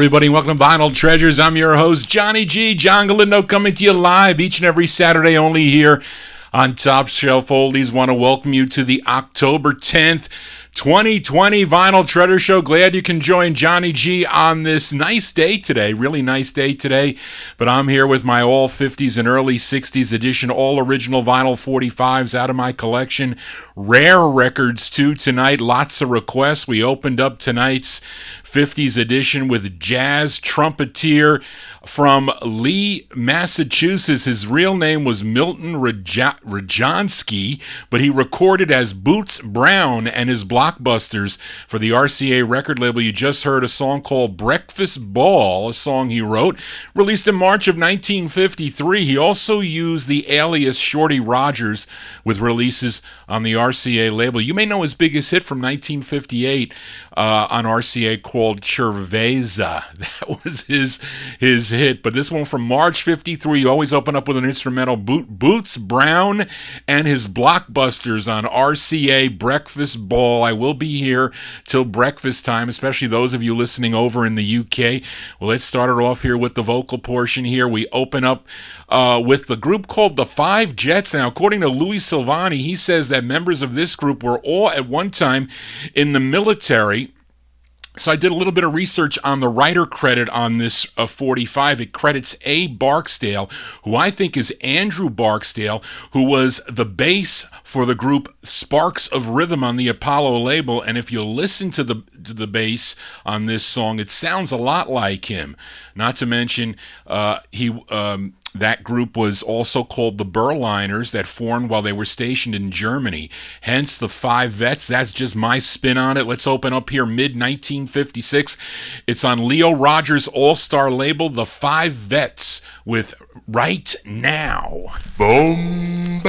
everybody. Welcome to Vinyl Treasures. I'm your host, Johnny G. John Galindo, coming to you live each and every Saturday only here on Topshelfoldies. Want to welcome you to the October 10th, 2020 Vinyl Treasure Show. Glad you can join Johnny G on this nice day today. Really nice day today. But I'm here with my all 50s and early 60s edition, all original vinyl 45s out of my collection. Rare records too tonight. Lots of requests. We opened up tonight's 50s edition with jazz trumpeter from Lee, Massachusetts. His real name was Milton Rajansky, but he recorded as Boots Brown and his Blockbusters for the RCA record label. You just heard a song called Breakfast Ball, a song he wrote, released in March of 1953. He also used the alias Shorty Rogers with releases on the RCA label. You may know his biggest hit from 1958 on RCA called Cerveza. That was his hit. But this one from March 53, you always open up with an instrumental. Boots Brown and his Blockbusters on RCA Breakfast Ball. I will be here till breakfast time, especially those of you listening over in the UK. Well, let's start it off here with the vocal portion here. We open up with the group called the Five Jets. Now, according to Louis Silvani, he says that members of this group were all at one time in the military. So I did a little bit of research on the writer credit on this 45. It credits A. Barksdale, who I think is Andrew Barksdale, who was the bass for the group Sparks of Rhythm on the Apollo label. And if you listen to the bass on this song, it sounds a lot like him. Not to mention, that group was also called the Berliners, that formed while they were stationed in Germany. Hence the Five Vets. That's just my spin on it. Let's open up here mid-1956. It's on Leo Rogers' all-star label, The Five Vets, with Right Now. I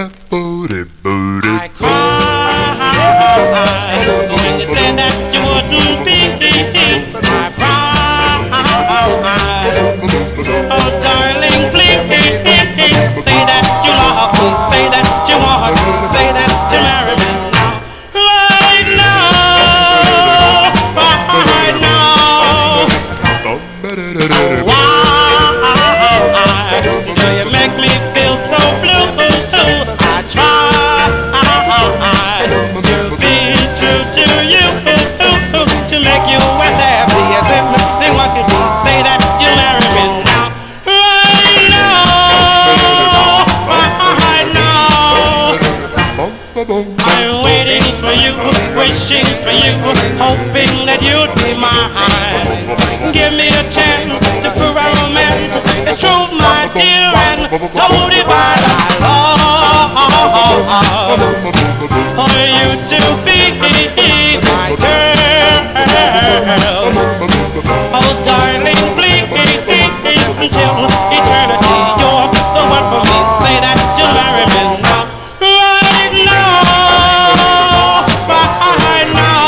cried when you said that you wouldn't be. I cried, oh darling, please say that you love me, say that you want me, say that you marry me now, right now, right now. Why do you make me feel so blue? I try to be true to you, to make you as happy as anyone can be. Say that you marry me now, right now, right now. I'm waiting for you, wishing for you, hoping that you'd be mine. Give me a chance to prove our romance. It's true, my dear, and so divine. I love for you to be my girl. Oh, darling, please, until eternity, you're the one for me. Say that you'll marry me now, right now, right now.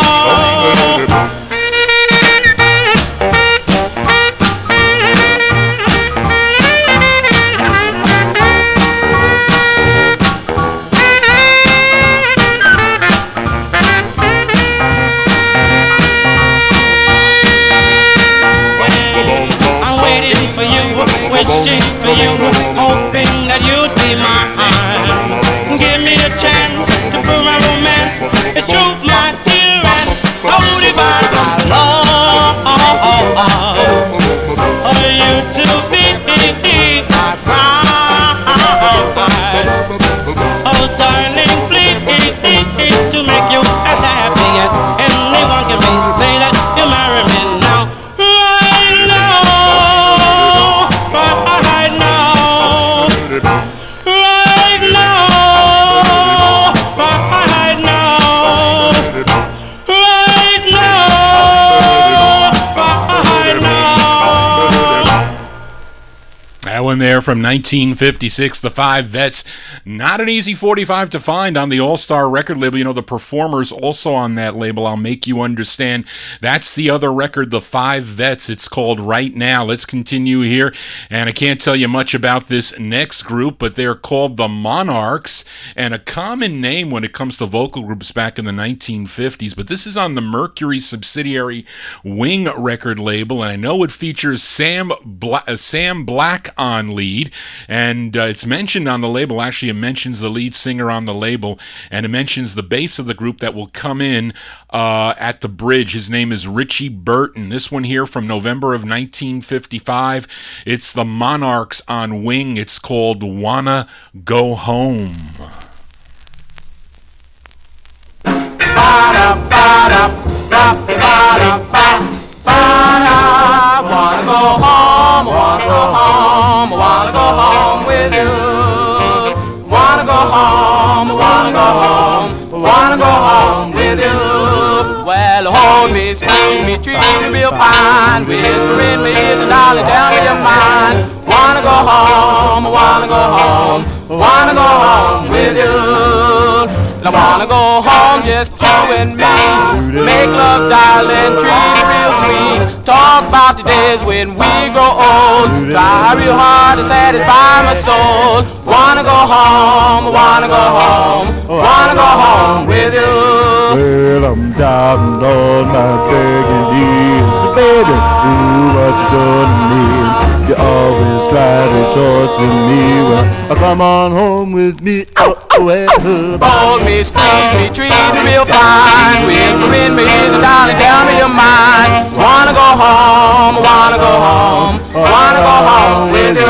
one there from 1956, the Five Vets. Not an easy 45 to find on the All-Star record label. You know, the Performers also on that label. I'll make you understand. That's the other record, the Five Vets. It's called Right Now. Let's continue here. And I can't tell you much about this next group, but they're called the Monarchs, and a common name when it comes to vocal groups back in the 1950s. But this is on the Mercury subsidiary Wing record label, and I know it features Sam Black on lead, and it's mentioned on the label. Actually, it mentions the lead singer on the label, and it mentions the bass of the group that will come in at the bridge. His name is Richie Burton. This one here from November of 1955. It's the Monarchs on Wing. It's called Wanna Go Home. Wanna go home, wanna go home, wanna go home with you. Wanna go home, wanna go home, wanna go home with you. Well, hold me, squeeze me, treat me real fine, whisper in my ear, darling, tell me your mind. Wanna go home, wanna go home, wanna go home with you. I wanna go home, just you and me. Make love, darling, treat it real sweet. Talk about the days when we grow old. Try real hard to satisfy my soul. Wanna go home, wanna go home, wanna go home with you. Well, I'm down on my begging knees, baby, do what you done to me. You always try to torture me. Well, come on home with me. Hold me, squeeze me, treat me real fine. Whisper in my ears, darling, tell me your mind. Wanna go home, wanna go home, wanna go home with you.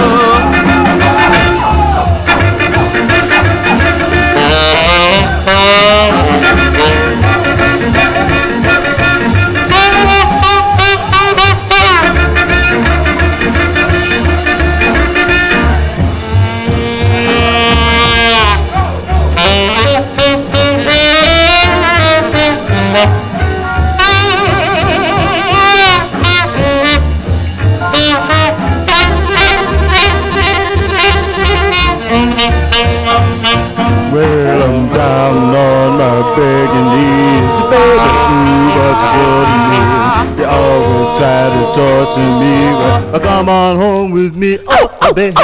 Well, I'm down on my begging knees, baby, do what you done to me. You always try to torture me. Well, come on home with me, baby.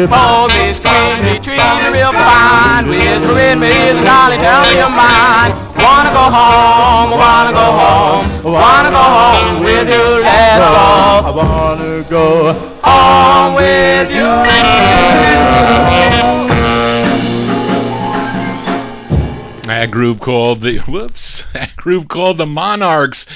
Hold me, squeeze me, treat me real fine. Whisper in my ears, darling, tell me your mind. Wanna go home, wanna go home, wanna go home with you. Let's go. I wanna go home with you. That group called the Monarchs.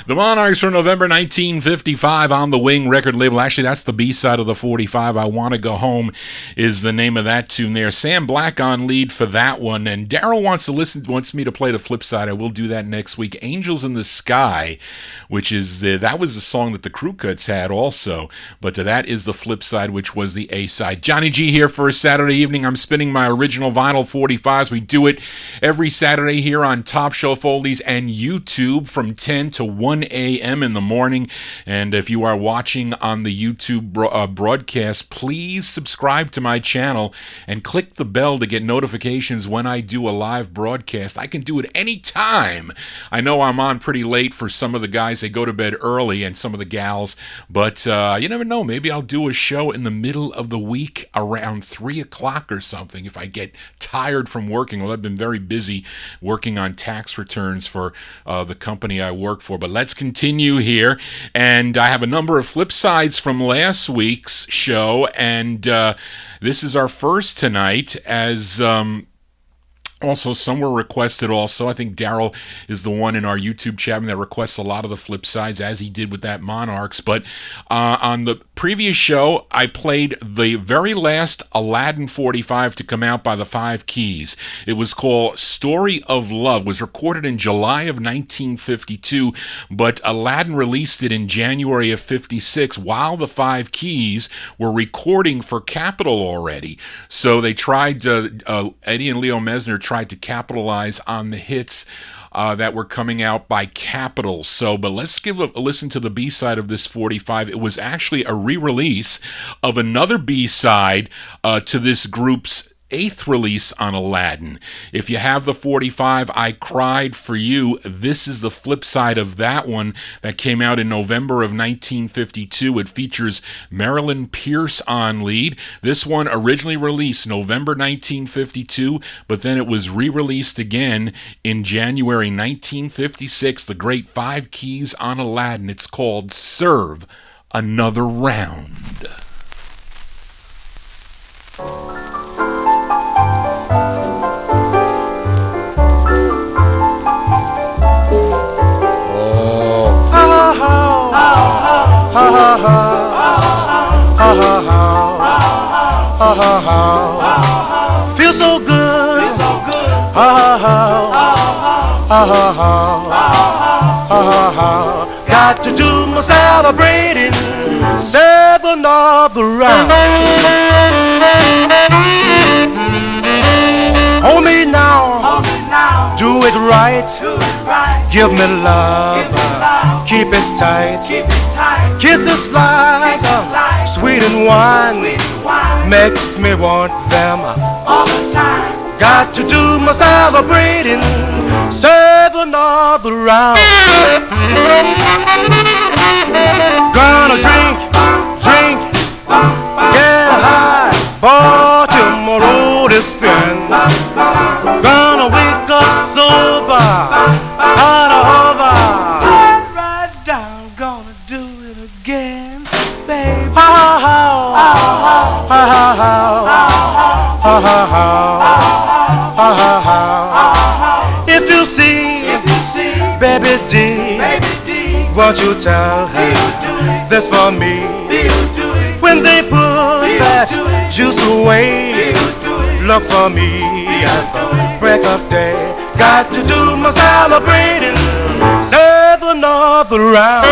The Monarchs from November 1955 on the Wing record label. Actually, that's the B-side of the 45. I Wanna Go Home is the name of that tune there. Sam Black on lead for that one. And Daryl wants me to play the flip side. I will do that next week. Angels in the Sky, which is that was the song that the Crew Cuts had also. But that is the flip side, which was the A-side. Johnny G here for a Saturday evening. I'm spinning my original vinyl 45s. We do it every Saturday here on Topshelfoldies and YouTube from 10 to 1 a.m. in the morning. And if you are watching on the YouTube broadcast, please subscribe to my channel and click the bell to get notifications when I do a live broadcast. I can do it anytime. I know I'm on pretty late for some of the guys. They go to bed early, and some of the gals, but you never know. Maybe I'll do a show in the middle of the week around 3 o'clock or something if I get tired from working. Well, I've been very busy working on tax returns for the company I work for. But let's continue here. And I have a number of flip sides from last week's show. And this is our first tonight, as also, some were requested also. I think Daryl is the one in our YouTube chat that requests a lot of the flip sides, as he did with that Monarchs. But on the previous show, I played the very last Aladdin 45 to come out by the Five Keys. It was called Story of Love. It was recorded in July of 1952, but Aladdin released it in January of 56 while the Five Keys were recording for Capitol already. So they tried, Eddie and Leo Mesner tried to capitalize on the hits that were coming out by Capitol. So, but let's give a listen to the B-side of this 45. It was actually a re-release of another B-side to this group's 8th release on Aladdin. If you have the 45, I Cried for You, this is the flip side of that one that came out in November of 1952. It features Marilyn Pierce on lead. This one originally released November 1952, but then it was re-released again in January 1956. The great 5 keys on Aladdin. It's called Serve Another Round. Feel so good. Got to do my celebrating, seven of the round. Hold me now, do it right. Give me love, keep it tight. Kisses like sweet and wine, makes me want them all the time. Got to do my celebrating, seven of the round. Gonna drink, get high, for tomorrow this thing. Gonna wake up sober, out over. Right down, gonna do it again, baby. If you see, baby D, won't you tell her this for me? When they put that juice away, look for me at the break of day. Got to do my celebrating, never another round.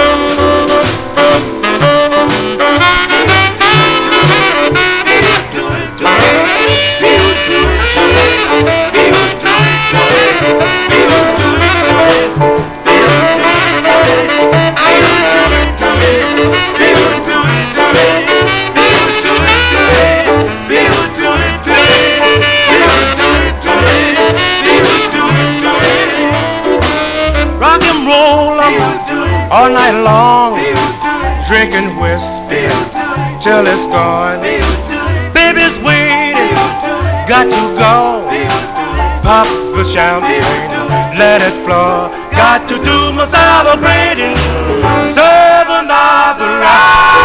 Rock and roll all night long, drinking whiskey till it's gone. Baby's waiting, got to go. Pop the champagne, let it flow. Got to do my celebrating, serve another round.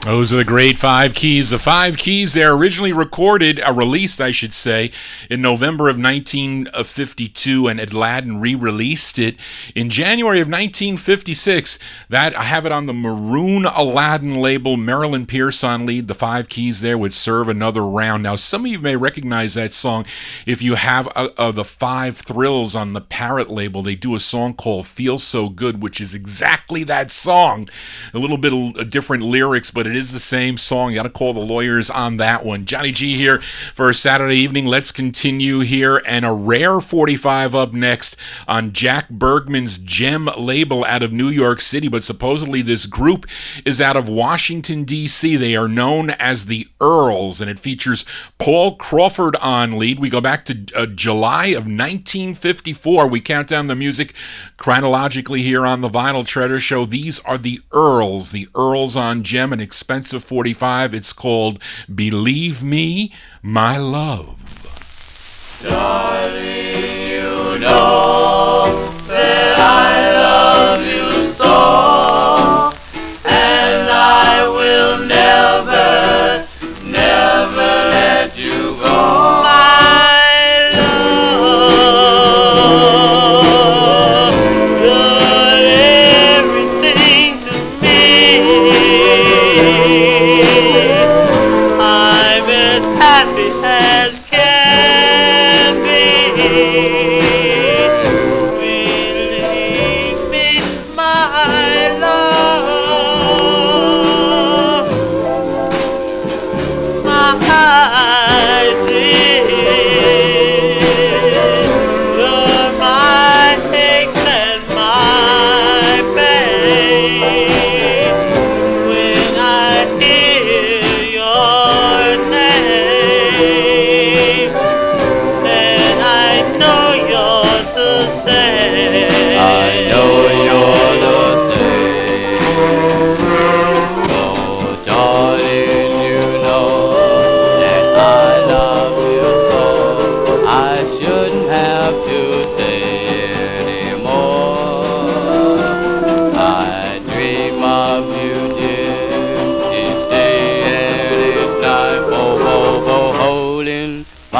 Those are the great 5 keys. The 5 keys, they're originally recorded, released, I should say, in November of 1952, and Aladdin re-released it in January of 1956. That I have it on the Maroon Aladdin label. Marilyn Pierce on lead. The 5 keys there would serve another round. Now, some of you may recognize that song if you have the 5 Thrills on the Parrot label. They do a song called Feel So Good, which is exactly that song. A little bit of different lyrics, but it is the same song. You got to call the lawyers on that one. Johnny G here for a Saturday evening. Let's continue here, and a rare 45 up next on Jack Bergman's Gem label out of New York City, but supposedly this group is out of Washington, D.C. They are known as the Earls, and it features Paul Crawford on lead. We go back to July of 1954. We count down the music chronologically here on the Vinyltreasure Show. These are the Earls on Gem, an expensive 45. It's called Believe Me, My Love. Darling, you know that I love you so, and I will never, never let you go. My love, you're everything to me. I'm as happy as can be.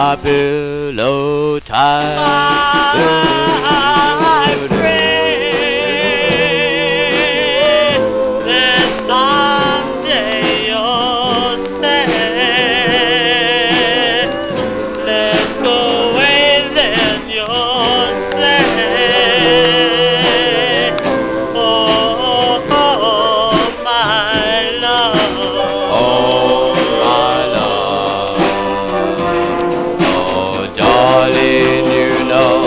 my pillow tight. I pray that someday you'll say, let's go away, then you'll say, oh, oh, oh, my love. Oh, my love. Oh, darling, you know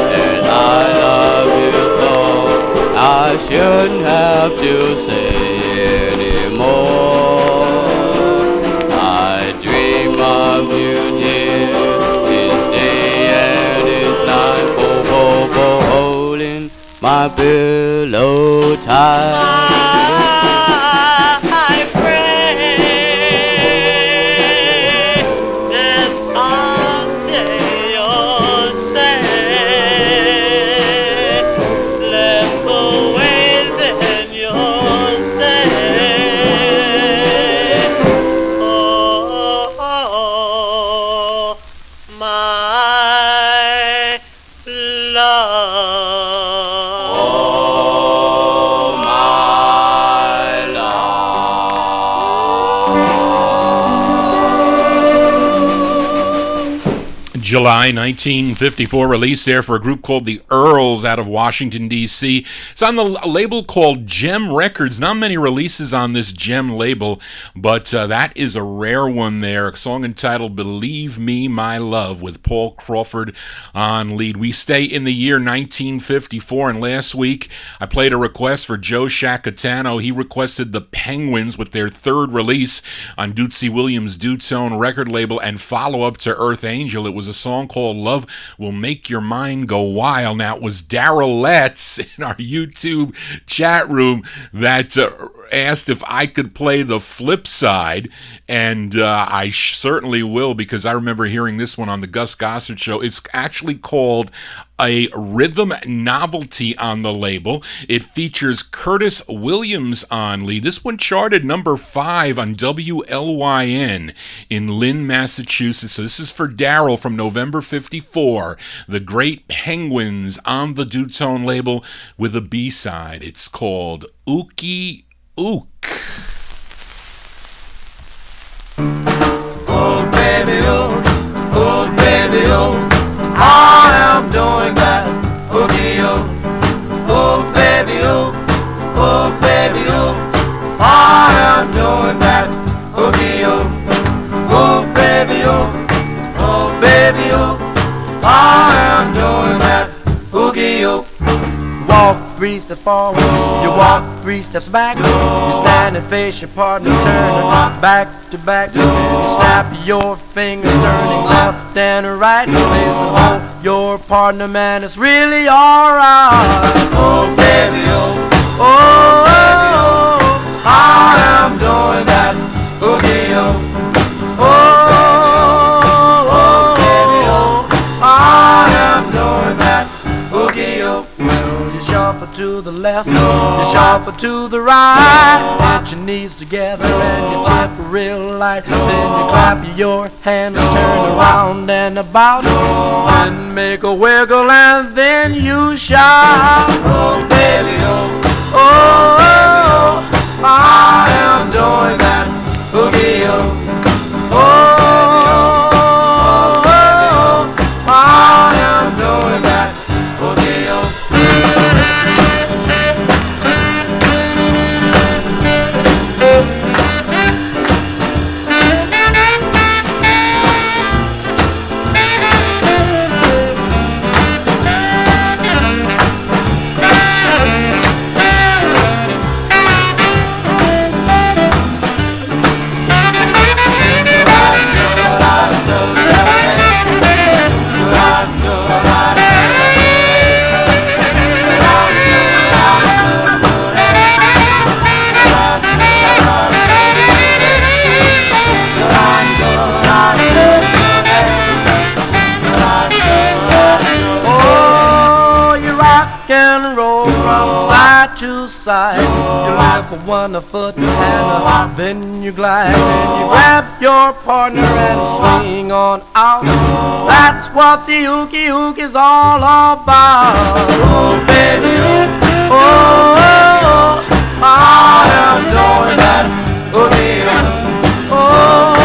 that I love you so. I shouldn't have to say anymore. I dream of you, dear, this day and this night. For holding my pillow tight. I pray that someday you'll say, let's go away, then you'll say, oh, oh, oh, my love. Oh, my love. July 1954 release there for a group called the Earls out of Washington, D.C. It's on the label called Gem Records. Not many releases on this Gem label, but that is a rare one there. A song entitled Believe Me, My Love with Paul Crawford on lead. We stay in the year 1954, and last week I played a request for Joe Shacatano. He requested the Penguins with their third release on Dootsy Williams' Dutone record label and follow-up to Earth Angel. It was a song called Love Will Make Your Mind Go Wild. Now, it was Daryl Letts in our YouTube chat room that asked if I could play the flip side, and I certainly will, because I remember hearing this one on the Gus Gossard Show. It's actually called a rhythm novelty on the label. It features Curtis Williams on lead. This one charted number 5 on WLYN in Lynn, Massachusetts. So this is for Daryl from November 54. The Great Penguins on the Dutone label with a B-side. It's called Ookie Ook. Oh baby, oh baby, oh, I am doing that boogie, oh baby, oh baby, oh, I am doing that boogie, oh baby, oh baby, oh, I am doing that boogie, oh. Walk 3 steps forward, you walk 3 steps back. You stand and face your partner, turn back to back. You snap your fingers, turning left and right. Please hold your partner, man, it's really alright. Oh baby, oh baby, oh, I am doing that boogie, oh baby, oh, I am doing that boogie, oh. You shuffle to the left, you shuffle to the right. Hit your knees together and you tip real light. Then you clap your hands, turn around and about, and make a wiggle, and then you shout. Oh baby, oh I am doing that boogie, oh I am doing that boogie, oh. and roll from side side to side. You lift for one foot and then you glide. Then you grab your partner and swing on out. That's what the ookie ook is all about. Oh baby, oh, oh, oh, I am doing that ookie ook. Oh.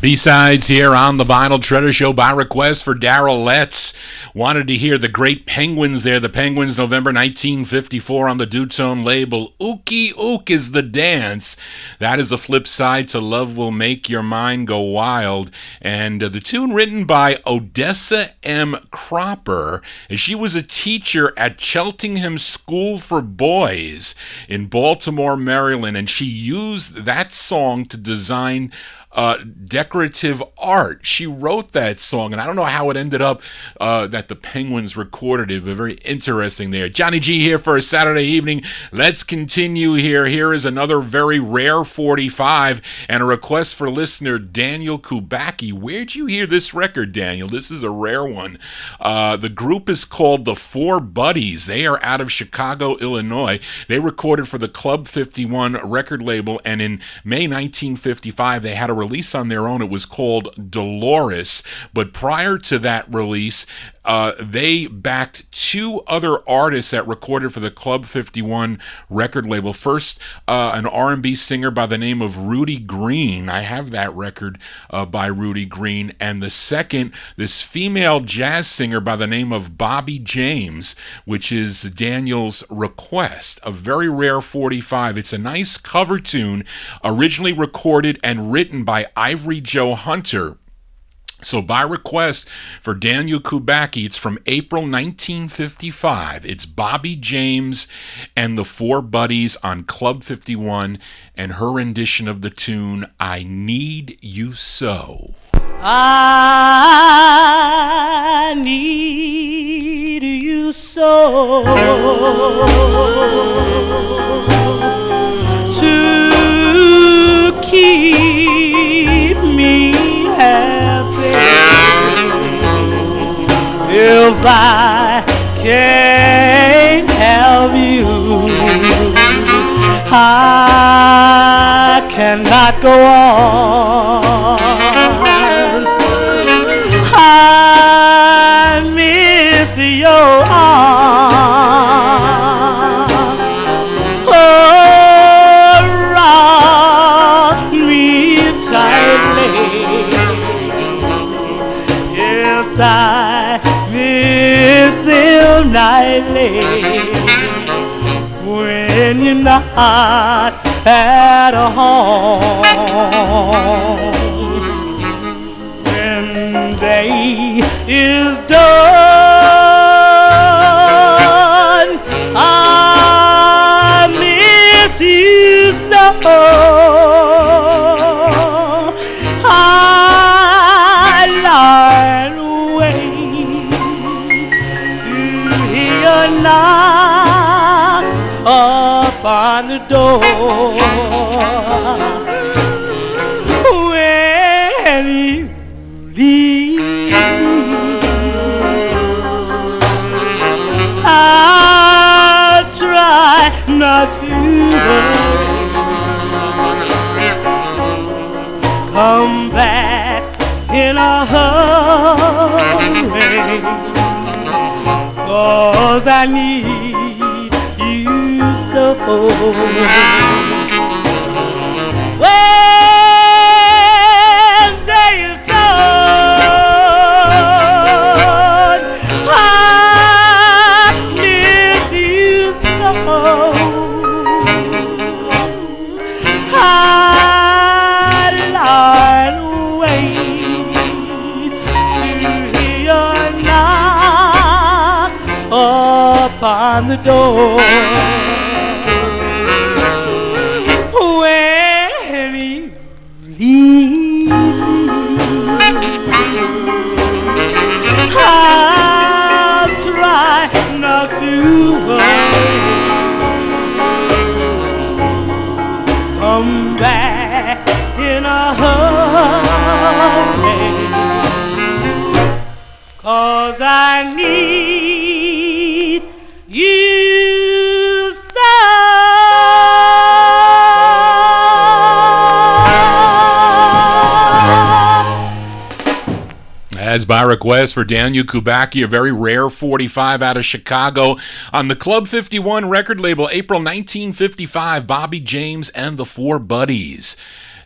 B-sides here on the Vinyltreasure Show by request for Darrell Letts. Wanted to hear the Great Penguins there. The Penguins, November 1954 on the Dutone label. Ookie Ook is the dance. That is a flip side to Love Will Make Your Mind Go Wild. And the tune written by Odessa M. Cropper. She was a teacher at Cheltenham School for Boys in Baltimore, Maryland. And she used that song to design decorative art. She wrote that song, and I don't know how it ended up that the Penguins recorded it, but very interesting there. Johnny G here for a Saturday evening. Let's continue here. Here is another very rare 45 and a request for listener Daniel Kubacki. Where'd you hear this record, Daniel? This is a rare one. The group is called the Four Buddies. They are out of Chicago, Illinois. They recorded for the Club 51 record label, and in May 1955 they had a release on their own. It was called Dolores, but prior to that release, they backed two other artists that recorded for the Club 51 record label. First, an R&B singer by the name of Rudy Green. I have that record by Rudy Green. And the second, this female jazz singer by the name of Bobby James, which is Daniel's request. A very rare 45. It's a nice cover tune, originally recorded and written by Ivory Joe Hunter. So by request for Daniel Kubacki, it's from April 1955. It's Bobby James and the Four Buddies on Club 51 and her rendition of the tune, I Need You So. I need you so to keep me happy. If I can't have you, I cannot go on. I miss your arms. Oh, rock me tightly. Yes, I miss them nightly when you're not at home. When day is done, I miss you so. I lie awake to hear a knock upon the door. When you leave, I'll try not to come back in a hurry, 'cause I need you so. When day is done, I miss you so. I lie awake to hear a knock upon the door. When you leave, I'll try not to come back in a hurry, me, 'cause I need you so. As by request for Daniel Kubacki, a very rare 45 out of Chicago on the Club 51 record label, April 1955, Bobby James and the Four Buddies.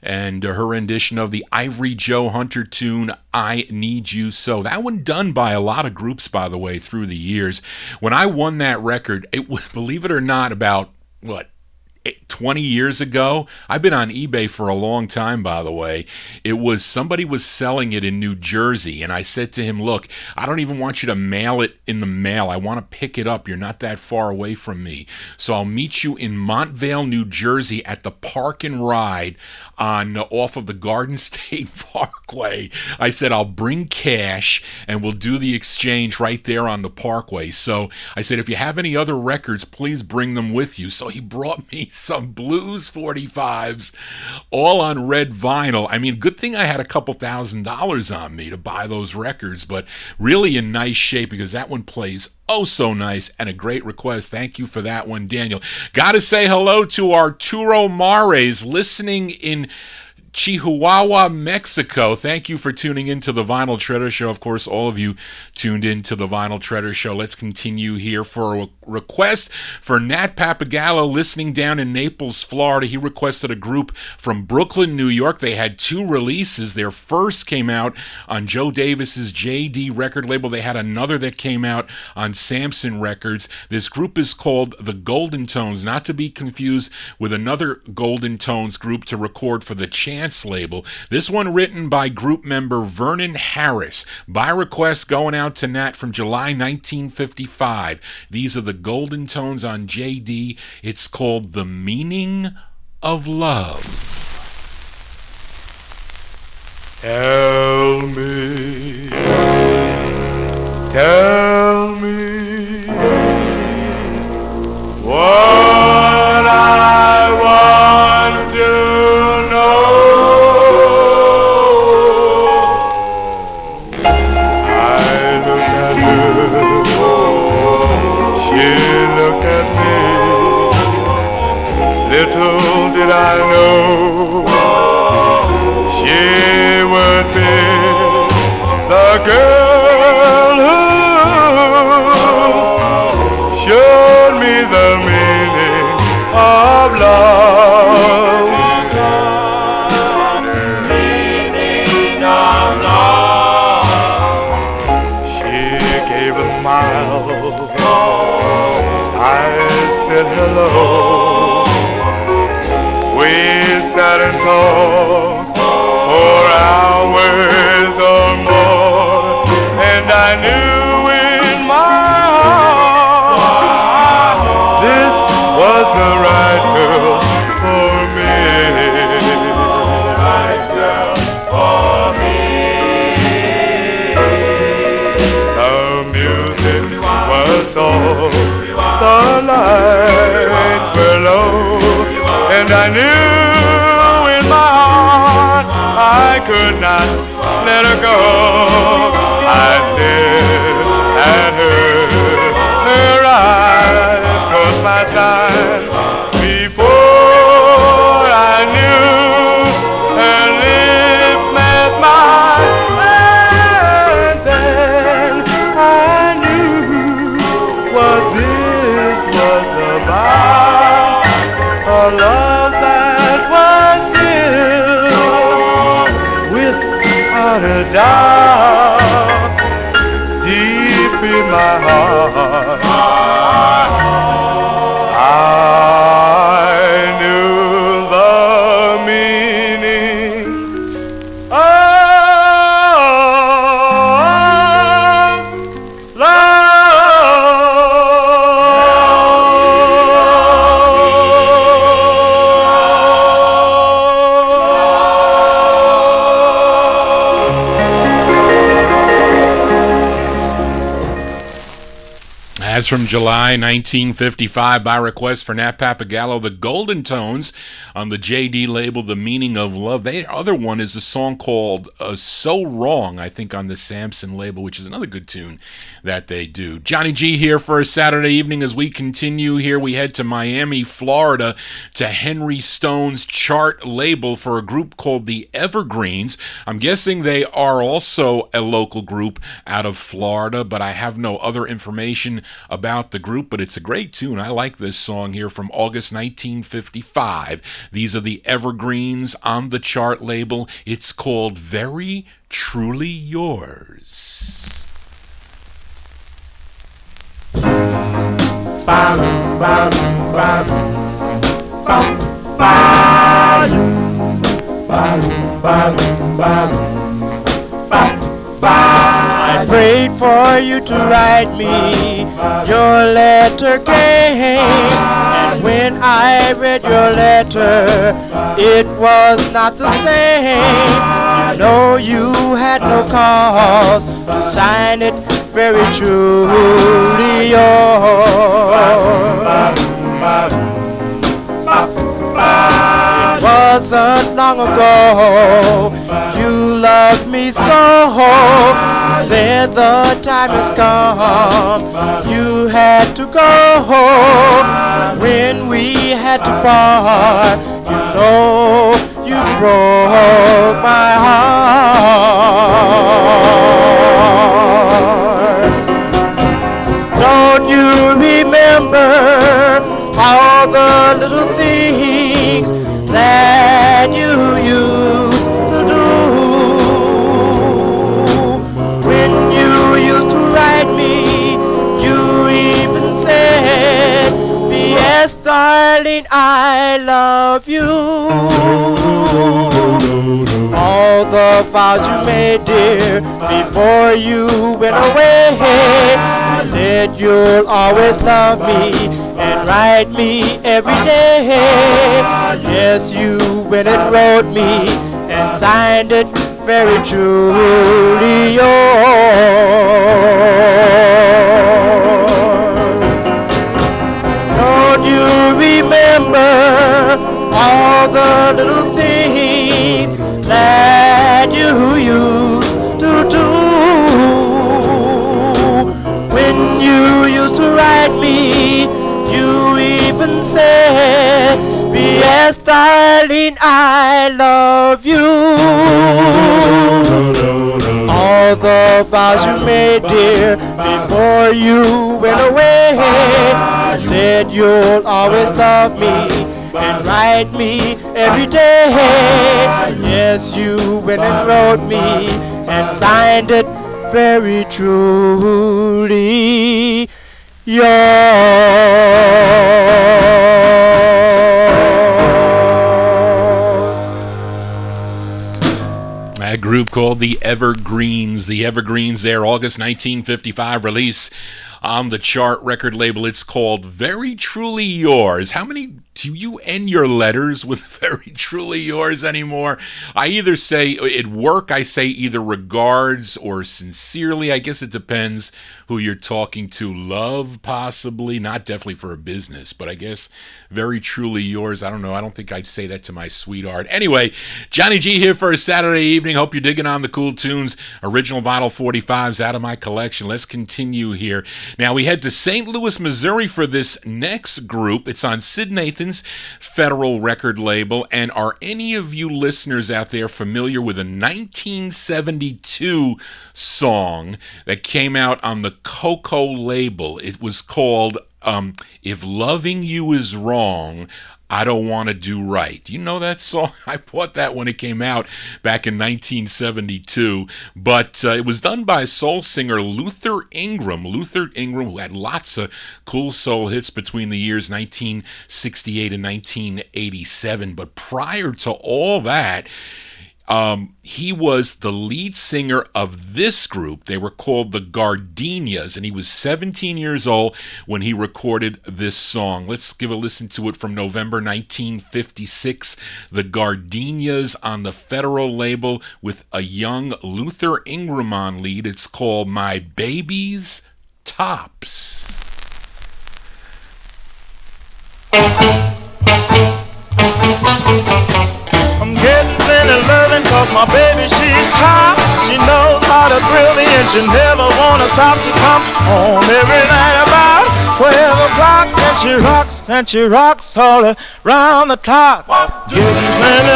And her rendition of the Ivory Joe Hunter tune, I Need You So. That one done by a lot of groups, by the way, through the years. When I won that record, it was, believe it or not, about, 20 years ago. I've been on eBay for a long time, by the way. It was somebody was selling it in New Jersey, and I said to him, look, I don't even want you to mail it in the mail. I want to pick it up. You're not that far away from me. So I'll meet you in Montvale, New Jersey at the Park and Ride off of the Garden State Parkway. I said, I'll bring cash and we'll do the exchange right there on the Parkway. So I said, if you have any other records, please bring them with you. So he brought me some blues 45s, all on red vinyl. I mean, good thing I had a couple $1,000s on me to buy those records, but really in nice shape because that one plays oh so nice, and a great request. Thank you for that one, Daniel. Gotta say hello to Arturo Mares listening in Chihuahua, Mexico. Thank you for tuning in to the Vinyl Treasure Show. Of course, all of you tuned in to the Vinyl Treasure Show. Let's continue here for a request for Nat Papagallo listening down in Naples, Florida. He requested a group from Brooklyn, New York. They had two releases. Their first came out on Joe Davis's JD record label. They had another that came out on Samson Records. This group is called the Golden Tones, not to be confused with another Golden Tones group to record for the Chance label. This one written by group member Vernon Harris. By request going out to Nat from July 1955. These are the Golden Tones on JD. It's called The Meaning of Love. Tell me what I want to know. Little did I know she would be the girl who showed me the meaning of love. Meaning of love. She gave a smile. I said hello. Sat and talked for hours or more, and I knew in my heart this was the right girl for me. Right girl for me. The music was soft, the light below, and I knew I could not let her go. I stared at her eyes caught my time. Before I knew, her lips met mine, and then I knew what this was about. A love that was without a doubt, deep in my heart, I knew the meaning of love. That's from July 1955 by request for Nat Papagallo, the Golden Tones on the JD label, The Meaning of Love. The other one is a song called So Wrong, I think on the Samson label, which is another good tune that they do. Johnny G here for a Saturday evening. As we continue here, we head to Miami, Florida, to Henry Stone's chart label for a group called the Evergreens. I'm guessing they are also a local group out of Florida, but I have no other information about the group, but it's a great tune. I like this song here from August 1955. These are the Evergreens on the chart label. It's called Very Truly Yours. I prayed for you to write me your letter came, and when I read your letter, it was not the same. You know you had no cause to sign it very truly yours. It wasn't long ago you loved me so. You said the time has come, you had to go. When we had to part, you know you broke my heart. Don't you remember all the little things that you used to do? When you used to write me, you even said, "P.S. darling, I love you." All the vows you made, dear, before you went away. You said you'll always love me and write me every day. Yes, you went and wrote me and signed it very truly yours. Don't you remember all the little things that you used to do? When you used to write me, you even said, "P.S. darling, I love you." All the vows you made, dear, before you went away. You said you'll always love me and write me every day. Yes, you went and wrote me and signed it very truly yours. A group called the Evergreens. The Evergreens, their August 1955 release on the chart record label. It's called Very Truly Yours. How many do you end your letters with Very Truly Yours anymore? I either say, at work, I say either regards or sincerely. I guess it depends who you're talking to. Love, possibly. Not definitely for a business, but I guess Very Truly Yours. I don't know. I don't think I'd say that to my sweetheart. Anyway, Johnny G here for a Saturday evening. Hope you're digging on the cool tunes. Original vinyl 45s out of my collection. Let's continue here. Now we head to St. Louis, Missouri for this next group. It's on Sid Nathan's Federal record label. And are any of you listeners out there familiar with a 1972 song that came out on the Coco label? It was called If Loving You Is Wrong, I Don't Want to Do Right. Do you know that song? I bought that when it came out back in 1972. But it was done by soul singer Luther Ingram. Luther Ingram, who had lots of cool soul hits between the years 1968 and 1987. But prior to all that, he was the lead singer of this group. They were called the Gardenias, and he was 17 years old when he recorded this song. Let's give a listen to it from November 1956. The Gardenias on the Federal label with a young Luther Ingram on lead. It's called My Baby's Tops. I'm getting plenty loving cause my baby, she's top. She knows how to thrill me and she never wanna stop to come home every night about 12 o'clock. And she rocks all around the clock. Getting plenty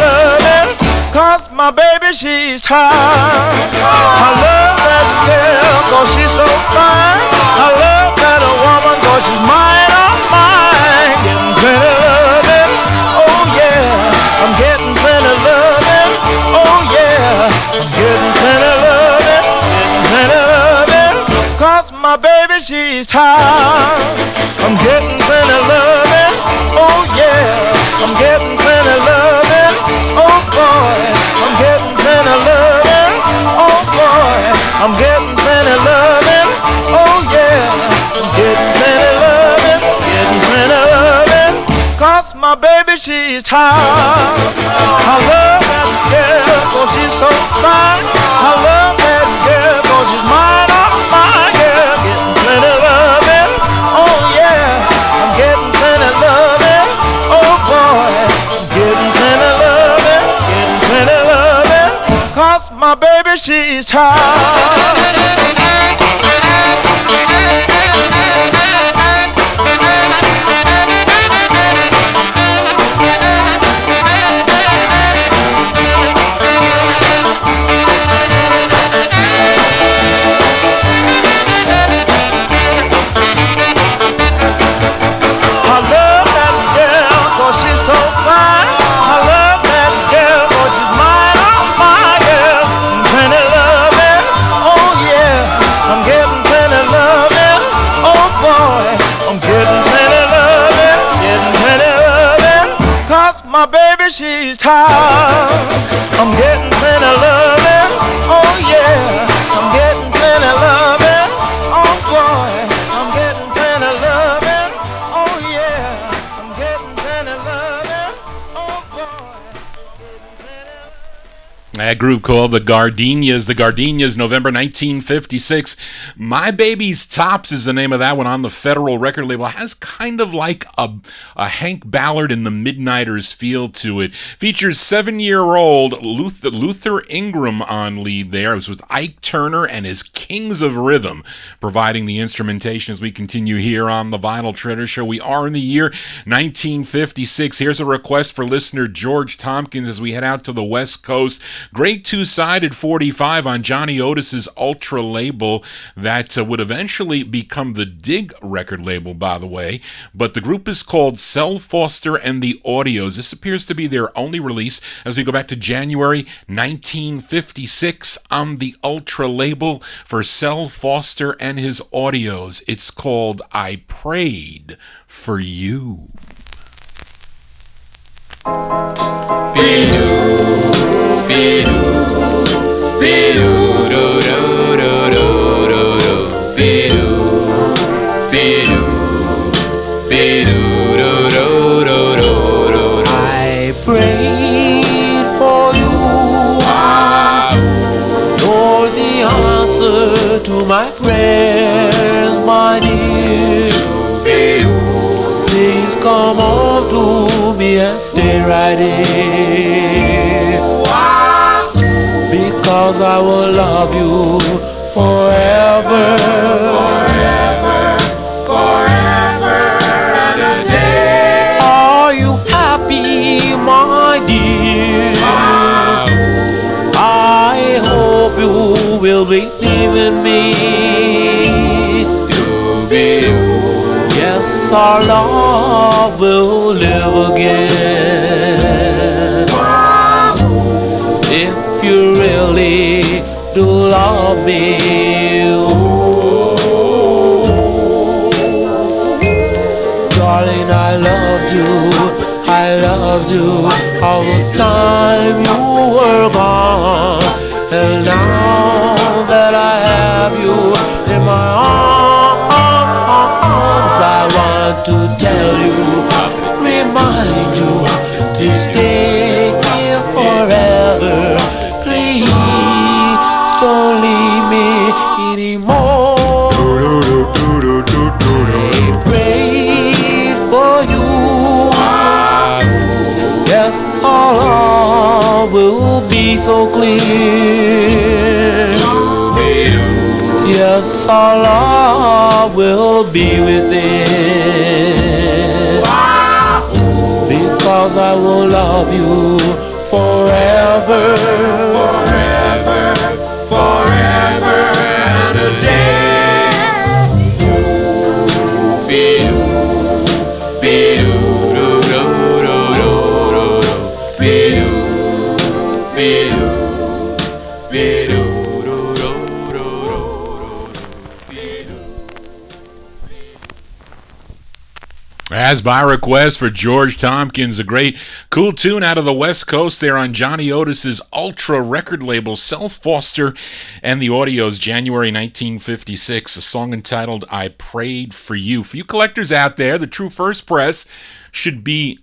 loving, cause my baby, she's top. I love that girl cause she's so fine. I love that woman cause she's mine, oh mine. Getting plenty loving, oh yeah. I'm getting plenty loving, oh yeah. I'm getting plenty loving, cause my baby, she's top. I'm getting plenty loving, oh yeah. I'm getting plenty loving, oh boy. I'm getting plenty loving, oh boy. I'm getting plenty loving, oh yeah. I'm getting plenty loving, cause my baby, she's top. I love that girl cause she's so fine. I love that girl cause she's mine, oh my girl. Getting plenty loving, oh yeah. I'm getting plenty loving, oh boy. I'm getting plenty loving, cause my baby, she's top. So fine, I love that girl, cause she's mine, oh my girl. Plenty loving, oh yeah. I'm getting plenty loving, oh boy. I'm getting plenty loving, cause my baby, she's top. I'm getting plenty loving, oh yeah. I'm getting plenty loving, oh boy. I'm getting plenty loving, oh yeah. I'm getting plenty loving. A group called the Gardenias. The Gardenias, November 1956. My Baby's Tops is the name of that one on the Federal record label. It has kind of like a Hank Ballard and the Midnighters feel to it. Features 7-year-old Luther Ingram on lead there. It was with Ike Turner and his Kings of Rhythm providing the instrumentation as we continue here on the Vinyltreasure Show. We are in the year 1956. Here's a request for listener George Tompkins as we head out to the West Coast. Great two-sided 45 on Johnny Otis's Ultra label that would eventually become the Dig record label, by the way. But the group is called Sel Foster and the Audios. This appears to be their only release as we go back to January 1956 on the Ultra label for Sel Foster and his Audios. It's called I Prayed for You. I prayed for you. You're the answer to my prayers, my dear. Please come on to me and stay right here. Because I will love you forever. And a day. Are you happy, my dear? I hope you will be leaving me. Yes, our love will live again. If you really do love me, darling, I loved you all the time you were gone. And now that I have you in my arms, I want to tell you, remind you to stay here forever. Please don't leave me anymore. I pray our love will be so clear. Yes, our love will be within. Because I will love you forever, forever, forever and a day. As by request for George Tompkins, a great cool tune out of the West Coast there on Johnny Otis's Ultra record label, Self Foster and the Audio's January 1956, a song entitled I Prayed for You. For you collectors out there, the true first press should be,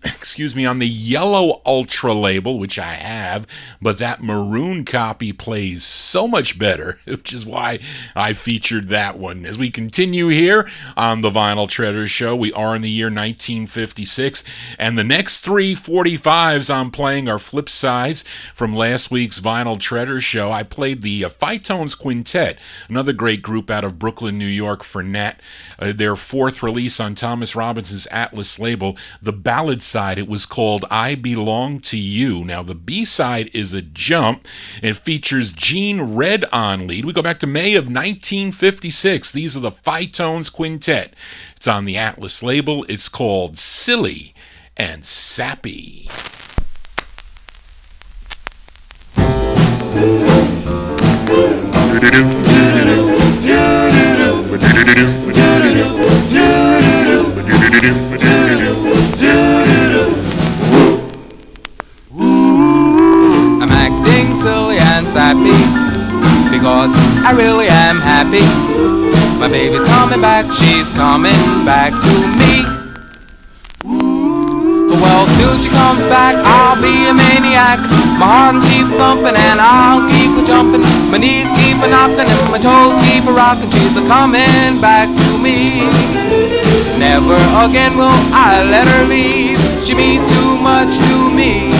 on the yellow Ultra label, which I have, but that maroon copy plays so much better, which is why I featured that one. As we continue here on the Vinyltreasure Show, we are in the year 1956, and the next 3 45s I'm playing are flip sides from last week's Vinyltreasure Show. I played the Phytones Quintet, another great group out of Brooklyn, New York, for Nat. Their fourth release on Thomas Robinson's Atlas label. The ballad side, it was called I Belong to You. Now, the B-side is a jump. It features Gene Red on lead. We go back to May of 1956. These are the Phytones Quintet. It's on the Atlas label. It's called Silly and Sappy. I'm acting silly and sappy because I really am happy. My baby's coming back, she's coming back to me. Well, till she comes back, I'll be a maniac. My heart will keep thumping and I'll keep a jumping. My knees keep a knocking and my toes keep a rocking. She's a coming back to me. Never again will I let her leave. She means too much to me.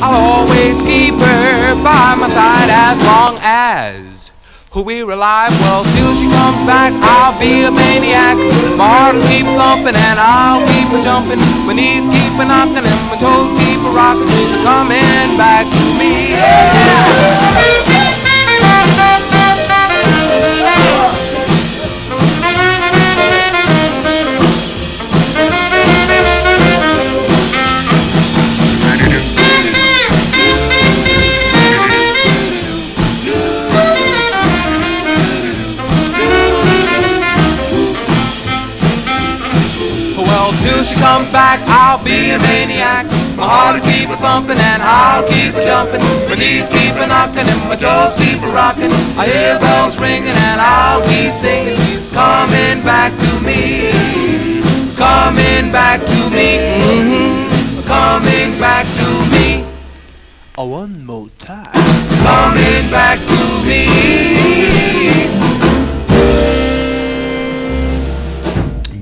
I'll always keep her by my side as long as we're alive. Well, till she comes back, I'll be a maniac. My heart will keep thumping and I'll keep a jumping. My knees keep a knocking and my toes keep a rocking. She's a coming back to me. Yeah! Till she comes back, I'll be a maniac. My heart will keep a thumping and I'll keep a jumping. My knees keep a knocking and my toes keep a rocking. I hear bells ringing and I'll keep singing. She's coming back to me. Coming back to me. Coming back to me. One more time. Coming back to me.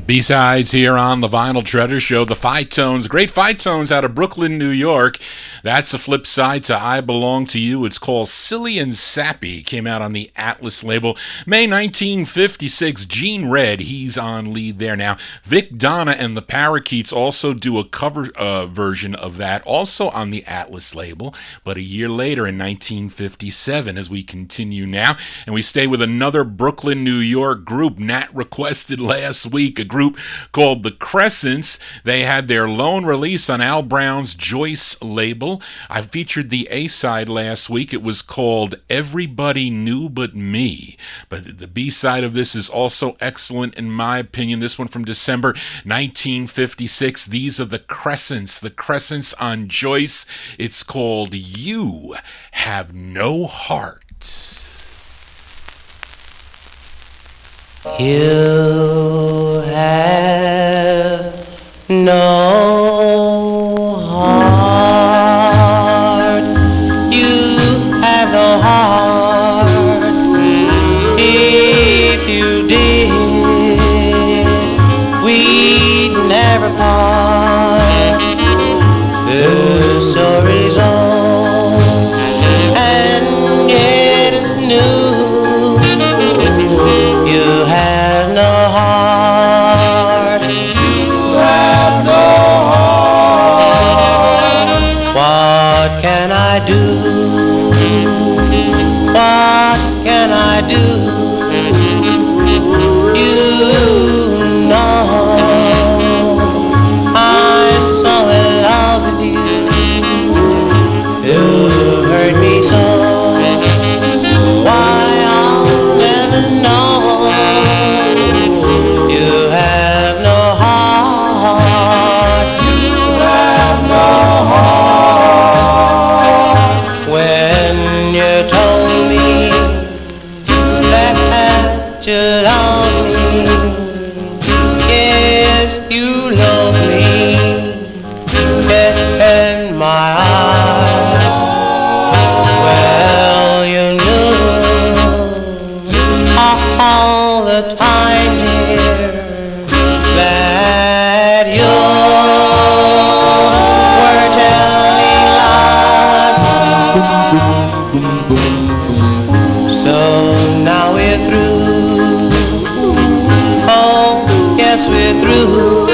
B-sides here on the Vinyltreasure Show. The Phytones, great Phytones out of Brooklyn, New York. That's a flip side to I Belong to You. It's called Silly and Sappy. Came out on the Atlas label. May 1956, Gene Red, he's on lead there now. Vic Donna and the Parakeets also do a cover version of that, also on the Atlas label. But a year later in 1957, as we continue now, and we stay with another Brooklyn, New York group. Nat requested last week a group called the Crescents. They had their lone release on Al Brown's Joyce label. I featured the A-side last week. It was called Everybody Knew But Me. But the B-side of this is also excellent in my opinion. This one from December 1956. These are the Crescents on Joyce. It's called You Have No Heart. You have no heart. You have no heart. If you did, we'd never part. There's so So now we're through. Oh, yes, we're through.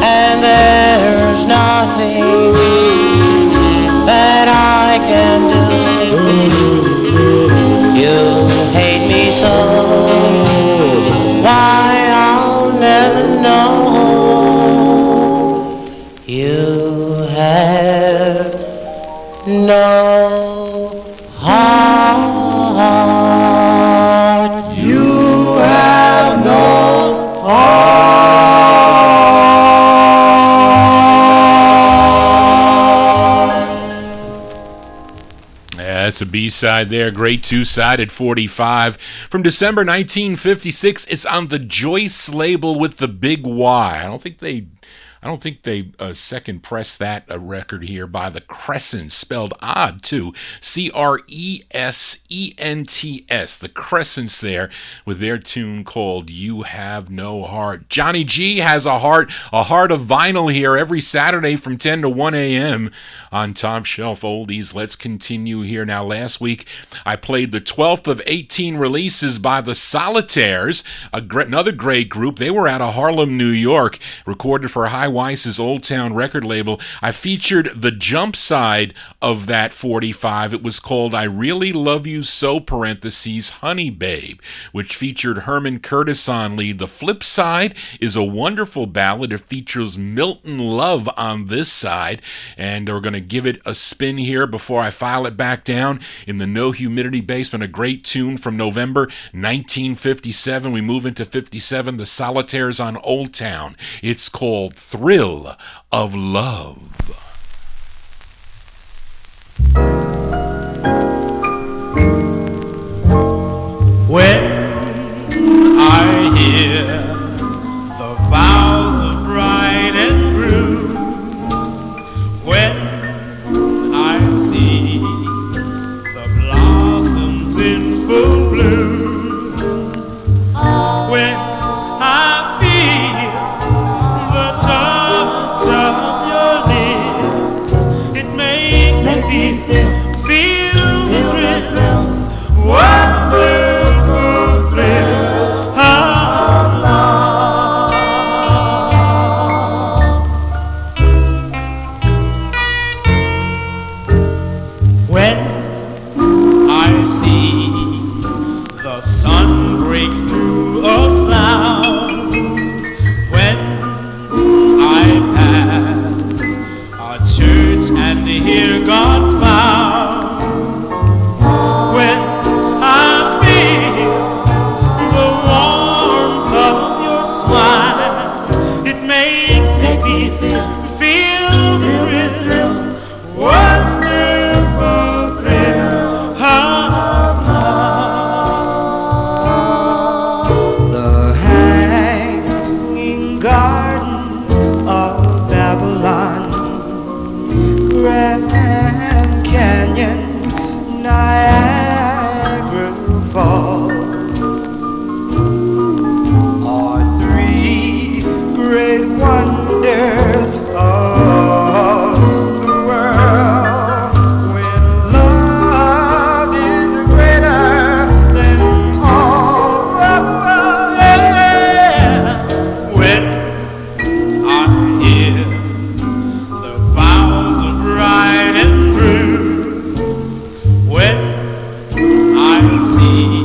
And there's nothing that I can do. You hate me so, why I'll never know. You have no heart. You have no That's a B-side there. Great two-sided 45. From December 1956, it's on the Joyce label with the big Y. I don't think they second pressed that record here by the Crescents, spelled odd too. Crescents. The Crescents there with their tune called You Have No Heart. Johnny G has a heart of vinyl here every Saturday from 10 to 1 a.m. on Top Shelf Oldies. Let's continue here. Now, last week I played the 12th of 18 releases by the Solitaires, another great group. They were out of Harlem, New York, recorded for High Weiss's Old Town record label. I featured the jump side of that 45. It was called I Really Love You So, parentheses, Honey Babe, which featured Herman Curtis on lead. The flip side is a wonderful ballad. It features Milton Love on this side, and we're going to give it a spin here before I file it back down in the No Humidity basement. A great tune from November 1957. We move into 57. The Solitaires on Old Town. It's called Thrill of Love. When I hear the vows of bride and groom, when I see the blossoms in full bloom, when I feel the touch of your lips, it makes me feel the thrill, wonderful thrill of love. When I see the sun break through a cloud, when I pass a church and hear God's vow, when I feel the warmth of your smile, it makes me feel the thrill, wonderful thrill of love. The hanging garden of Babylon, Grand Canyon, Niagara Falls are three great wonders of the world. When love is greater than all the world, Yeah. When I hear the vows of bride and groom, when I see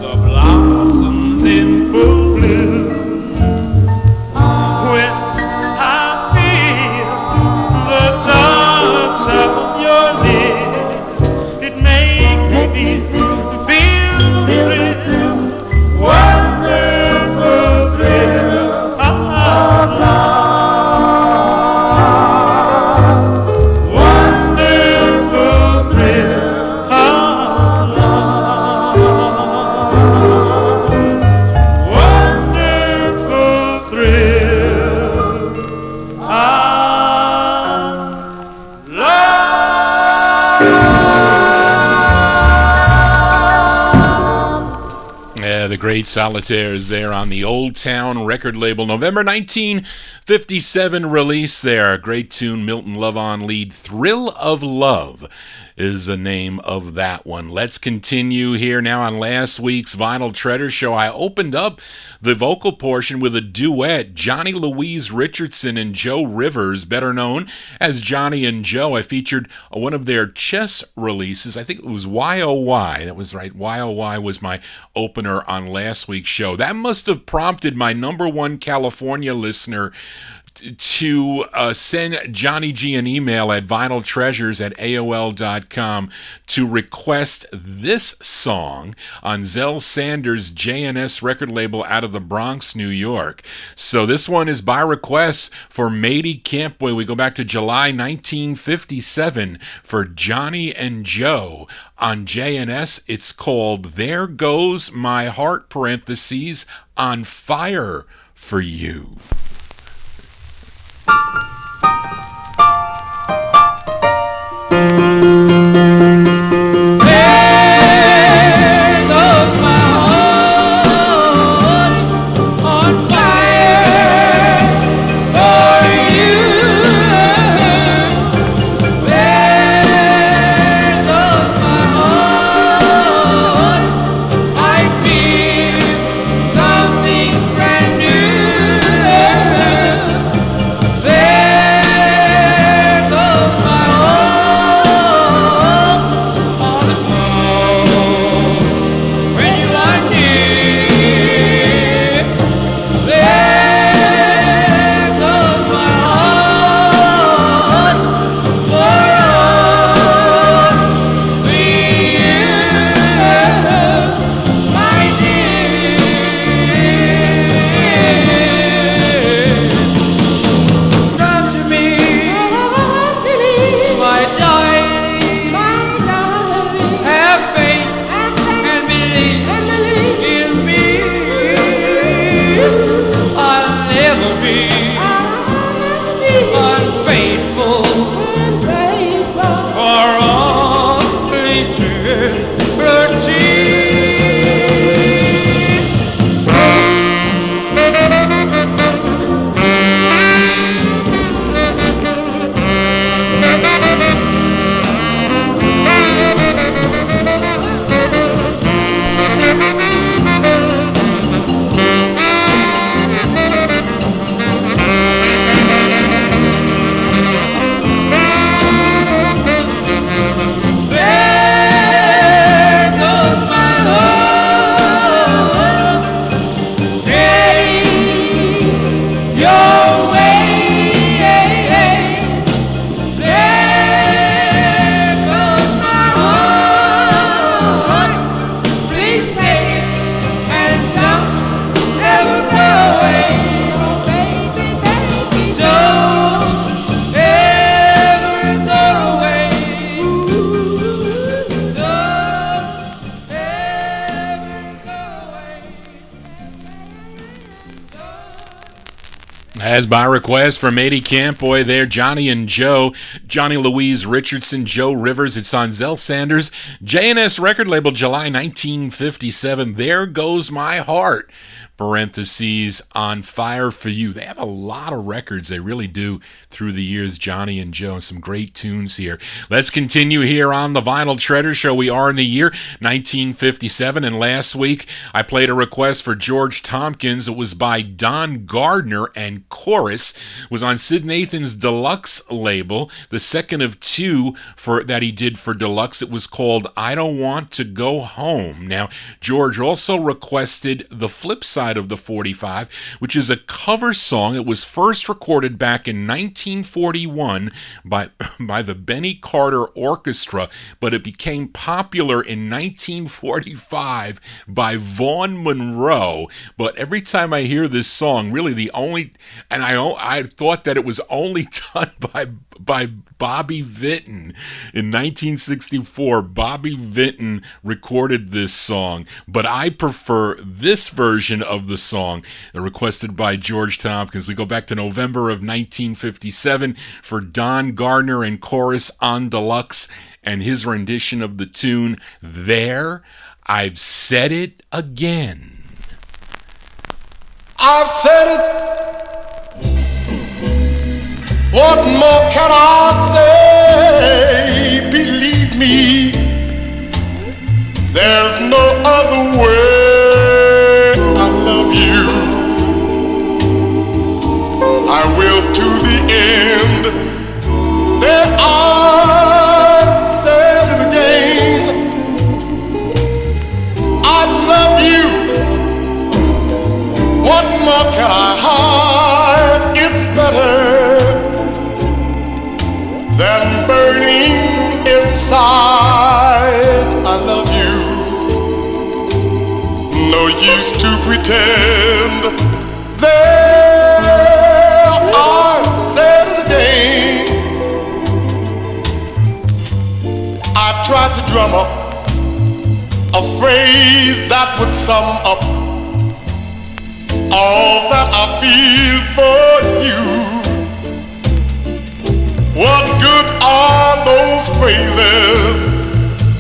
the blossoms in full bloom, when I feel the touch of your lips, it makes me feel the thrill, wonderful thrill of love, wonderful thrill of love, wonderful thrill of love. Yeah, the great Solitaires there on the Old Town record label. November 1957 release there. A great tune, Milton Love on lead, Thrill of Love. is the name of that one. Let's continue here now on last week's Vinyltreasure Show. I opened up the vocal portion with a duet, Johnny Louise Richardson and Joe Rivers, better known as Johnny and Joe. I featured one of their chess releases. I think it was YOY. That was right. YOY was my opener on last week's show. That must have prompted my number one California listener to send Johnny G an email at vinyltreasures@aol.com to request this song on Zell Sanders' JNS record label out of the Bronx, New York. So this one is by request for Matey Campboy. We go back to July 1957 for Johnny and Joe on JNS. It's called There Goes My Heart, parentheses, on Fire for You. As by request from Matey Campboy there, Johnny and Joe, Johnny Louise Richardson, Joe Rivers. It's on Zell Sanders' JNS record label, July 1957. There Goes My Heart, parentheses, on Fire for You. They have a lot of records, they really do, through the years, Johnny and Joe. Some great tunes here. Let's continue here on the Vinyltreasure Show. We are in the year 1957, and last week I played a request for George Tompkins. It was by Don Gardner, and Chorus was on Sid Nathan's Deluxe label, the second of two that he did for Deluxe. It was called I Don't Want to Go Home. Now, George also requested the flip side of the 45, which is a cover song. It was first recorded back in 1941 by the Benny Carter Orchestra, but it became popular in 1945 by Vaughn Monroe. But every time I hear this song, really I thought that it was only done by Bobby Vinton. In 1964, Bobby Vinton recorded this song, but I prefer this version of the song requested by George Tompkins. We go back to November of 1957 for Don Gardner and Chorus on Deluxe and his rendition of the tune, There, I've Said It Again. I've said it. What more can I say? Believe me, way I love you. I will to the end. There I said it again. I love you. What more can I hide? It's better than burning inside. I love you. No use to pretend. There I've said it again. I've tried to drum up a phrase that would sum up all that I feel for you. What good are those phrases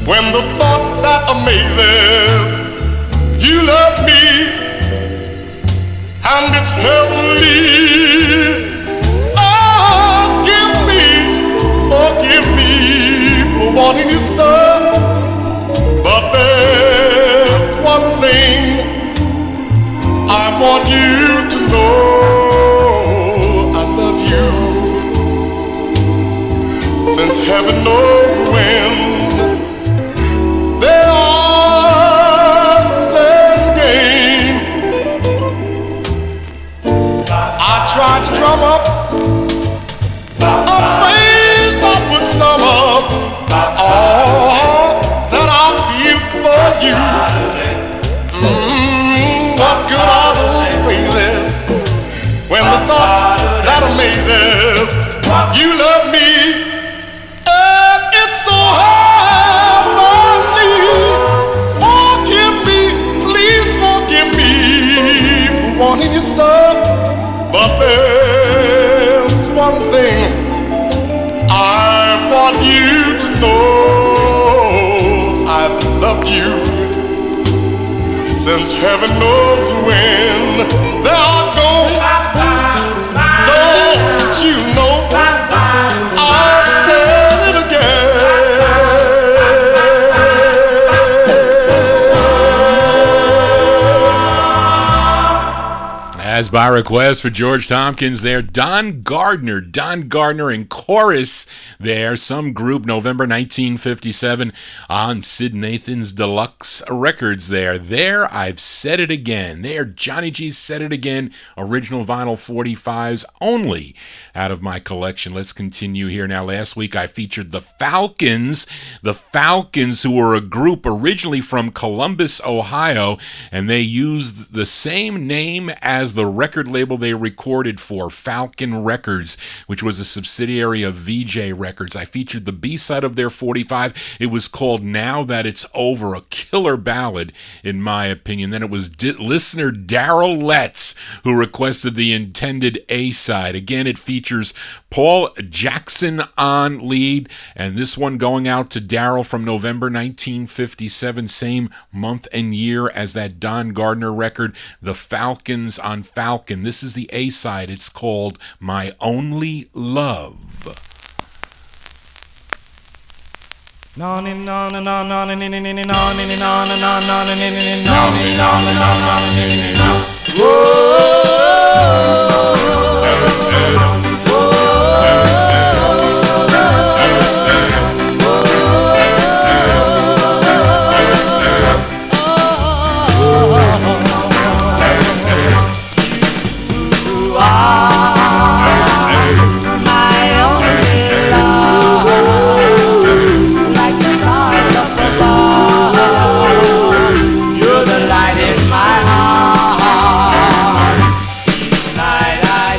when the thought that amazes you love me and it's heavenly? Oh, forgive me for wanting you so. But there's one thing I want you to know. I love you since heaven knows when. There are said again. I tried to drum up a phrase that would sum up all that I feel for you. What good are those phrases when the thought that amazes you love me and it's so hard for me? Forgive me, please forgive me for wanting you so. But there's one thing I want you to know. I've loved you since heaven knows when. There I go. Don't you know? I've said it again. As by request for George Tompkins there, Don Gardner in chorus there, some group, November 1957 on Sid Nathan's Deluxe Records there. There, I've Said It Again. There, Johnny G's Said It Again, original vinyl 45s only out of my collection. Let's continue here now. Last week I featured the Falcons, who were a group originally from Columbus, Ohio, and they used the same name as the record label they recorded for, Falcon Records, which was a subsidiary of VJ Records. I featured the B-side of their 45. It was called Now That It's Over, a killer ballad, in my opinion. Then it was listener Daryl Letts who requested the intended A-side. Again, it features Paul Jackson on lead, and this one going out to Daryl from November 1957, same month and year as that Don Gardner record, The Falcons on Falcon. This is the A-side. It's called My Only Love.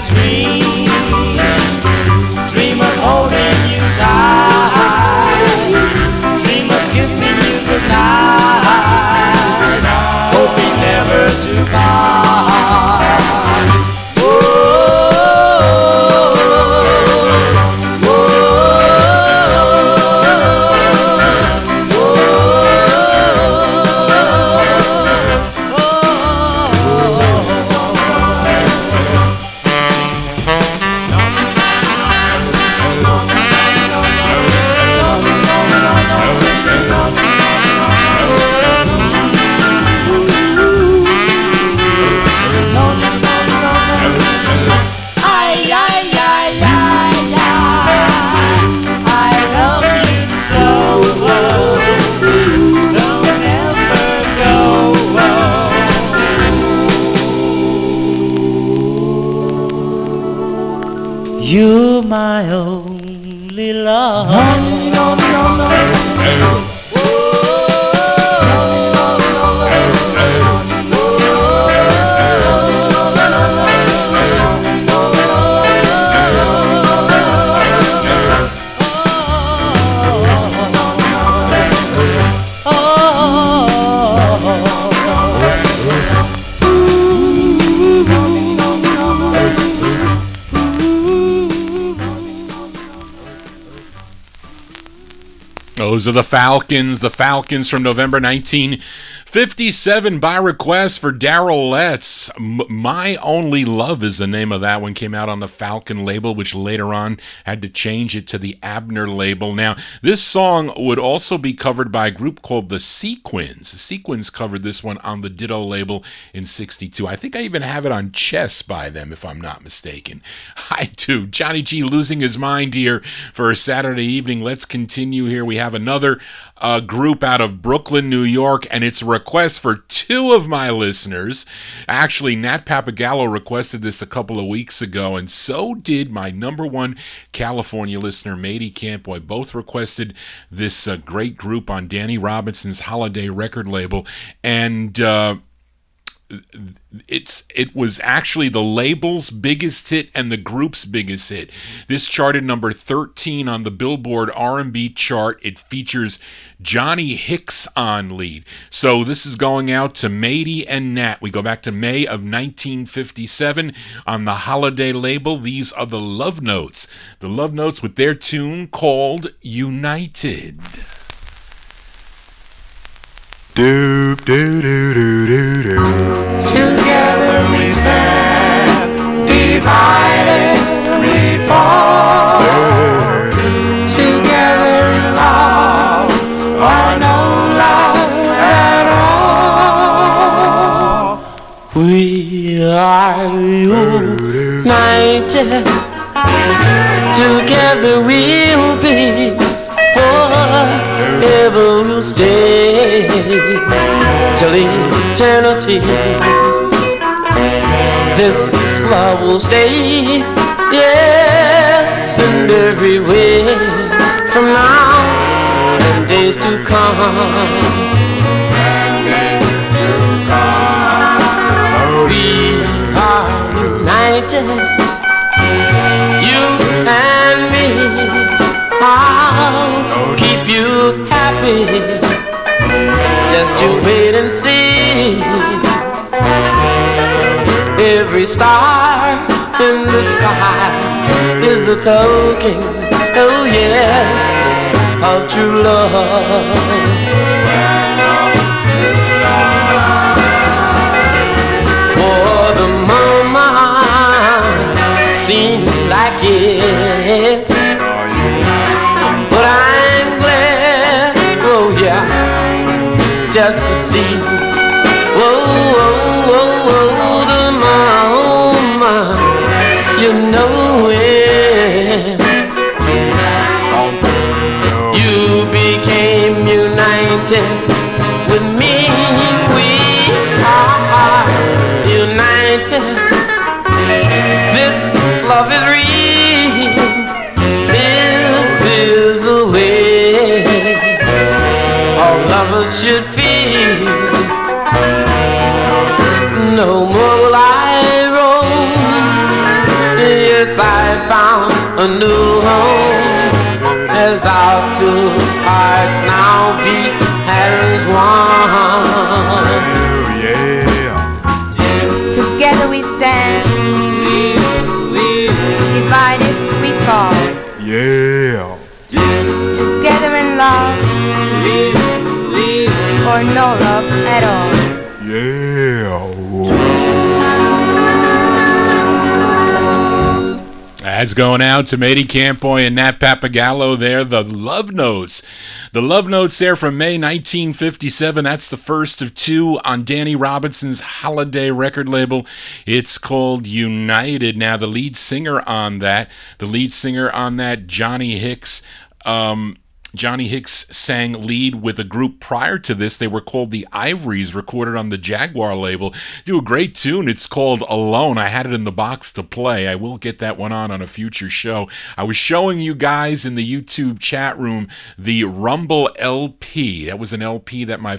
Dream my only love. Those are the Falcons from November 1957 by request for Darrell Letts. My Only Love is the name of that one. Came out on the Falcon label, which later on had to change it to the Abner label. Now, this song would also be covered by a group called the Sequins. The Sequins covered this one on the Ditto label in 62. I think I even have it on Chess by them, if I'm not mistaken. I do. Johnny G losing his mind here for a Saturday evening. Let's continue here. We have another group out of Brooklyn, New York, and it's a request for two of my listeners. Actually, Nat Papagallo requested this a couple of weeks ago, and so did my number one California listener, Matey Campboy. Both requested this great group on Danny Robinson's Holiday record label, and it was actually the label's biggest hit and the group's biggest hit. This charted number 13 on the Billboard R&B chart. It features Johnny Hicks on lead. So this is going out to Matey and Nat. We go back to May of 1957 on the Holiday label. These are the Love Notes. The Love Notes with their tune called United. Do do do do do do. Together we stand, divided we fall. Together in love, or no love at all. We are united. Together we'll be. Forever we'll stay till eternity. This love will stay, yes, and every way from now and days to come. We are united, you and me. I'll keep you happy. Just you wait and see. Every star in the sky is a token, oh yes, of true love. For the moment seems like it's, but I'm glad, oh yeah, just to see, whoa, whoa, whoa, whoa, the moment, you know it, you became united with me, we are united, this love is real, this is the way all lovers should feel. No more will I roam. Yes, I found a new home. As our two hearts now beat as one. Together we stand, divided we fall. Yeah. Together in love, or no love at all. Yeah. That's going out to Matey Campboy and Nat Papagallo there, the Love Notes. The Love Notes there from May 1957. That's the first of two on Danny Robinson's Holiday record label. It's called United. Now, the lead singer on that, Johnny Hicks, Johnny Hicks sang lead with a group prior to this. They were called the Ivories, recorded on the Jaguar label. Do a great tune. It's called Alone. I had it in the box to play. I will get that one on a future show. I was showing you guys in the YouTube chat room the Rumble LP. That was an LP that my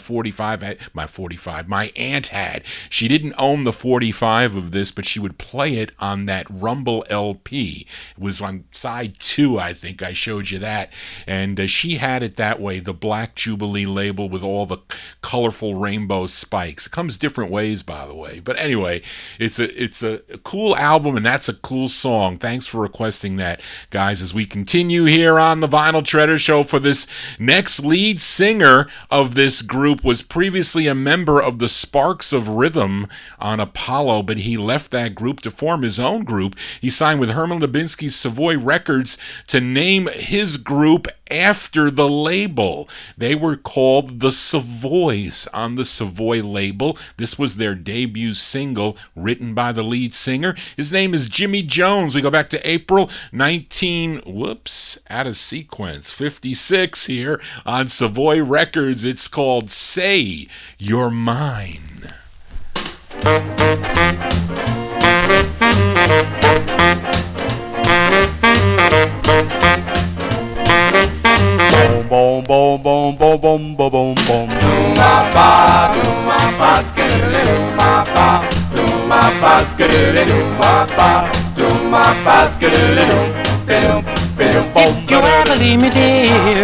aunt had. She didn't own the 45 of this, but she would play it on that Rumble LP. It was on side 2, I think. I showed you that. And she had it that way, the Black Jubilee label with all the colorful rainbow spikes. It comes different ways, by the way. But anyway, it's a cool album, and that's a cool song. Thanks for requesting that, guys, as we continue here on the Vinyltreasure Show. For this next lead singer of this group was previously a member of the Sparks of Rhythm on Apollo, but he left that group to form his own group. He signed with Herman Lubinsky's Savoy Records to name his group after the label. They were called the Savoys on the Savoy label. This was their debut single, written by the lead singer. His name is Jimmy Jones. We go back to April 56 here on Savoy Records. It's called Say You're Mine. Boom, boom, boom, boom, boom, boom, boom, boom. Do my ba, skiddy, do my ba, do my ba, skiddy, do my ba, do my ba, skiddy, do, If you ever leave me, dear,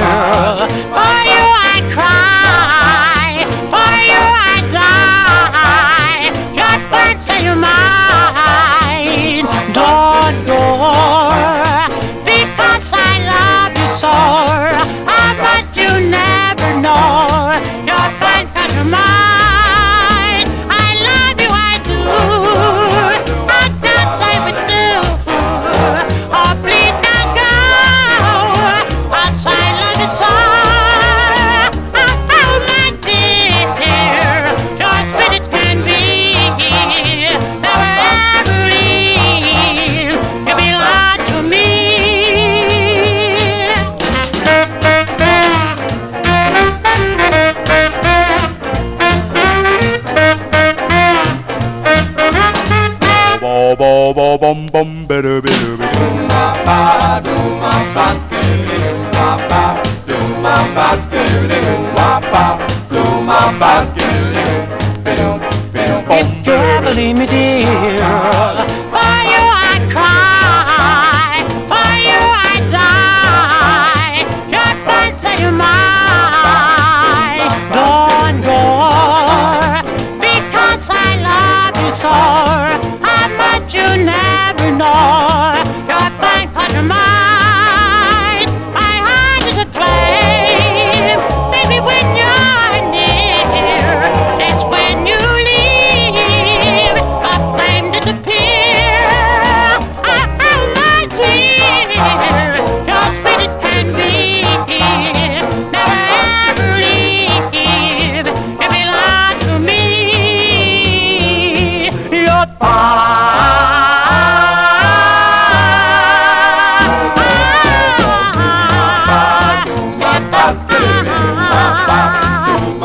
for you I cry, for you I die. Your words say you're mine. Don't go, because I love you so. You never know. Your words say you're mine. I love you, I do. I can't say with you. Oh, please not go. I love you so. Oh, my dear, you're as sweet as can be. Never ever leave. You belong to me. Boom, boom, boom, boom, boom, bitter, bitter, bitter. do my ba, skiddy, do my ba, do my ba, skiddy, do my ba, do my ba, skiddy, do, If you ever leave me, dear, for you I cry, for you I die. Your words say you're mine. Don't go, because I love you so. How much you never know. Your words say you're mine. My heart is a flame, baby, when you're near. It's when you leave, a flame disappear. Oh, my dear, you're sweet as can be. Never ever leave. You belong to me. You're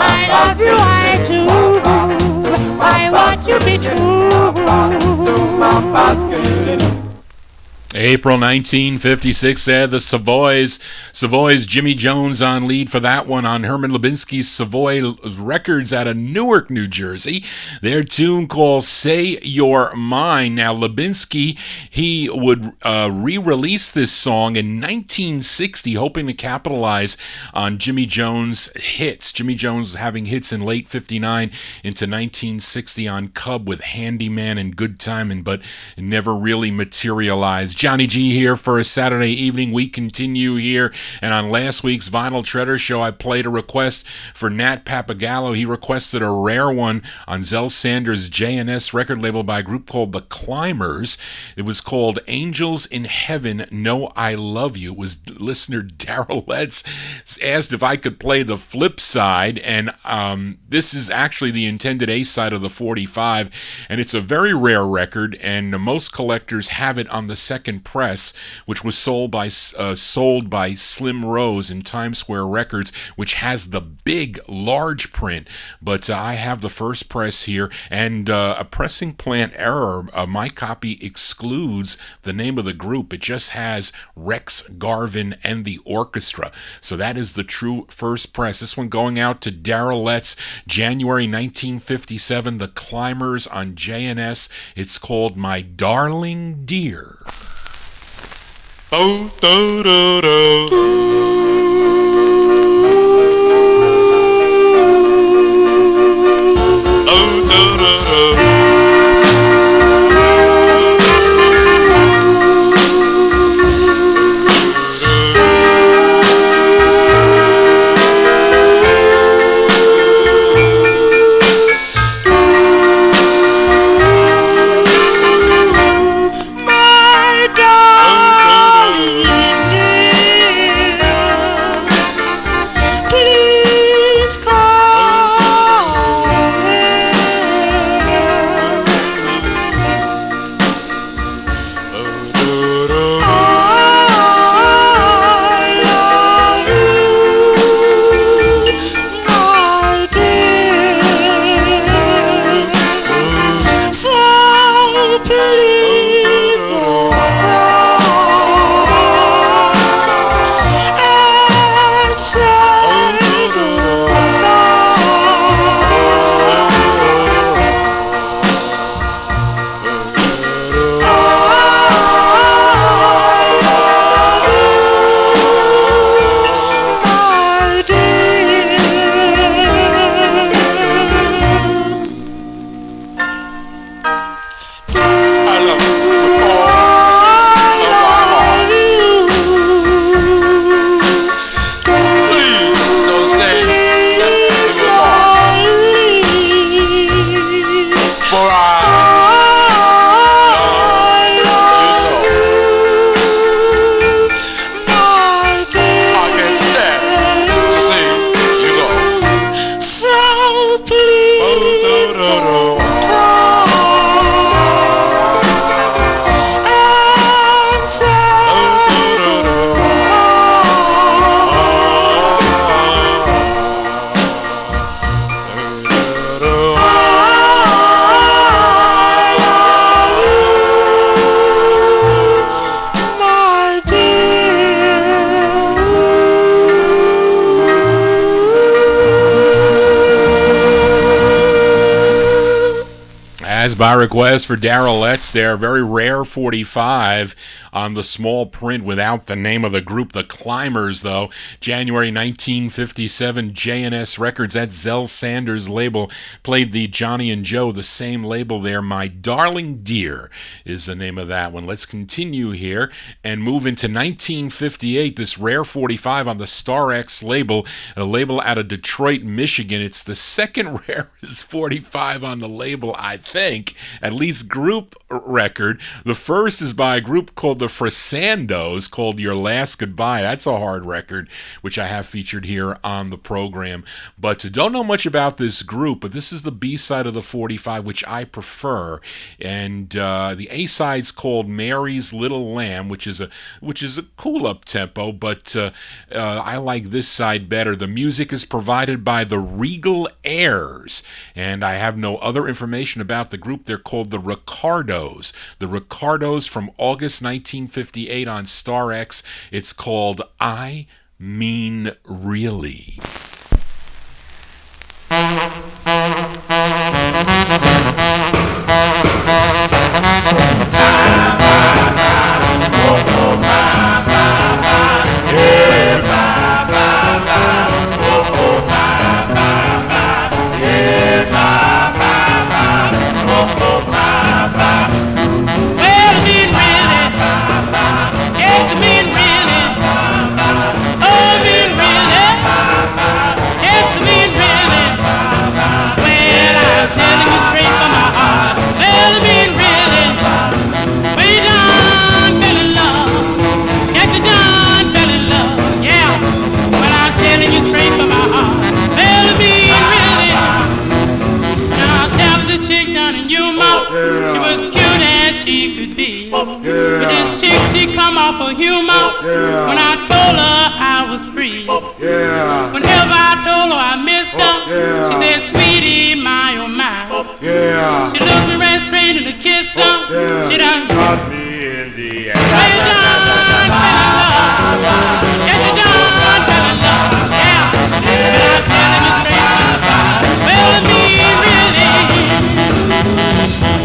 I love you, I do. I want you to be true. April 1956 there, the Savoys. Savoys, Jimmy Jones on lead for that one on Herman Lubinsky's Savoy Records out of Newark, New Jersey. Their tune called Say You're Mine. Now, Lubinsky, he would re-release this song in 1960, hoping to capitalize on Jimmy Jones' hits. Jimmy Jones was having hits in late 59 into 1960 on Cub with Handyman and Good Timin', but it never really materialized. Johnny G here for a Saturday evening. We continue here, and on last week's Vinyltreasure Show, I played a request for Nat Papagallo. He requested a rare one on Zell Sanders' J&S record label by a group called The Climbers. It was called Angels in Heaven Know I Love You. It was listener Daryl Letts asked if I could play the flip side, and this is actually the intended A side of the 45, and it's a very rare record, and most collectors have it on the second press, which was sold by Slim Rose in Times Square Records, which has the big, large print. But I have the first press here, and a pressing plant error. My copy excludes the name of the group. It just has Rex Garvin and the Orchestra. So that is the true first press. This one going out to Darrell Letts, January 1957, The Climbers on JNS. It's called My Darling Dear. Oh, do, do, do. Oh, do, do, do. By request for Darrell Letts, their very rare 45 on the small print without the name of the group. The Climbers, though, January 1957, JNS Records, that Zell Sanders label, played the Johnny and Joe, the same label there. My Darling Dear is the name of that one. Let's continue here and move into 1958, this rare 45 on the Star X label, a label out of Detroit, Michigan. It's the second rarest 45 on the label, I think, at least group record. The first is by a group called the Frisandos, called Your Last Goodbye. That's a hard record, which I have featured here on the program. But don't know much about this group, but this is the B-side of the 45, which I prefer. And the A-side's called Mary's Little Lamb, which is a cool up-tempo, but I like this side better. The music is provided by the Regal Airs, and I have no other information about the group. They're called the Ricardos. The Ricardos from August 1958 on Star X. It's called I Mean Really. She could be, but this chick, she free. Yeah. Whenever I told her I missed her, Yeah. she said, sweetie, my oh my. Yeah. She looked me right straight in the kiss her. Yeah. She done Got me in the ass. well, you done fell in love. Yes, you done fell in love. Yeah. But I'm telling you straight from the start. Well, to me, really,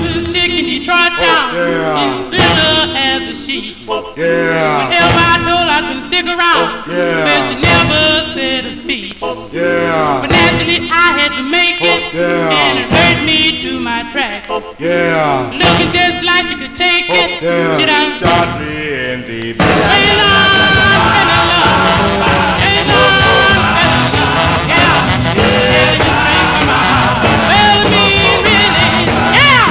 this chick in Detroit town is thinner as a sheet. Yeah. Whenever I told her I couldn't stick around, Yeah. but she never said a speech. Yeah. But naturally I had to make it, Yeah. and it hurt me to my tracks. Yeah. Looking just like she could take it, Yeah. she done Shot me in the back. well, you done fell in love. Yeah, you done fell in love. Yeah. Telling you straight from my heart. Well, to me, really, yeah.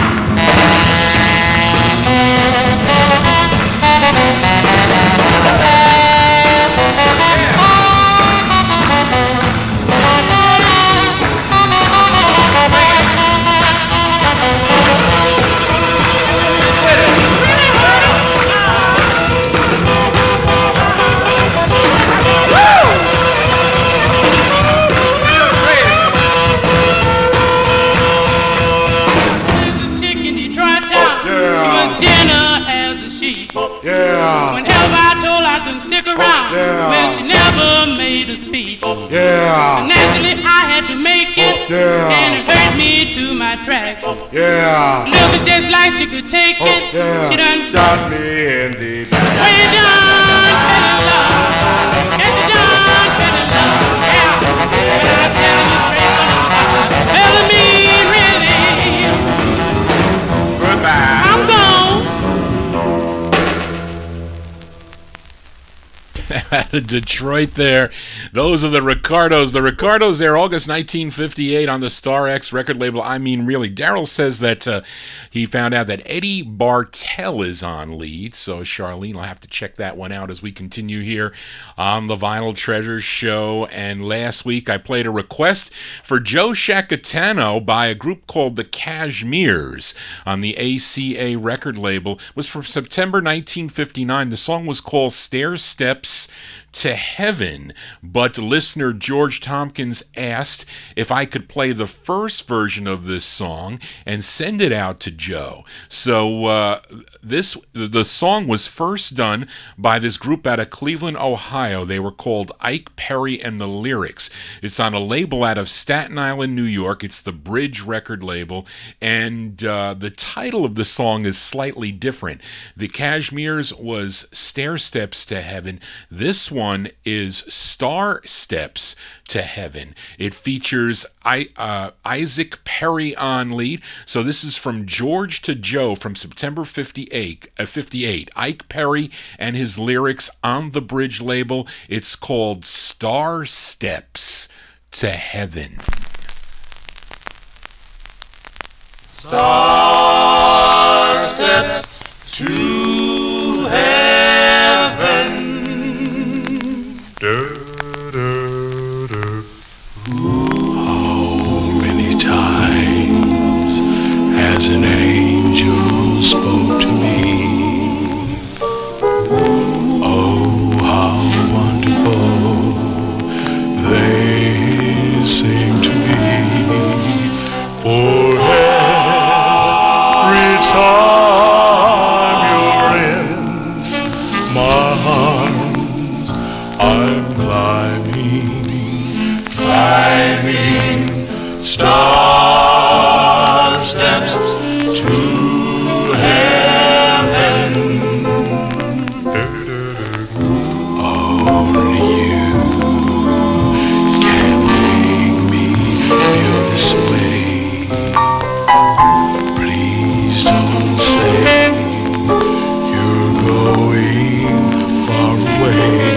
This chick in Detroit town, she was thinner as a sheet. Yeah. Whenever I told her I couldn't stick around, well, she never made a speech. Yeah. Naturally, I had to make it, and it hurt me to my tracks. Yeah. Looking just like she could take it, she done Shot me in the back. well, you done fell in love. Yes, you done fell in love. Yeah. But I'm telling you straight from the heart. Well, to me, really, Goodbye. I'm gone. Out of Detroit there. Those are the Ricardos. The Ricardos there, August 1958 on the Star X record label. I mean, really, Daryl says that he found out that Eddie Bartell is on lead. So Charlene will have to check that one out as we continue here on the Vinyltreasure Show. And last week I played a request for Joe Shacatano by a group called the Cashmeres on the ACA record label. It was from September 1959. The song was called Stair Steps to Heaven, but listener George Tompkins asked if I could play the first version of this song and send it out to Joe. So the song was first done by this group out of Cleveland, Ohio. They were called Ike Perry and the Lyrics. It's on a label out of Staten Island, New York. It's the Bridge record label, and the title of the song is slightly different. The Cashmeres was Stair Steps to Heaven. This one is Star Steps to Heaven. It features Isaac Perry on lead. So this is from George to Joe from September 58. Ike Perry and his Lyrics on the Bridge label. It's called Star Steps to Heaven. Star steps to heaven. How many times has an angel spoke to me? Oh, how wonderful they seem to be. For every time you're in my arms, I'm climbing star steps to heaven. Only you can make me feel this way. Please don't say you're going far away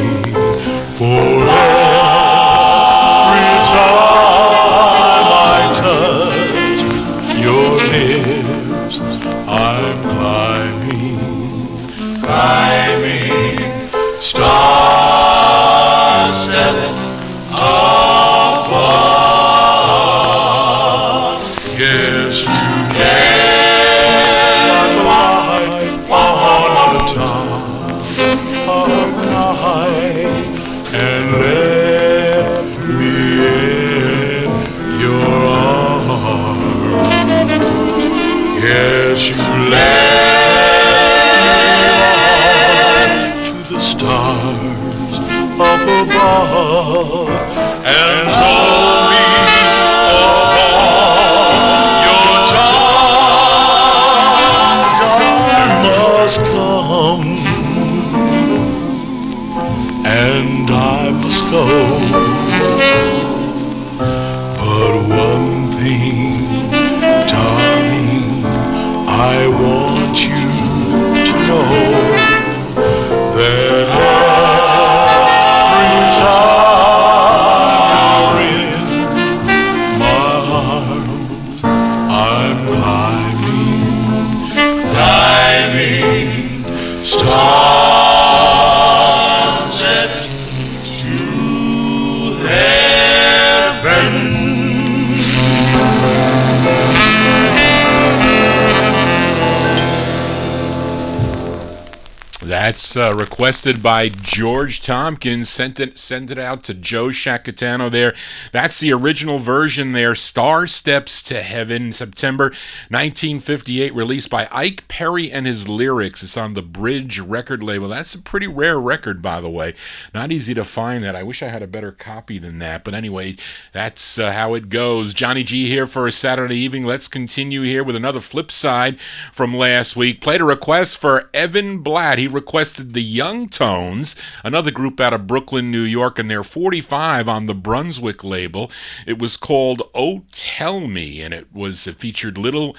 forever. above and told me of all your charm. Time must come, and I must go. But one thing, darling, I want you to know, that every time you're in my arms, I'm climbing stars set to heaven. That's requested by George Tompkins. Sent it out to Joe Shacatano there. That's the original version there. Star Steps to Heaven, September 1958, released by Ike Perry and his Lyrics. It's on the Bridge record label. That's a pretty rare record, by the way. Not easy to find that. I wish I had a better copy than that. But anyway, that's how it goes. Johnny G here for a Saturday evening. Let's continue here with another flip side from last week. Played a request for Evan Blatt. He requested the Young Tones, another group out of Brooklyn, New York, and they're 45 on the Brunswick label. It was called Oh Tell Me, and it featured little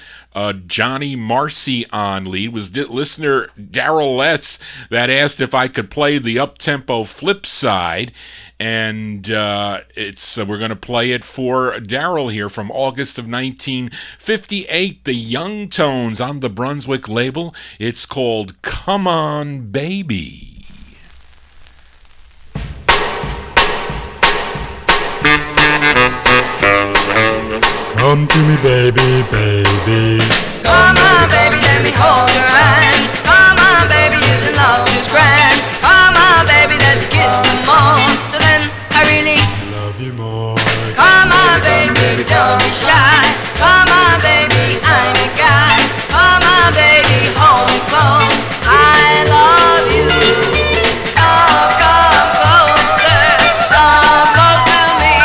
Johnny Marcy on lead. It was listener Daryl Letts that asked if I could play the up-tempo flip side, and we're going to play it for Daryl here from August of 1958. The Young Tones on the Brunswick label. It's called Come On Baby. Come to me, baby, baby. Come on, baby, let me hold your hand. Come on, baby, isn't love just grand? Come on, baby, let's kiss some more. So then I really love you more. Come on, baby, don't be shy. Come on, baby, I'm a guy. Come on, baby, hold me close. I love you. Come closer. Come close to me.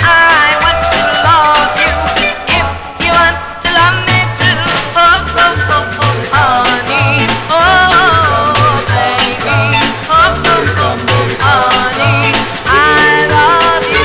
I want to love you. If you want to love me too. Oh, oh, oh, oh, honey. Oh, baby. Oh, oh, oh, oh, honey. I love you.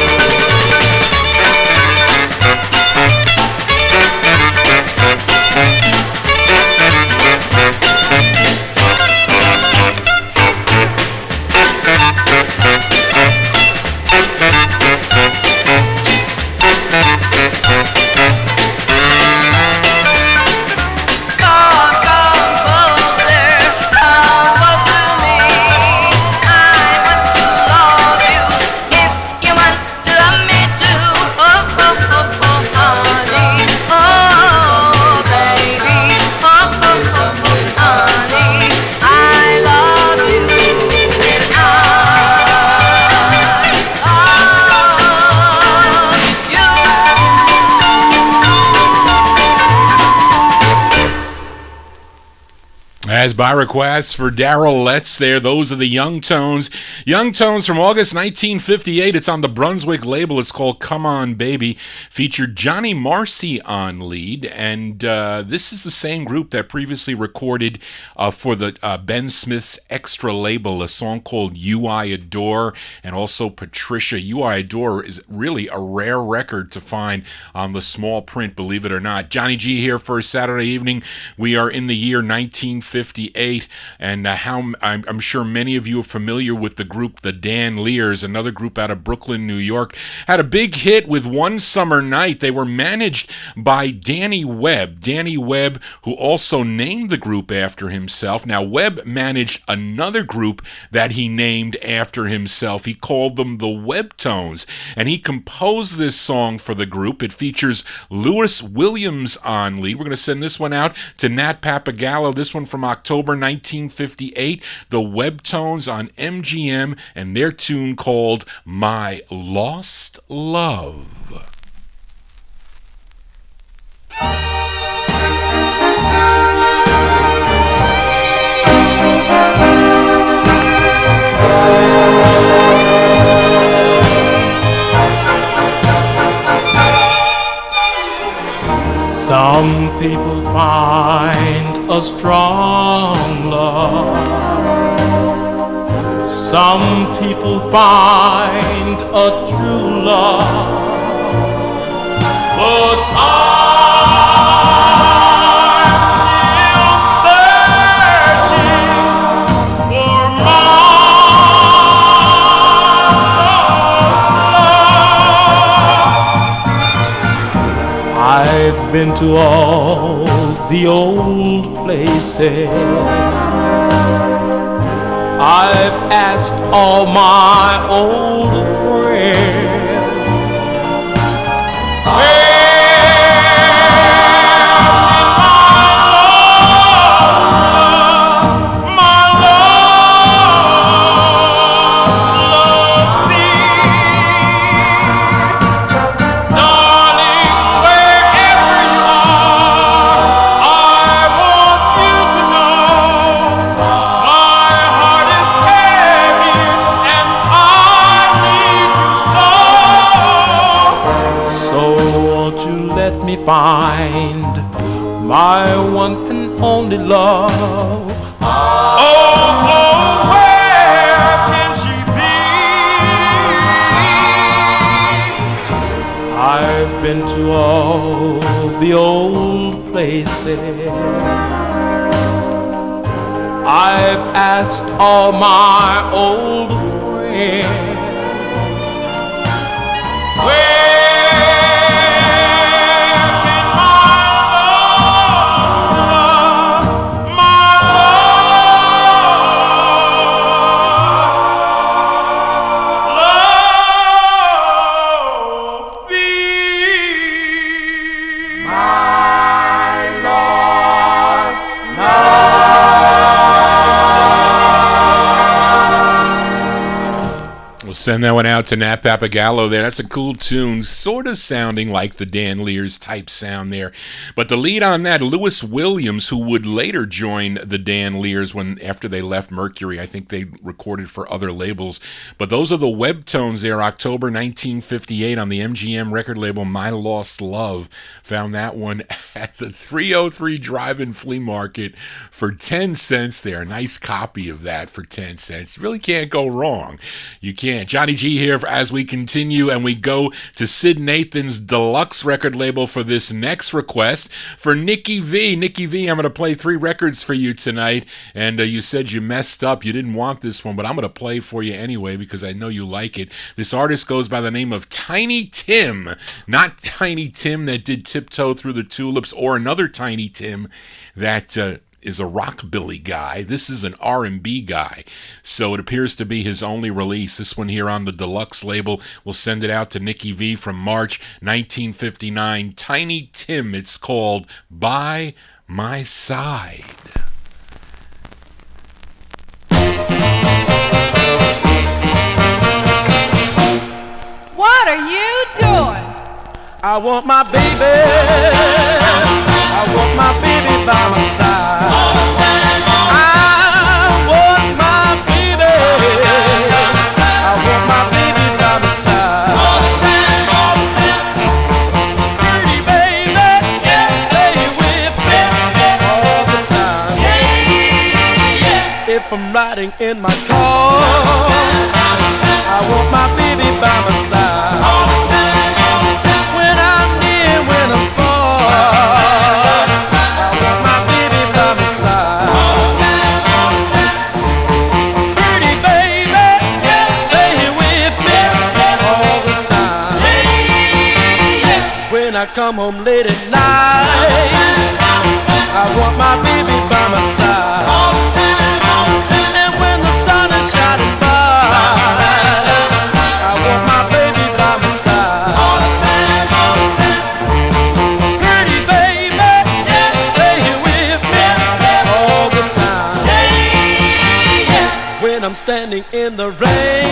As by request for Daryl Letts there, those are the Young Tones. Young Tones from August 1958. It's on the Brunswick label. It's called Come On Baby. Featured Johnny Marcy on lead. And this is the same group that previously recorded for the Ben Smith's Extra label a song called You I Adore, and also Patricia. You I Adore is really a rare record to find on the small print, believe it or not. Johnny G here for a Saturday evening. We are in the year 1958. And I'm sure many of you are familiar with the group the Dan Lears, another group out of Brooklyn, New York. Had a big hit with One Summer Night. They were managed by Danny Webb. Danny Webb, who also named the group after himself. Now, Webb managed another group that he named after himself. He called them the Webtones, and he composed this song for the group. It features Lewis Williams on lead. We're going to send this one out to Nat Papagallo. This one from October 1958, the Webtones on MGM, and their tune called My Lost Love. a strong love. Some people find a true love, but I'm still searching for my lost love. I've been to all the old places, I've asked all my old friends, my lost love be? Darling, wherever you are, I want you to know my heart is heavy and I need you so. So won't you let me find my one and only love? Oh, where can she be? I've been to all the old places, I've asked all my old friends, Send that one out to Nat Papagallo there. That's a cool tune, sort of sounding like the Dan Lears type sound there. But the lead on that, Lewis Williams, who would later join the Dan Lears after they left Mercury. I think they recorded for other labels. But those are the Webtones there, October 1958 on the MGM record label My Lost Love. Found that one at the 303 Drive-In Flea Market for 10 cents there. A nice copy of that for 10 cents. You really can't go wrong. You can't. Johnny G here as we continue, and we go to Sid Nathan's Deluxe record label for this next request for Nikki V. Nikki V, I'm going to play 3 records for you tonight, and you said you messed up. You didn't want this one, but I'm going to play it for you anyway because I know you like it. This artist goes by the name of Tiny Tim. Not Tiny Tim that did Tiptoe Through the Tulips or another Tiny Tim that is a rockabilly guy. This is an R&B guy, so it appears to be his only release. This one here on the Deluxe label. We'll send it out to Nikki V from March 1959. Tiny Tim. It's called By My Side. What are you doing? I want my baby. I want my baby by my side. All the time, all the time. I want my baby. I want my baby by my side. All the time, all the time. Pretty baby, yeah, stay with me all the time. Yeah, yeah. If I'm riding in my car, I want my baby by my side. All the time, all the time. When I'm near, when I'm far, I want my baby by my side. All the time, all the time. Pretty baby, yeah, stay with me all the time. When I come home late at night, I want my baby by my side. All the time, all the time. And when the sun is shining bright, I want my baby by my side. All the time, all the time. Pretty baby, yeah, stay with me all the time. Yeah, yeah. When I'm standing in the rain,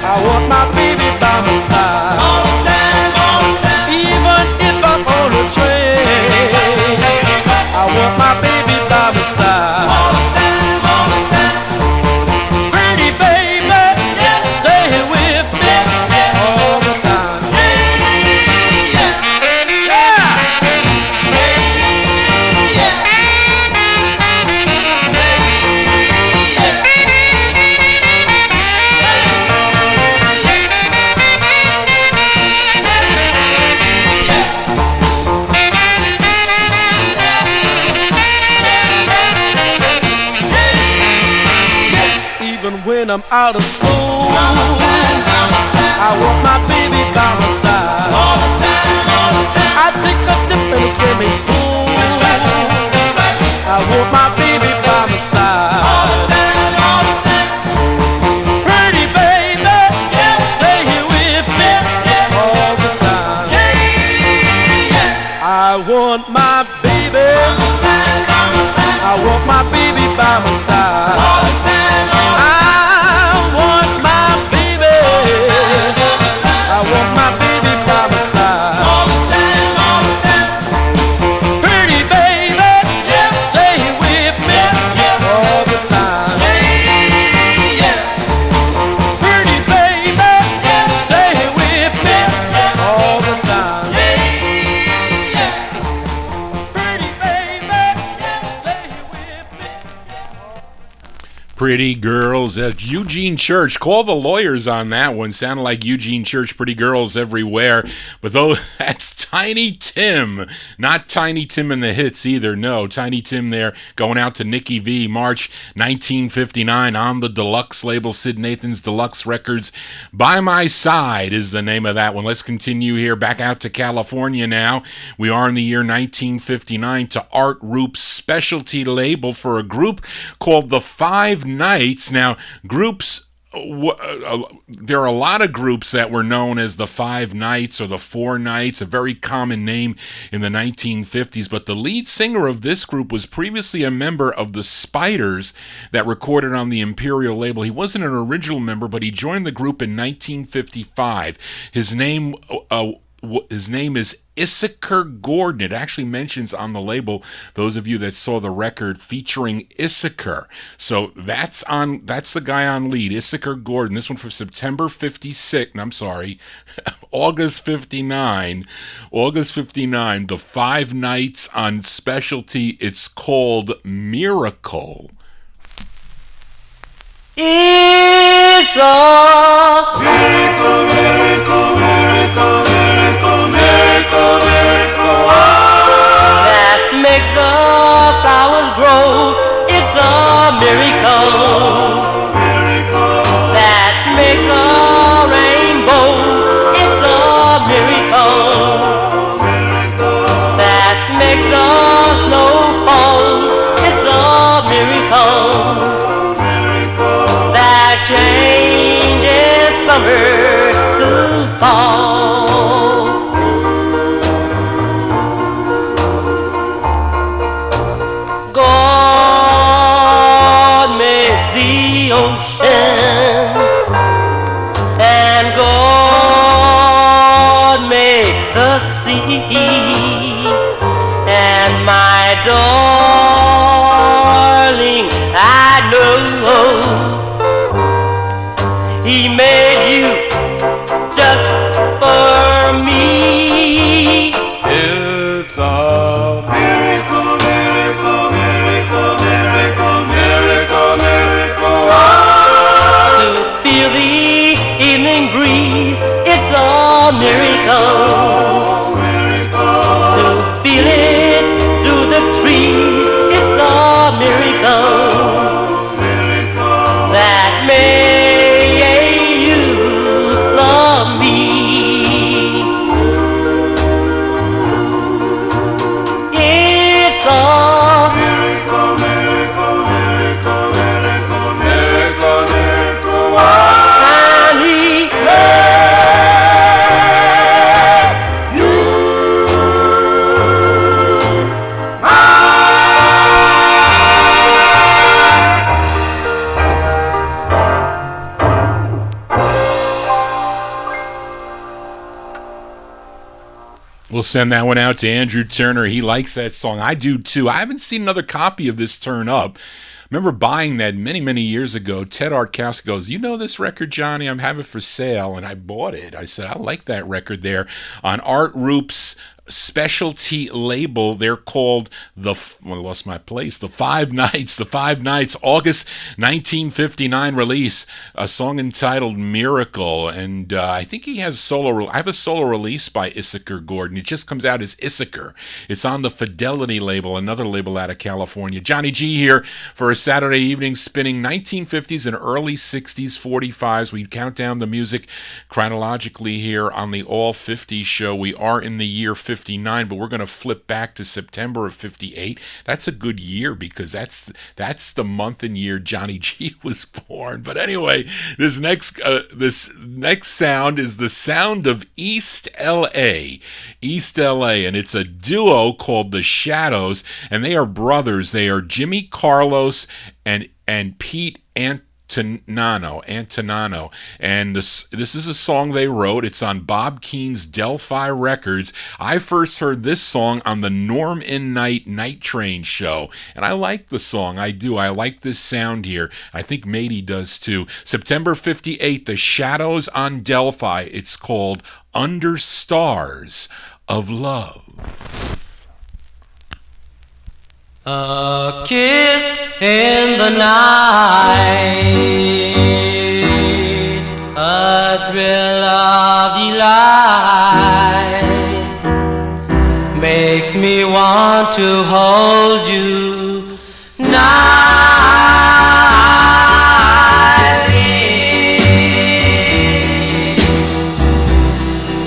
I want my baby by my side. All the time, all the time. Even if I'm on a train, I want my baby by my side. All the time, all the time. Pretty baby, yeah, stay with me all the time. Yeah, yeah. Yeah. when I'm out of school. I want my baby by my side. All the time, all the time. I take a dip in the swimming pool. I want my baby by my side. All the time, all the time. Pretty baby, yeah, stay here with me, yeah, all the time. Yeah, yeah. I want my baby by my side, by my side. I want my baby by my side. All the time, all the time. I want my baby. I want my baby by my side. All the time, all the time. Pretty baby, yeah, stay with me, yeah, all the time. Yeah, yeah. Pretty baby, yeah, stay with me, yeah, all the time. Yeah, yeah. Pretty baby, yeah, stay with me. Pretty Girls at Eugene Church. Call the lawyers on that one. Sounded like Eugene Church, Pretty Girls Everywhere. But though that's Tiny Tim. Not Tiny Tim and the Hits either. No, Tiny Tim there going out to Nikki V. March 1959 on the Deluxe label, Sid Nathan's Deluxe Records. By My Side is the name of that one. Let's continue here. Back out to California now. We are in the year 1959 to Art Roop's specialty label for a group called the Five Nights. Now, groups, there are a lot of groups that were known as the Five Nights or the Four Nights, a very common name in the 1950s, but the lead singer of this group was previously a member of the Spiders that recorded on the Imperial label. He wasn't an original member, but he joined the group in 1955. His name is Issachar Gordon. It actually mentions on the label, those of you that saw the record featuring Issachar. So that's the guy on lead, Issachar Gordon. This one from September 56, August 59. August 59, the Five Nights on specialty. It's called Miracle. It's a Miracle, miracle, miracle, miracle, miracle, miracle. that makes the flowers grow. It's a miracle that makes a rainbow. It's a miracle that makes the snow fall. It's a miracle that changes summer to fall. God made the ocean and God made the sea, and my darling, I know He made you just for me. It's a Miracle, miracle, miracle, miracle, miracle, miracle. to feel the evening breeze. It's a miracle to feel it through the trees. It's a miracle that made you love me. It's a Miracle, miracle, miracle, miracle, miracle, miracle. tiny We'll send that one out to Andrew Turner. He likes that song. I do too. I haven't seen another copy of this Turn Up. Remember buying that many, many years ago. Ted Artcastle goes, "You know this record, Johnny? I'm having it for sale." And I bought it. I said, I like that record there on Art Roop's specialty label. They're called I lost my place. The Five Nights. The Five Nights, August 1959 release, a song entitled Miracle. And I think he has I have a solo release by Issachar Gordon. It just comes out as Issachar. It's on the Fidelity label, another label out of California. Johnny G here for a Saturday evening, spinning 1950s and early 60s 45s. We count down the music chronologically here on the All 50s show. We are in the year 59, but we're going to flip back to September of 58. That's a good year because that's the month and year Johnny G was born. But anyway, this next sound is the sound of East LA, and it's a duo called The Shadows, and they are brothers. They are Jimmy Carlos and Pete Antonano, and this is a song they wrote. It's on Bob Keene's Delphi Records. I first heard this song on the Norm in Night Train show, and I like the song. I do. I like this sound here. I think Matey does too. September 58, The Shadows on Delphi. It's called Under Stars of Love. A kiss in the night, a thrill of delight, makes me want to hold you nightly.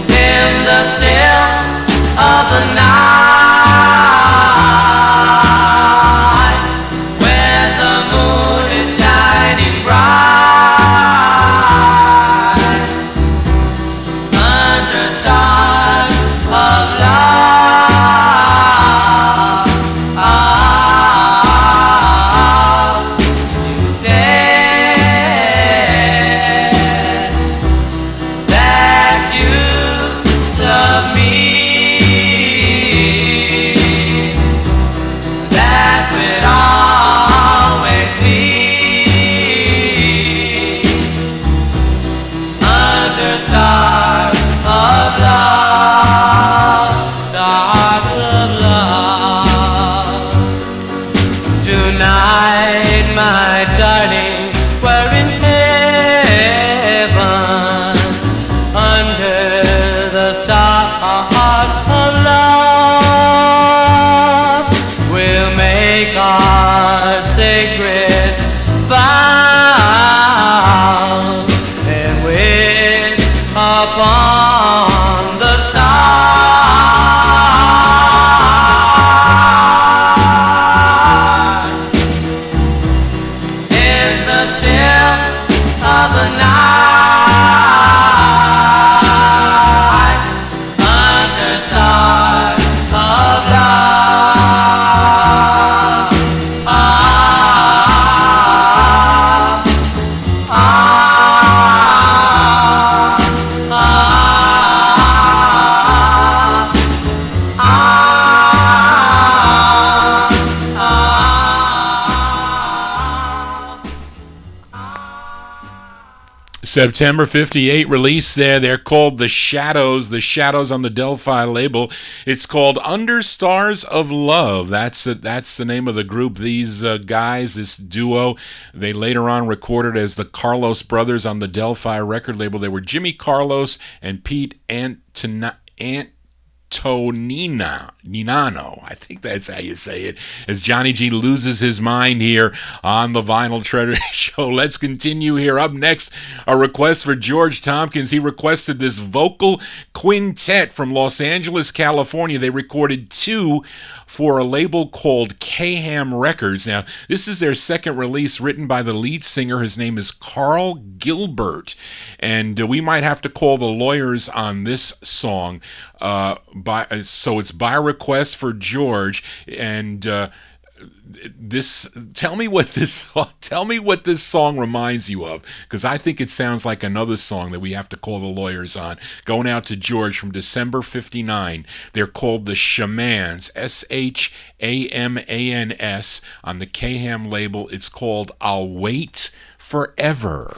In the still of the night, September 58 release there. They're called The Shadows on the Delphi label. It's called Under Stars of Love. That's the name of the group. These guys, this duo, they later on recorded as the Carlos Brothers on the Delphi record label. They were Jimmy Carlos and Pete Antonino, I think that's how you say it, as Johnny G loses his mind here on the Vinyltreasure Show. Let's continue here. Up next, a request for George Tompkins. He requested this vocal quintet from Los Angeles, California. They recorded two for a label called K-Ham Records. Now, this is their second release, written by the lead singer. His name is Carl Gilbert, and we might have to call the lawyers on this song. So it's by request for George, and tell me what this song reminds you of, because I think it sounds like another song that we have to call the lawyers on. Going out to George from December 59. They're called the Shamans, Shamans, on the K-Ham label. It's called I'll Wait Forever.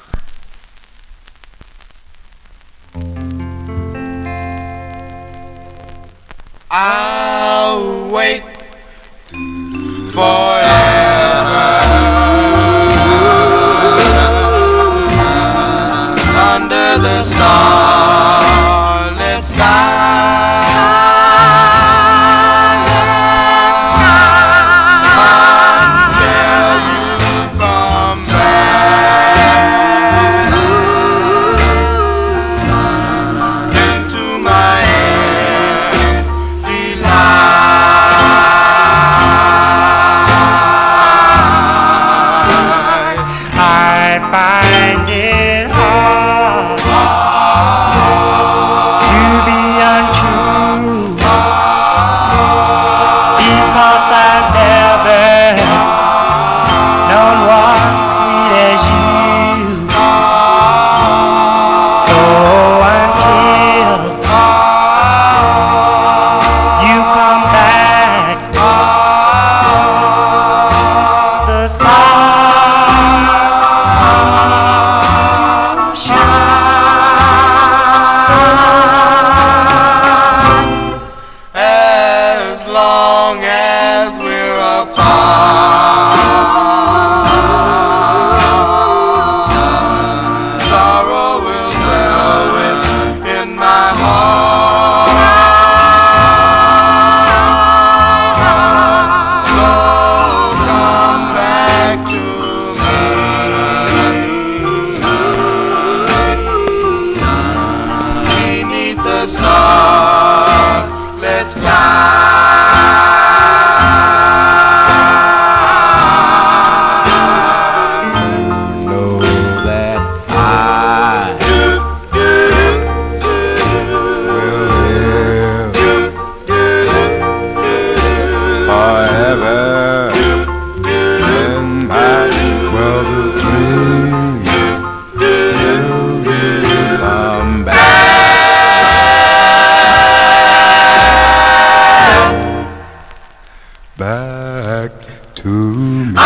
I'll wait forever under the starlit sky until you come back into my empty life. I find it hard to be untrue because I've never known one sweet as you. So until you come back, the stars to shine. As long as we're apart, sorrow will dwell within my heart. So come back to me beneath the stars. Let's fly. Know that I will live forever in my world of dreams till you come back to me.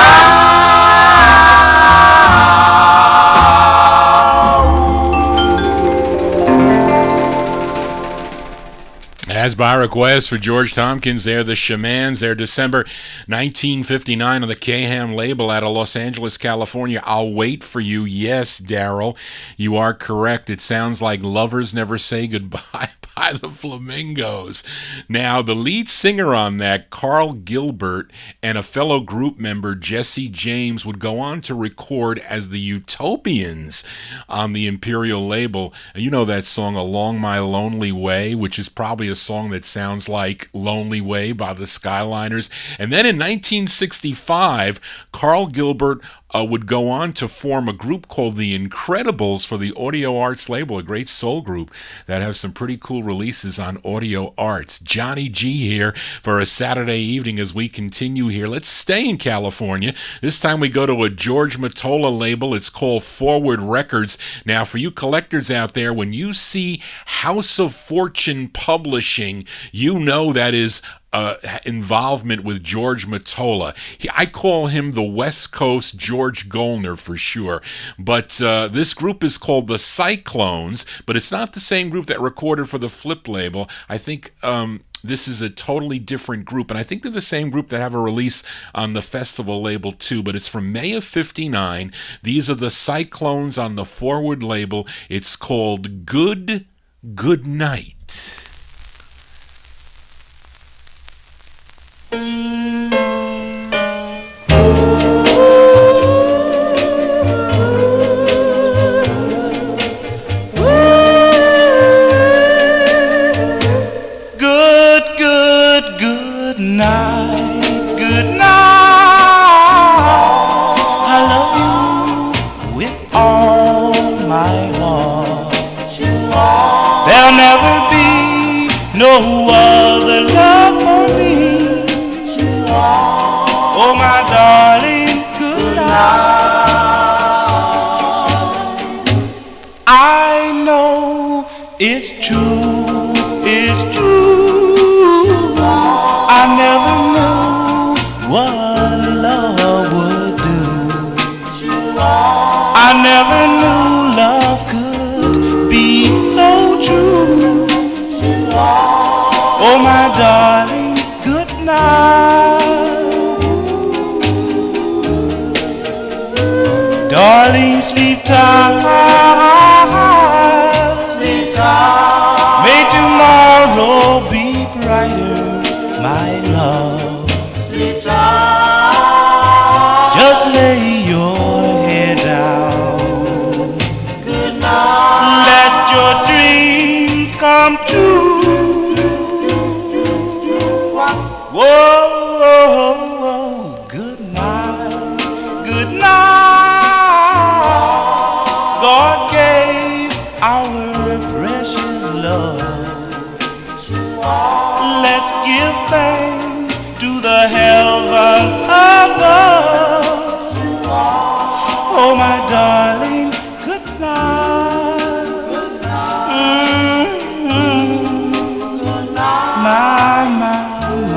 As by request for George Tompkins, they're the Shamans. They're December 1959 on the K-Ham label out of Los Angeles, California. I'll wait for you. Yes, Daryl, you are correct. It sounds like Lovers Never Say Goodbye by the Flamingos. Now, the lead singer on that, Carl Gilbert, and a fellow group member, Jesse James, would go on to record as the Utopians on the Imperial label. You know that song, Along My Lonely Way, which is probably a song that sounds like Lonely Way by the Skyliners. And then in 1965, Carl Gilbert would go on to form a group called The Incredibles for the Audio Arts label, a great soul group that has some pretty cool releases on Audio Arts. Johnny G here for a Saturday evening as we continue here. Let's stay in California. This time we go to a George Mottola label. It's called Forward Records. Now, for you collectors out there, when you see House of Fortune Publishing, you know that is involvement with George Mottola. I call him the West Coast George Golner for sure. But this group is called the Cyclones, but it's not the same group that recorded for the Flip label. I think this is a totally different group, and I think they're the same group that have a release on the Festival label too, but it's from May of 59. These are the Cyclones on the Forward label. It's called Good Night. Good night, good night. I love you with all my heart. There'll never be no other love for me. Oh, my darling, good night. I know it's true, it's true. I never knew what love would do. I never knew love could be so true. Oh, my darling. tight. Sleep tight. May tomorrow be brighter, my love. Sleep tight. Just lay your head down. Good night. Let your dreams come true. Whoa, whoa, whoa. Good night. Good night. God gave our precious love. Let's give thanks to the heavens above. Oh, my darling, good night. Mm-hmm. Good night. My darling.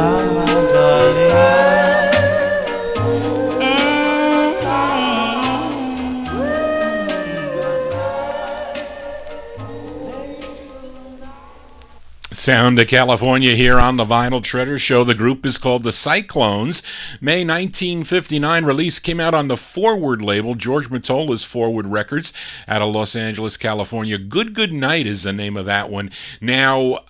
Sound of California here on the Vinyltreasure Show. The group is called the Cyclones. May 1959 release, came out on the Forward label, George Mottola's Forward Records, out of Los Angeles, California. Good Night is the name of that one. Now,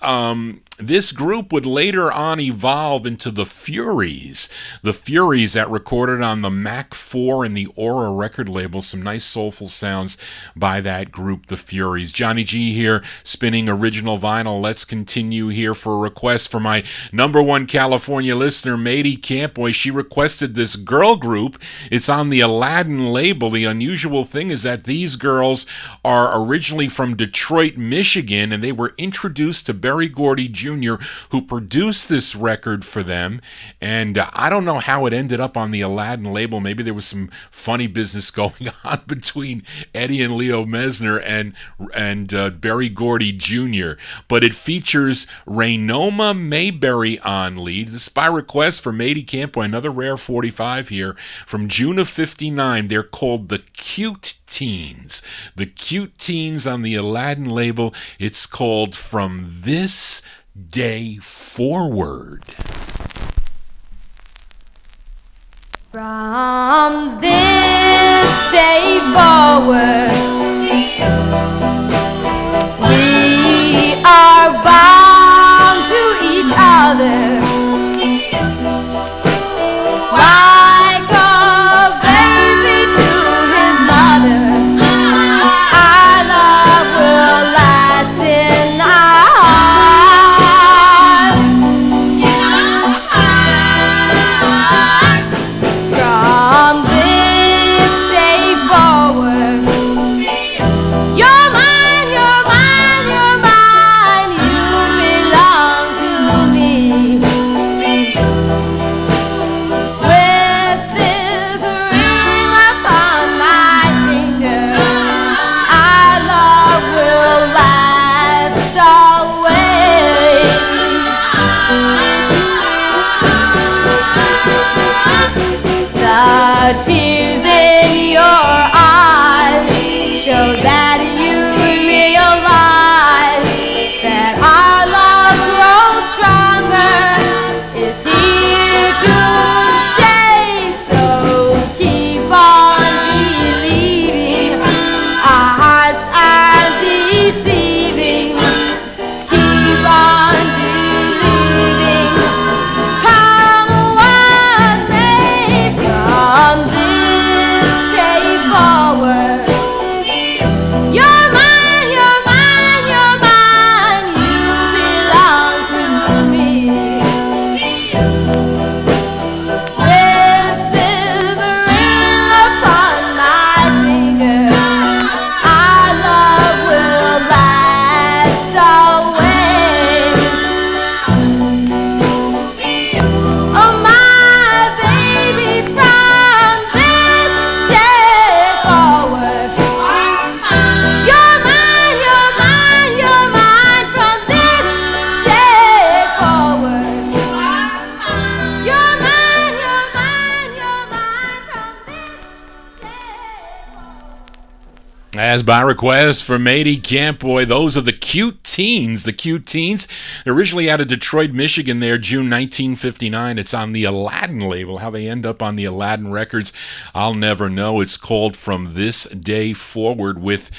this group would later on evolve into the Furies. The Furies that recorded on the Mac 4 and the Aura record label. Some nice soulful sounds by that group, the Furies. Johnny G here, spinning original vinyl. Let's continue here for a request for my number one California listener, Mady Campboy. She requested this girl group. It's on the Aladdin label. The unusual thing is that these girls are originally from Detroit, Michigan, and they were introduced to Berry Gordy Jr., who produced this record for them. And I don't know how it ended up on the Aladdin label. Maybe there was some funny business going on between Eddie and Leo Mesner and Berry Gordy Jr. But it features Raynoma Mayberry on lead. This is by request for Mady Campboy, another rare 45 here from June of 59. They're called the Cute Teens. The Cute Teens on the Aladdin label. It's called From This Day Forward. From this day forward, we are bound to each other like a baby to his mother. Our love will last in our hearts. From this day forward, you're my Yes, by request from Matey Campboy. Those are the Cute Teens. The Cute Teens, originally out of Detroit, Michigan there, June 1959. It's on the Aladdin label. How they end up on the Aladdin records, I'll never know. It's called From This Day Forward, with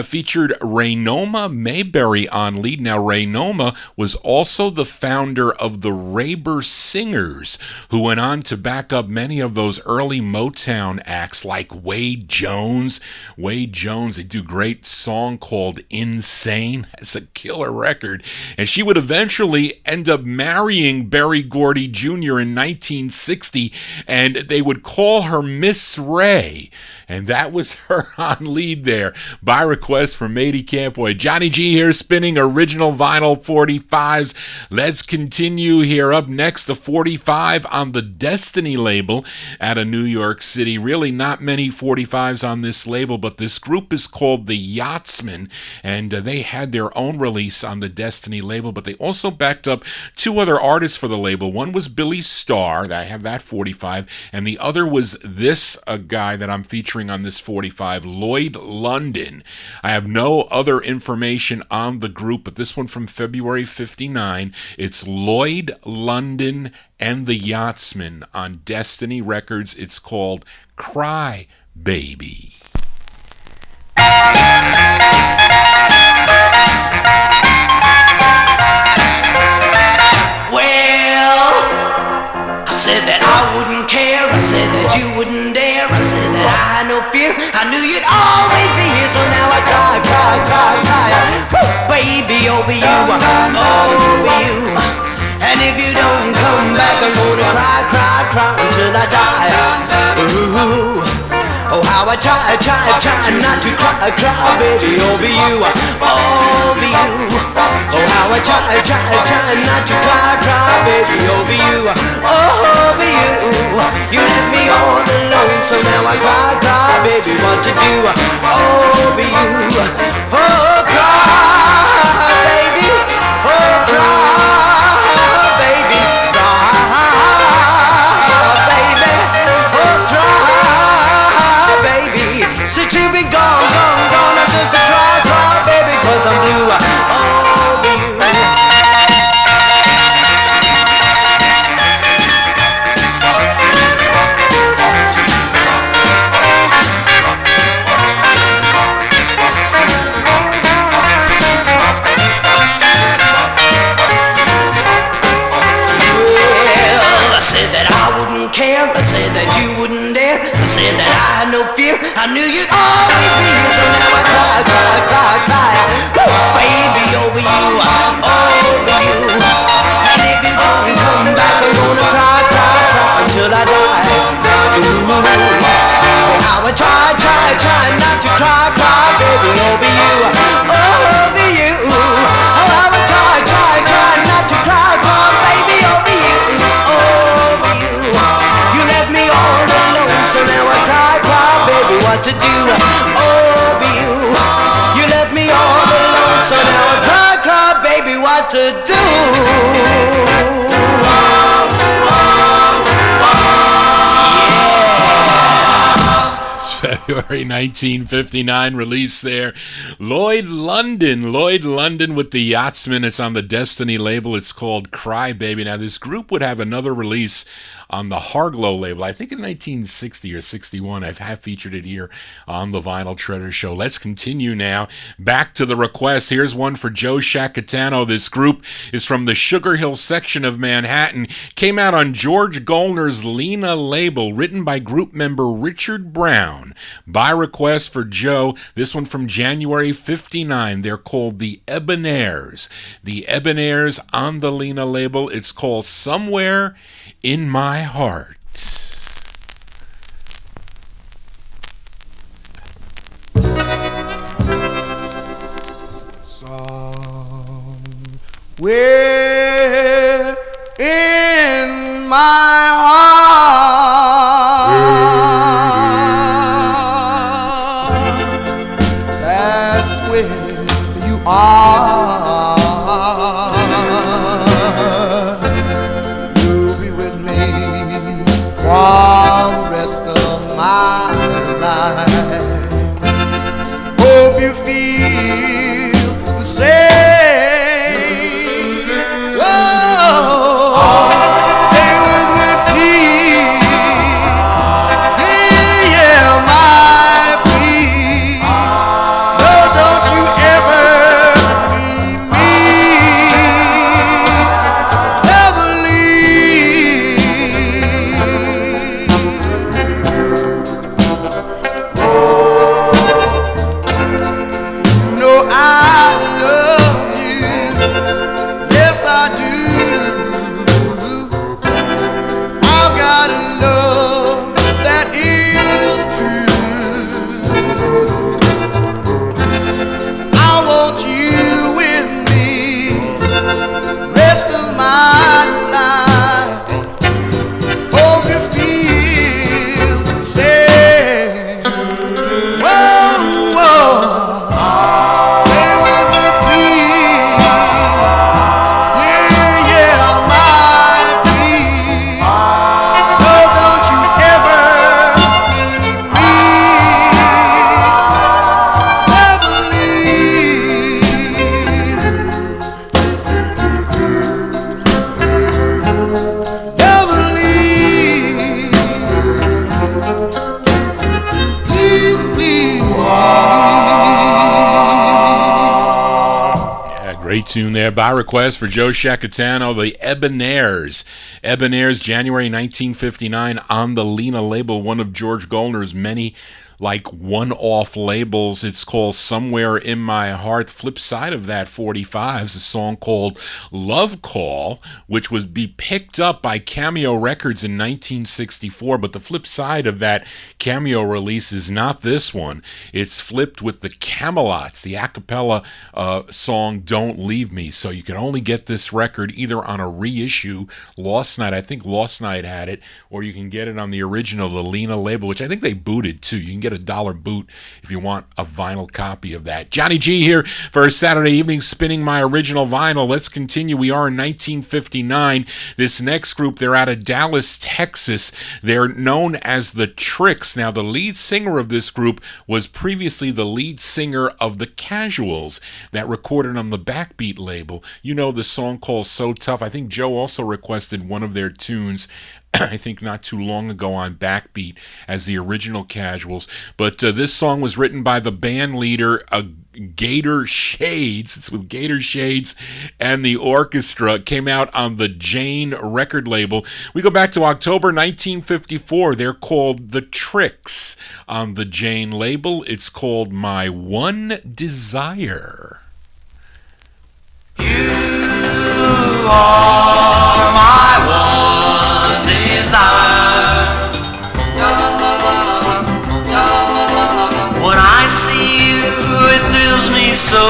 featured Raynoma Mayberry on lead. Now, Raynoma was also the founder of the Rayber Singers, who went on to back up many of those early Motown acts like Wade Jones. They do a great song called Insane. It's a killer record. And she would eventually end up marrying Berry Gordy Jr. in 1960, and they would call her Miss Ray. And that was her on lead there, by request from Matey Campboy. Johnny G here, spinning original vinyl 45s. Let's continue here. Up next, the 45 on the Destiny label out of New York City. Really not many 45s on this label, but this group is called the Yachtsmen, and they had their own release on the Destiny label, but they also backed up two other artists for the label. One was Billy Starr, I have that 45, and the other was this guy that I'm featuring on this 45, Lloyd London. I have no other information on the group, but this one from February 59, it's Lloyd London and the Yachtsmen on Destiny Records. It's called Cry Baby. Well, I said that I wouldn't care, I said that you wouldn't dare, I said that I had no fear, I knew you'd always be here, so now I cry, cry, cry, cry, baby, over you, over you. And if you don't come back, I'm gonna cry, cry, cry until I die. Ooh. Oh, how I try not to cry, cry, baby, over you, over you. Oh, how I try not to cry, cry, baby, over you, over you. You left me all alone, so now I cry, cry, baby, what to do, over you. Oh, cry, baby, oh, cry, baby, cry, baby, oh, cry, baby. Since you be gone, I'm just a cry, cry, baby, 'cause I'm blue over you. Care. I said that you wouldn't dare. I said that I had no fear. I knew you'd always be here. So now I cry, cry, cry, cry, baby, over you, over you. And if you don't come back, I'm gonna cry, cry, cry until I die. Ooh, how I try not to cry, cry, baby, over you, over you. Oh, how I try not to cry, cry, baby, over you, over you. You left me all alone, so now I cry, cry, baby, what to do, over you. You left me all alone, so now I cry, cry, baby, what to do. February 1959 release there. Lloyd London with the Yachtsmen. It's on the Destiny label. It's called Cry Baby. Now, this group would have another release on the Harglow label, I think in 1960 or 61. I've featured it here on the Vinyl Treasure Show. Let's continue now. Back to the request. Here's one for Joe Shacatano. This group is from the Sugar Hill section of Manhattan. Came out on George Gollner's Lena label, written by group member Richard Brown. By request for Joe, this one from January 59. They're called the Ebonairs. The Ebonairs on the Lena label. It's called Somewhere in My Heart. Somewhere in my heart, that's where you are. You'll be with me for the rest of my life. Oh, Great tune there by request for Joe Shacatano, the Ebonairs. Ebonairs, January 1959, on the Lena label, one of George Goldner's many one-off labels. It's called Somewhere in My Heart. Flip side of that 45 is a song called Love Call, which would be picked up by Cameo Records in 1964, but the flip side of that Cameo release is not this one. It's flipped with the Camelots, the a cappella song Don't Leave Me. So you can only get this record either on a reissue, Lost Night, I think Lost Night had it, or you can get it on the original, the Lena label, which I think they booted too. You can get $1 boot if you want a vinyl copy of that. Johnny G here for a Saturday evening spinning my original vinyl. Let's continue. We are in 1959. This next group, they're out of Dallas, Texas. They're known as the Tricks. Now, the lead singer of this group was previously the lead singer of the Casuals that recorded on the Backbeat label. You know the song called So Tough. I think Joe also requested one of their tunes I think not too long ago on Backbeat as the original Casuals. But this song was written by the band leader, Gator Shades. It's with Gator Shades and the orchestra. It came out on the Jane record label. We go back to October 1954. They're called The Tricks on the Jane label. It's called My One Desire. You are my one desire. When I see you, it thrills me so.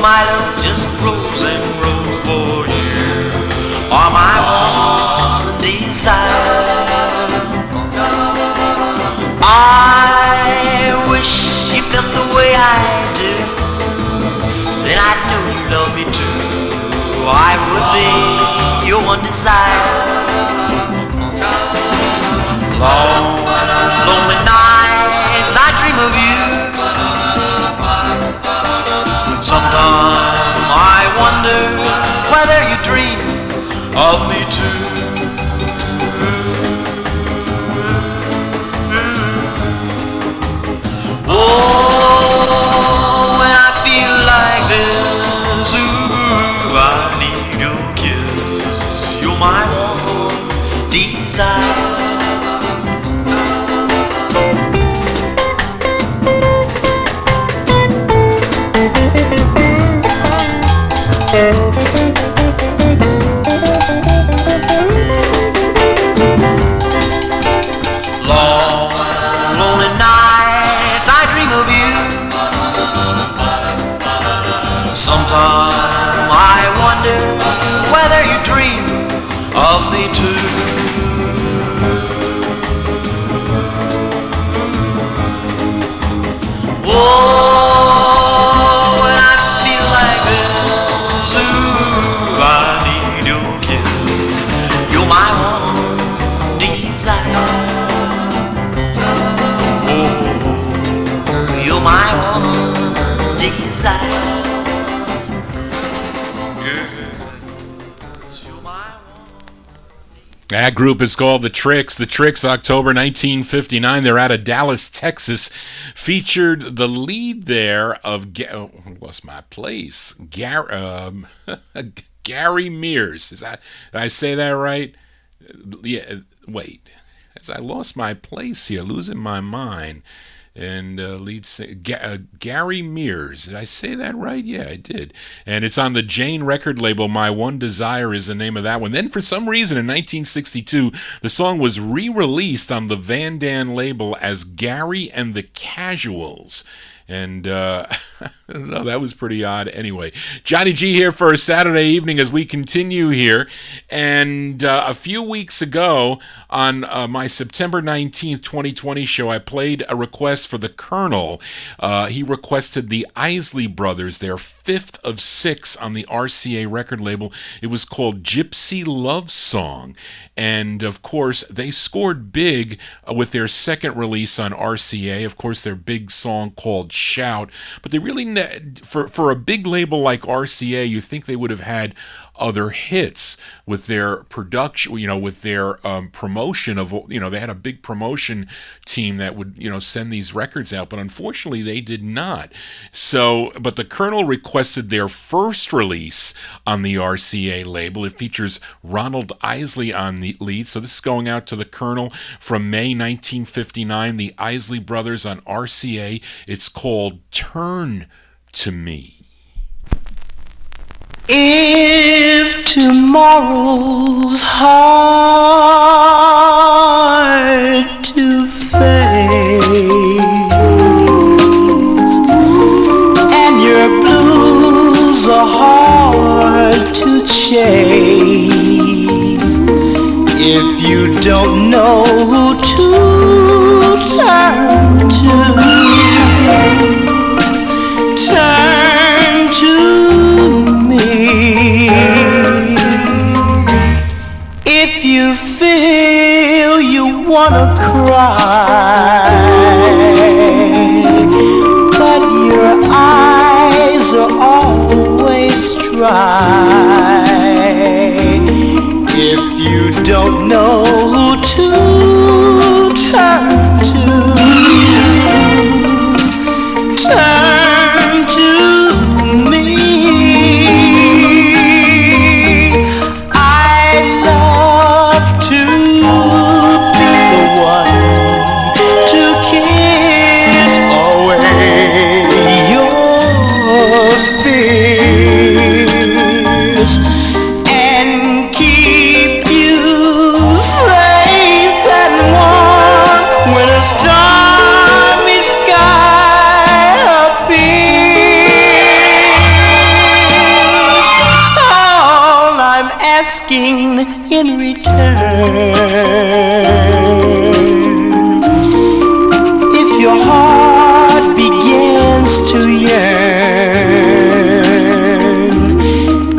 My love just grows and grows for you. Are my one desire. I wish you felt the way I do. Then I know you love me too. I would be your one desire. Long, lonely nights I dream of you. Sometimes I wonder whether you dream of me too. Oh, when I feel like this, ooh, I need your kiss. You're my one desire. Long, lonely nights I dream of you. Sometimes I wonder whether you dream of me too. Oh, when I feel like this, ooh, I need your kiss. You're my one desire. Oh, you're my one desire. That group is called The Tricks. The Tricks, October 1959. They're out of Dallas, Texas. Featured the lead there of I lost my place. Gary Mears. Did I say that right? Yeah. Wait. I lost my place here. Losing my mind. And lead singer Gary Mears. Did I say that right? Yeah, I did. And it's on the Jane record label. My One Desire is the name of that one. Then for some reason in 1962, the song was re-released on the Van Dan label as Gary and the Casuals. And I don't know, that was pretty odd. Anyway, Johnny G here for a Saturday evening as we continue here. And a few weeks ago on my September 19th, 2020 show, I played a request for the Colonel. He requested the Isley Brothers, their fifth of six on the RCA record label. It was called Gypsy Love Song. And of course, they scored big with their second release on RCA. Of course, their big song called shout. But they really, for a big label like RCA, you think they would have had other hits with their production, with their promotion of, they had a big promotion team that would, send these records out, but unfortunately they did not. So, but the Colonel requested their first release on the RCA label. It features Ronald Isley on the lead, so this is going out to the Colonel from May 1959, the Isley Brothers on RCA. It's called Turn to Me. If tomorrow's hard to face and your blues are hard to chase, if you don't know who to turn to me. If you feel you wanna cry, but your eyes are always dry, if you don't know who to turn to, turn to me. In return, if your heart begins to yearn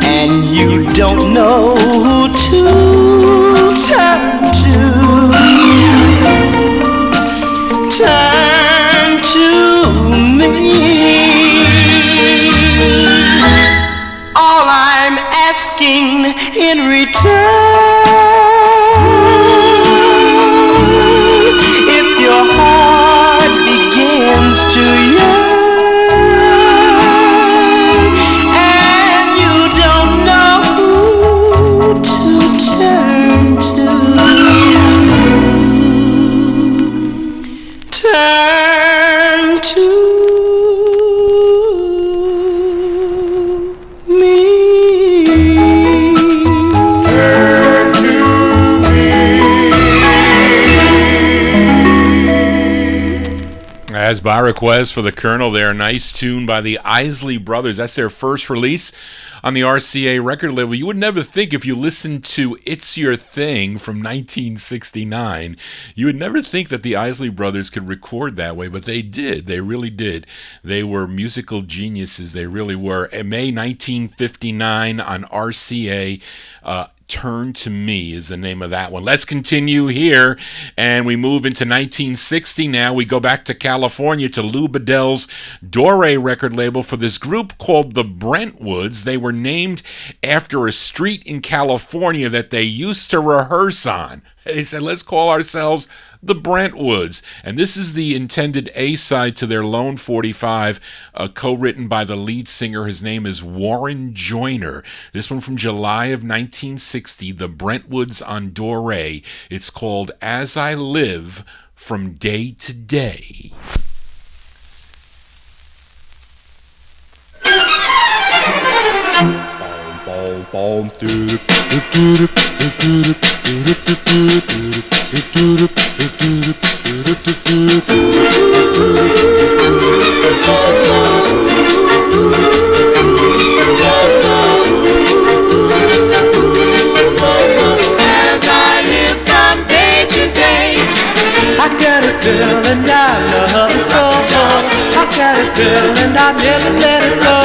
and you don't know who to turn to me. All I'm asking in return, if your heart begins to yearn and you don't know who to turn to, turn to As by request for the Colonel there, a nice tune by the Isley Brothers. That's their first release on the RCA record label. You would never think, if you listened to It's Your Thing from 1969, you would never think that the Isley Brothers could record that way, but they did. They really did. They were musical geniuses. They really were. In May 1959 on RCA, Turn to Me is the name of that one. Let's continue here, and we move into 1960 now. We go back to California to Lou Bedell's Dore record label for this group called the Brentwoods. They were named after a street in California that they used to rehearse on. They said, let's call ourselves the Brentwoods. And this is the intended A-side to their Lone 45, co-written by the lead singer. His name is Warren Joyner. This one from July of 1960, the Brentwoods on Dore. It's called As I Live From Day to Day. I got a girl and I love her so. I got a girl and I never let her go.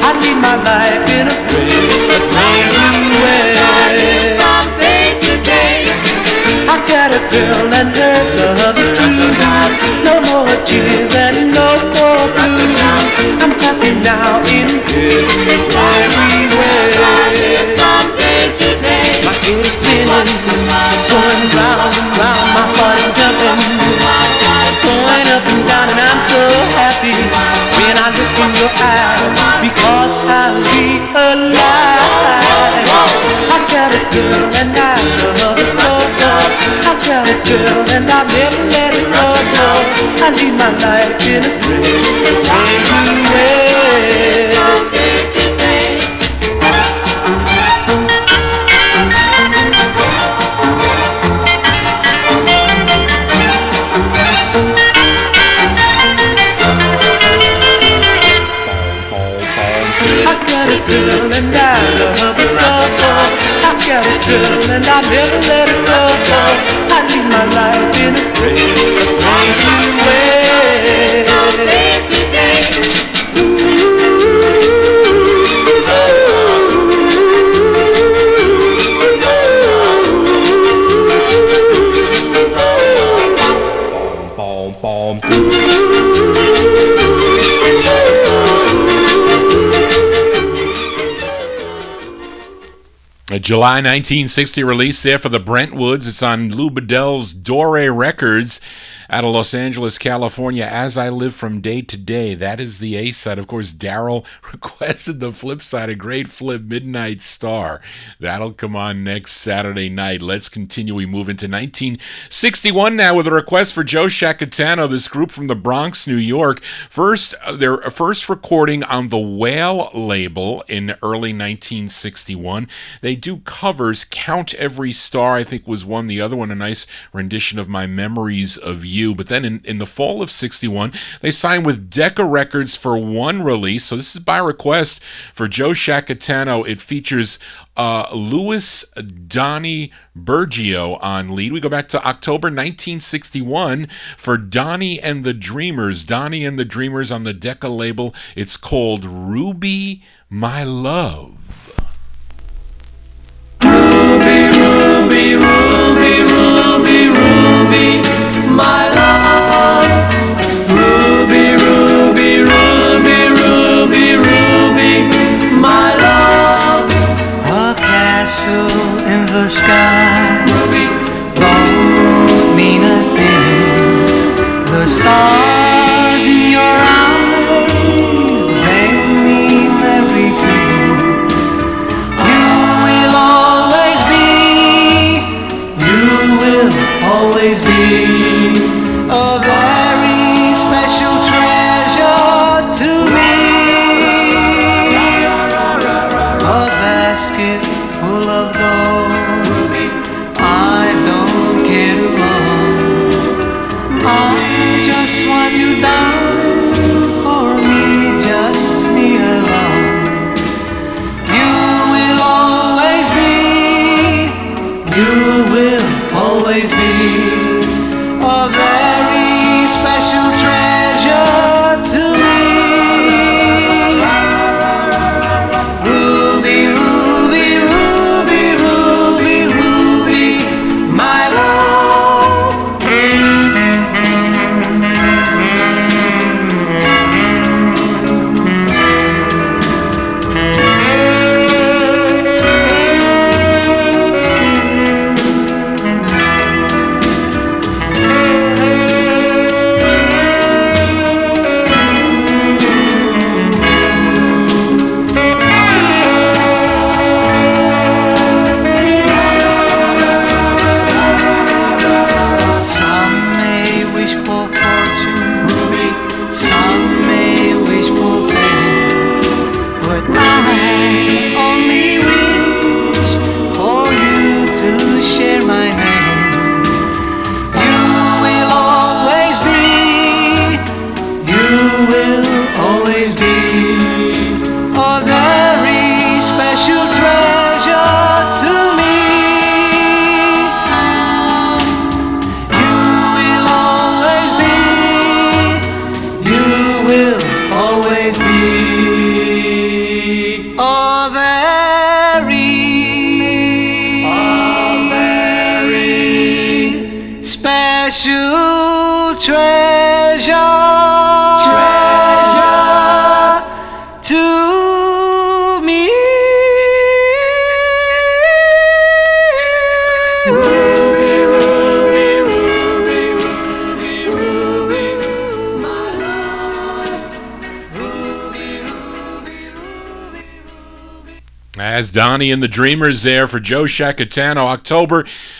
I lead my life in a spring, as rainy way. From day to day, I got a girl and her love is true. No more tears and no more now in every way. My head is spinning, going round and round, my heart is jumping, going up and down, and I'm so happy when I look in your eyes, because I realize I got a girl and I love her so much. I got a girl and I'll never let it go. I need my life in a strange way. Girl and I love her so much. I got a girl and I'll never let it go. I need my life in a strange way. A July 1960 release there for the Brentwoods. It's on Lou Bedell's Dore Records out of Los Angeles, California. As I Live from Day to Day. That is the A side. Of course, Daryl requested the flip side, a great flip, Midnight Star. That'll come on next Saturday night. Let's continue. We move into 1961 now with a request for Joe Shacatano, this group from the Bronx, New York. Their first recording on the Whale label in early 1961. They do covers. Count Every Star, I think, was one. The other one, a nice rendition of My Memories of You. But then in the fall of 61, they signed with Decca Records for one release. So this is by request for Joe Shacatano. It features Louis Donnie Bergio on lead. We go back to October 1961 for Donnie and the Dreamers. Donnie and the Dreamers on the Decca label. It's called Ruby, My Love. Ruby, Ruby, Ruby, Ruby, Ruby, my love. Ruby, Ruby, Ruby, Ruby, Ruby, my love. A castle in the sky, Ruby, don't mean a thing. The stars in your eyes, they mean everything. You will always be a very special treasure to me. A basket full of gold, Ruby, to me. As Donnie and the Dreamers there for Joe Shacatano. October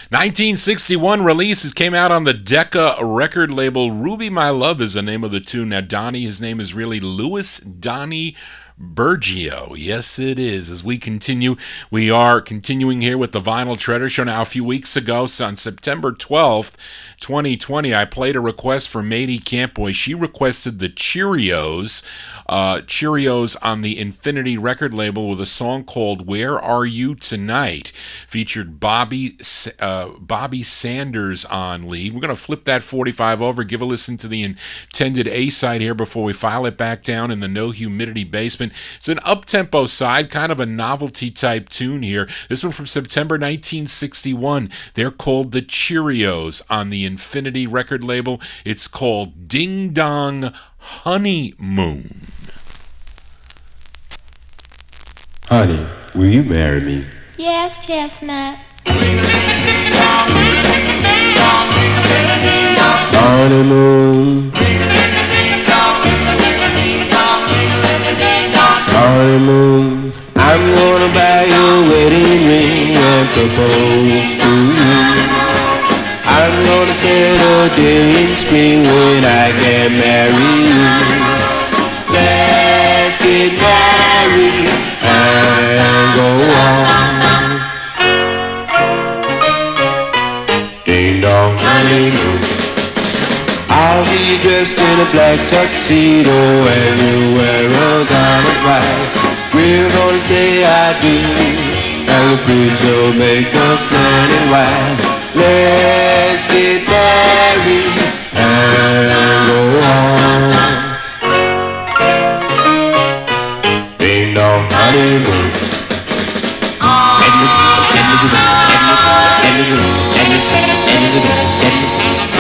1961 releases came out on the Decca record label. Ruby My Love is the name of the tune. Now Donnie, his name is really Louis Donnie Bergio. Yes, it is. As we continue, we are continuing here with the Vinyltreasure Show. Now, a few weeks ago, so on September 12th, 2020, I played a request for Madie Campboy. She requested the Cheerios on the Infinity record label with a song called Where Are You Tonight? Featured Bobby Sanders on lead. We're going to flip that 45 over, give a listen to the intended A-side here before we file it back down in the no humidity basement. It's an up-tempo side, kind of a novelty type tune here. This one from September 1961. They're called the Cheerios on the Infinity record label. It's called Ding Dong Honeymoon. Honey, will you marry me? Yes, Chestnut. Honeymoon. Honeymoon. I'm gonna buy you a wedding ring and propose to you. I'm gonna set a day in spring when I can marry you. Let's get married and go on. Ding dong honeymoon. I'll be dressed in a black tuxedo and you wear a gown of white. We're gonna say I do, and the priest will make us man and white. Let's get married and go on. Ding dong honeymoon.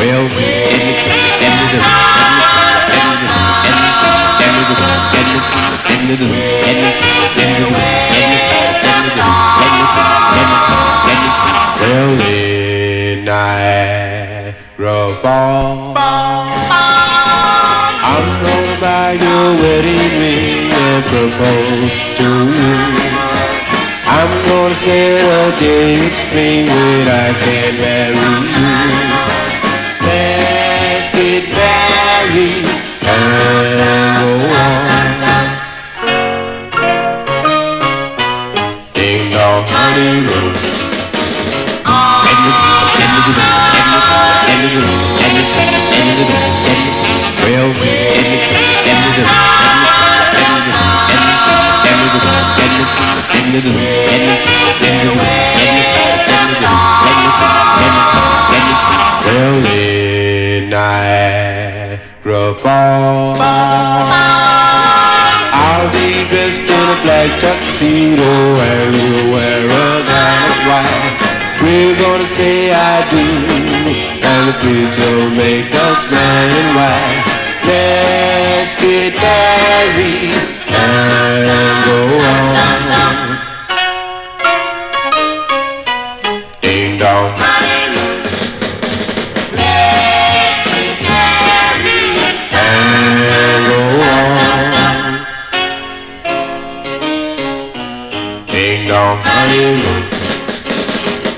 Well, well, in Niagara Falls, I'm gonna buy you a wedding ring and propose to you. I'm gonna set a day in spring when I can marry you. Let's get married and go on. Ding dong honeymoon. Well, in Niagara Falls, I'll be dressed in a black tuxedo and you'll wear a gown of white. We're gonna say I do, and the priest will make us man and white. Let's get married and go on. Ding dong. And go on. Ding dong honeymoon.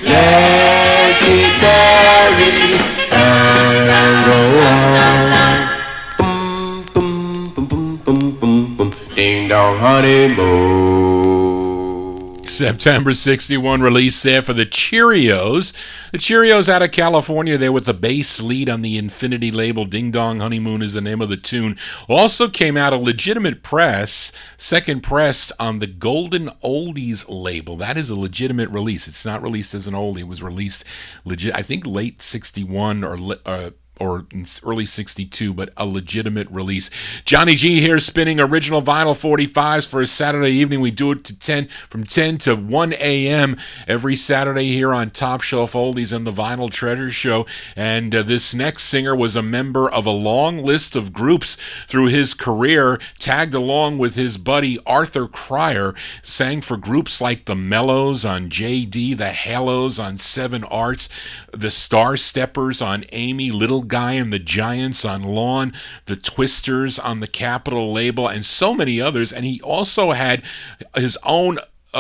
Let's get married and go on. Boom, boom, boom, boom, boom, boom. Ding dong honeymoon. September 61 release there for the Cheerios. The Cheerios out of California there with the bass lead on the Infinity label. Ding Dong Honeymoon is the name of the tune. Also came out a legitimate press, second pressed on the Golden Oldies label. That is a legitimate release. It's not released as an oldie. It was released legit, I think late 61 or or in early 62, but a legitimate release. Johnny G here spinning original vinyl 45s for a Saturday evening. We do it from 10 to 1 a.m. every Saturday here on Top Shelf Oldies and the Vinyltreasure Show. And this next singer was a member of a long list of groups through his career, tagged along with his buddy Arthur Cryer, sang for groups like the Mellows on JD, the Halos on 7 Arts, the Star Steppers on Amy, Little Guy and the Giants on Lawn, the Twisters on the Capitol label, and so many others. And he also had his own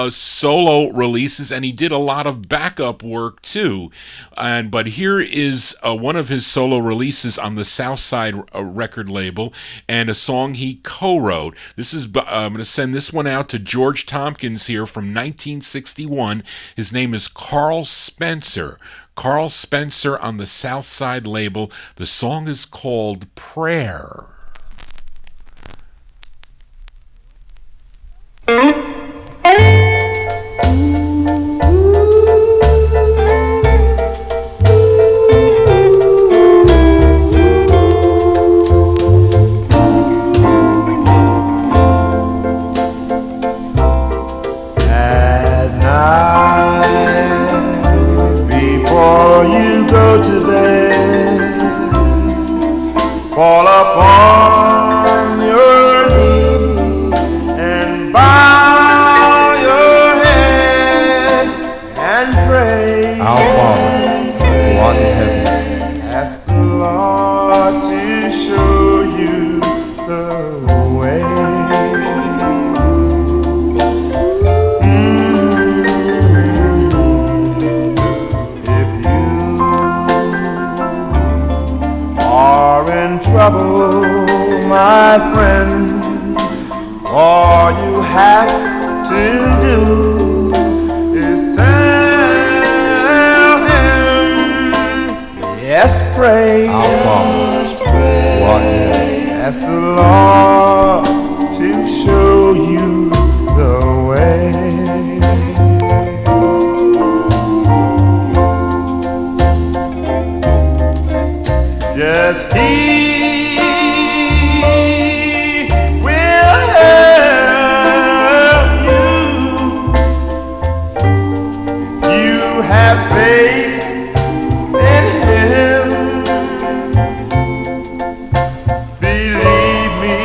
solo releases, and he did a lot of backup work too. But here is one of his solo releases on the Southside record label, and a song he co-wrote. This is I'm going to send this one out to George Tompkins here from 1961. His name is Carl Spencer. Carl Spencer on the Southside label. The song is called Prayer. Fall upon your knees and bow your head and pray. Our Father, who art in heaven, ask the Lord to show you the way. If you are in trouble, my friend, all you have to do is tell him, yes, pray. Our Father, who art in heaven, ask the Lord to show you the way. Yes, He will help you. You have faith in Him. Believe me,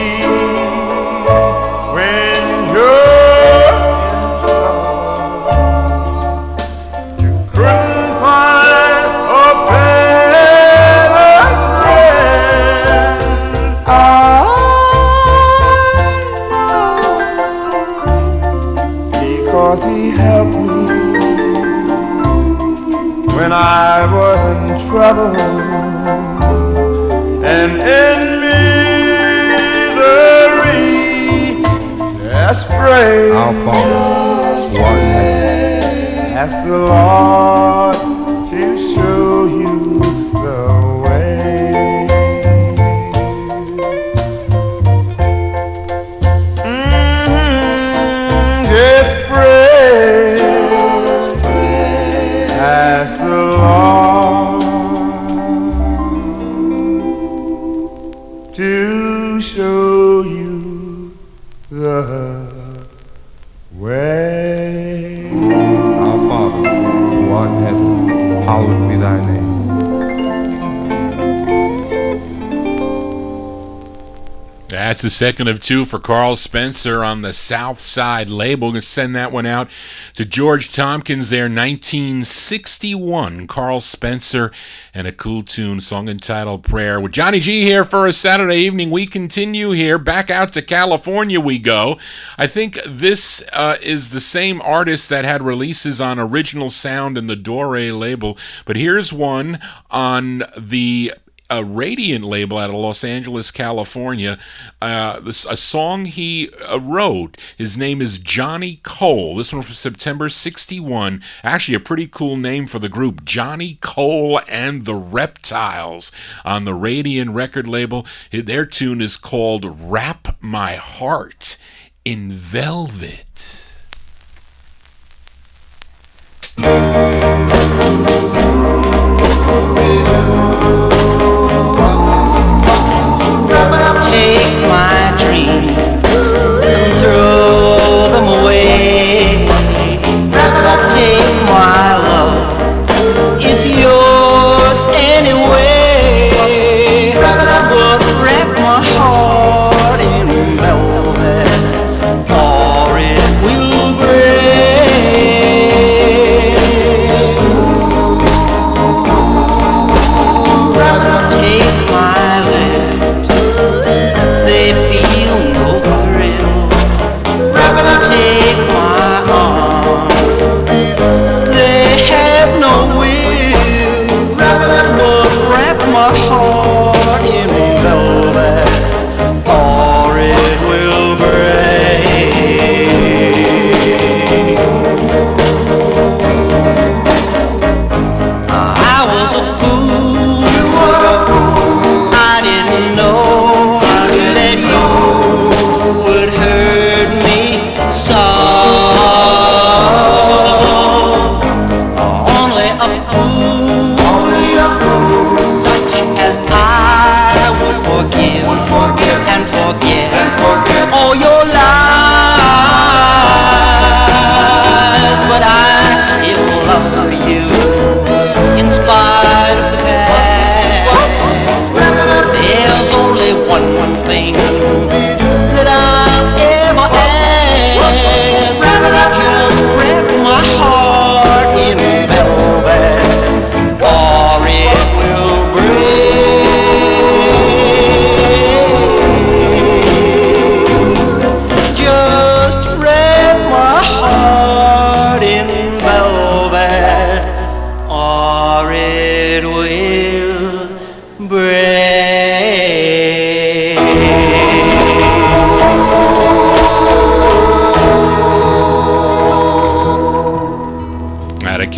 when you're in trouble, you couldn't find a better friend. I know, because He helped me when I was in trouble and in misery. Just pray. Our Father, who art in heaven, ask the Lord to show you the way. Just pray. Ask the Lord to show you the way. our Father, who art in heaven, hallowed be thy name. That's the second of two for Carl Spencer on the Southside label. We're going to send that one out to George Tompkins there, 1961. Carl Spencer and a cool tune, song entitled Prayer. With Johnny G here for a Saturday evening, we continue here. Back out to California we go. I think this is the same artist that had releases on Original Sound and the Dore label, but here's one on the a Radiant label out of Los Angeles, California. A song he wrote. His name is Johnny Cole. This one from September 61. Actually, a pretty cool name for the group. Johnny Cole and the Reptiles on the Radiant record label. Their tune is called Wrap My Heart in Velvet.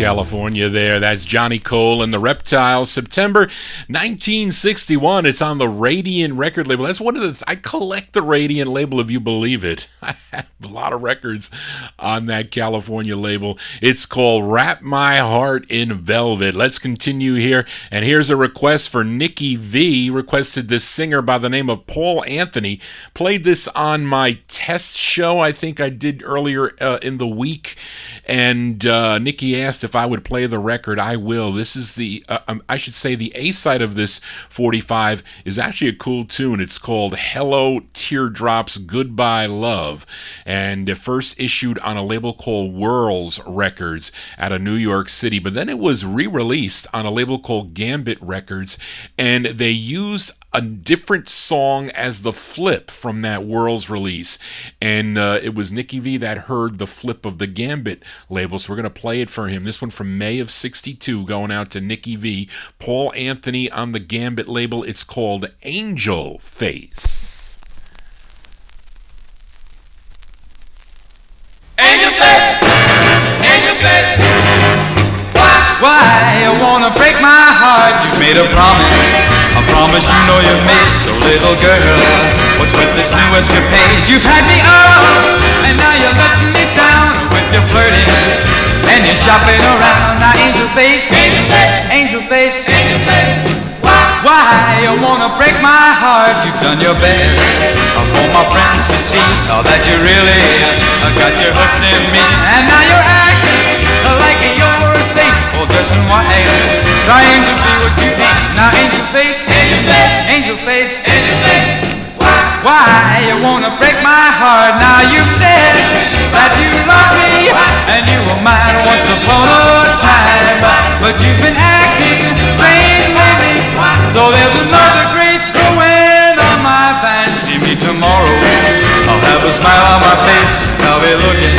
California there. That's Johnny Cole and the Reptiles, September 1961. It's on the Radiant record label. That's one of the, I collect the Radiant label, if you believe it. I have a lot of records on that California label. It's called Wrap My Heart in Velvet. Let's continue here. And here's a request for Nikki V. Requested this singer by the name of Paul Anthony. Played this on my test show I think I did earlier in the week. And Nikki asked if I would play the record. I will. This is the, I should say the A side of this 45 is actually a cool tune. It's called Hello Teardrops Goodbye Love. And first issued on a label called Whirls Records out of New York City. But then it was re-released on a label called Gambit Records. And they used a different song as the flip from that Whirls release. And it was Nikki V that heard the flip of the Gambit label, so we're going to play it for him. This one from May of 62, going out to Nikki V. Paul Anthony on the Gambit label. It's called Angel Face. Angel Face, Angel Face. Why you wanna break my heart? You made a promise you know you made. So little girl, what's with this new escapade? You've had me up, and now you're letting me down with your flirting, and you're shopping around. Now Angel Face, Angel Face, Angel Face, Angel Face. Why you wanna break my heart? You've done your best for my friends to see, all that you really got your hooks in me, and now you're acting like you're a saint, all dressed in white, trying to be what you ain't. Now Angel Face, Angel Face, Angel Face, Angel Face. Why you wanna break my heart? Now you've said that you love me and you were mine once upon a time, but you've been acting strange lately. So there's another grape growing on my vine. See me tomorrow, I'll have a smile on my face. I'll be looking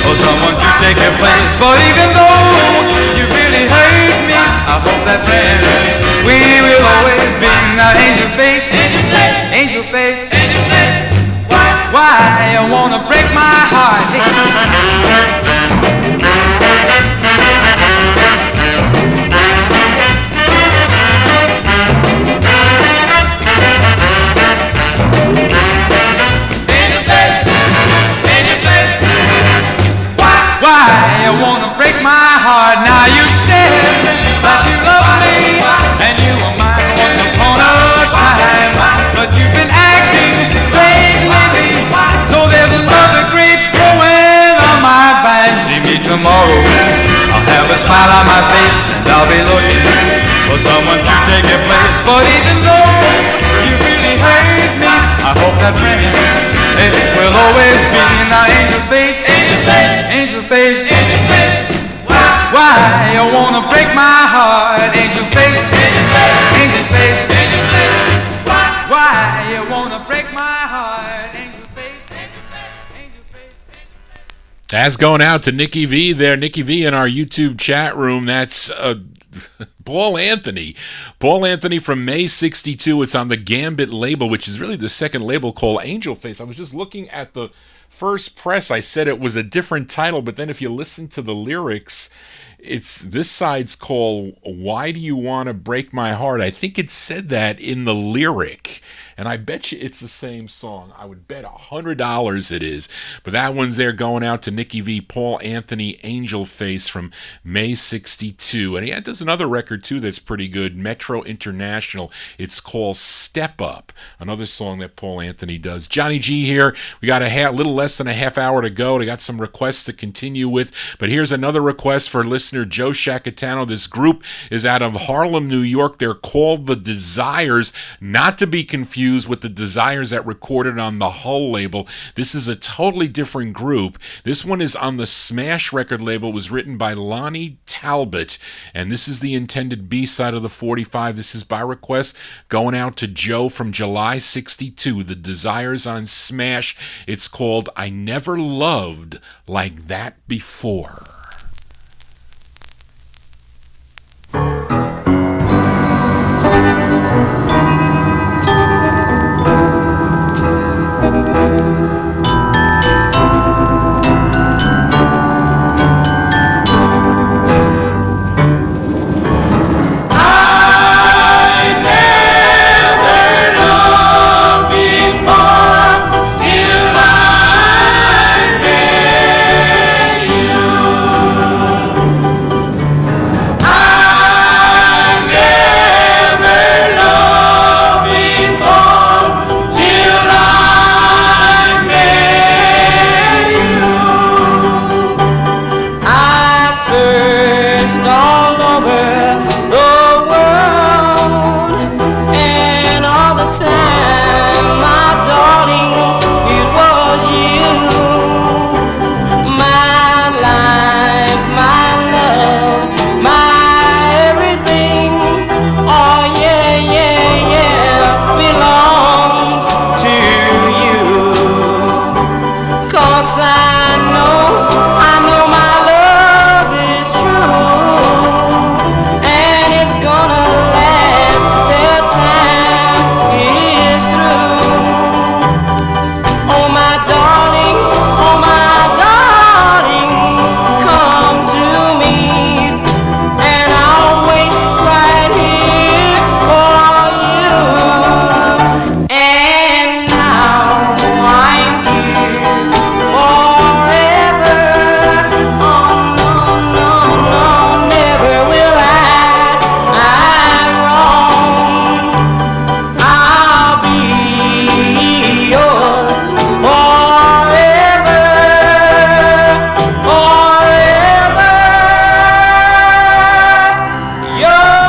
for someone to take your place. But even though you really hurt me, I hope that friends we will always be. Now Angel Face, Angel Face, Angel Face, Angel Face. Why you wanna break my heart? Why you wanna break my heart? Now you said that you love me and you were mine once upon a time, but you've been acting strange lately. So there's another grape growing on my vine. See me tomorrow, I'll have a smile on my face, and I'll be looking for someone to take your place. But even though you really hurt me, I hope that friends it will always be. Now Angel Face, Angel Face, Angel Face, Angel Face. Why you wanna break my heart? Angel Face, Angel Face, Angel Face, Angel Face. Why you wanna break my heart? Angel Face, Angel Face, Angel Face. That's going out to Nikki V there. Nikki V in our YouTube chat room. That's Paul Anthony. Paul Anthony from May 62. It's on the Gambit label, which is really the second label, called Angel Face. I was just looking at the first press. I said it was a different title, but then if you listen to the lyrics, it's this side's called Why Do You Want to Break My Heart? I think it said that in the lyric. And I bet you it's the same song. I would bet $100 it is. But that one's there, going out to Nikki V, Paul Anthony, Angel Face from May 62. And he does another record too that's pretty good, Metro International. It's called Step Up, another song that Paul Anthony does. Johnny G here. We got a little less than a half hour to go. We got some requests to continue with. But here's another request for listener Joe Shacatano. This group is out of Harlem, New York. They're called The Desires, not to be confused with the Desires that recorded on the Hull label. This is a totally different group. This one is on the Smash record label. It was written by Lonnie Talbot, and this is the intended B-side of the 45. This is by request, going out to Joe from July 62. The Desires on Smash. It's called I Never Loved Like That Before. 'cause I know my love is true, and it's gonna last till time is through. Oh my darling, come to me, and I'll wait right here for you. And now I'm here forever. Oh no, no, no, never will I'm wrong. I'll be yours forever, forever. You're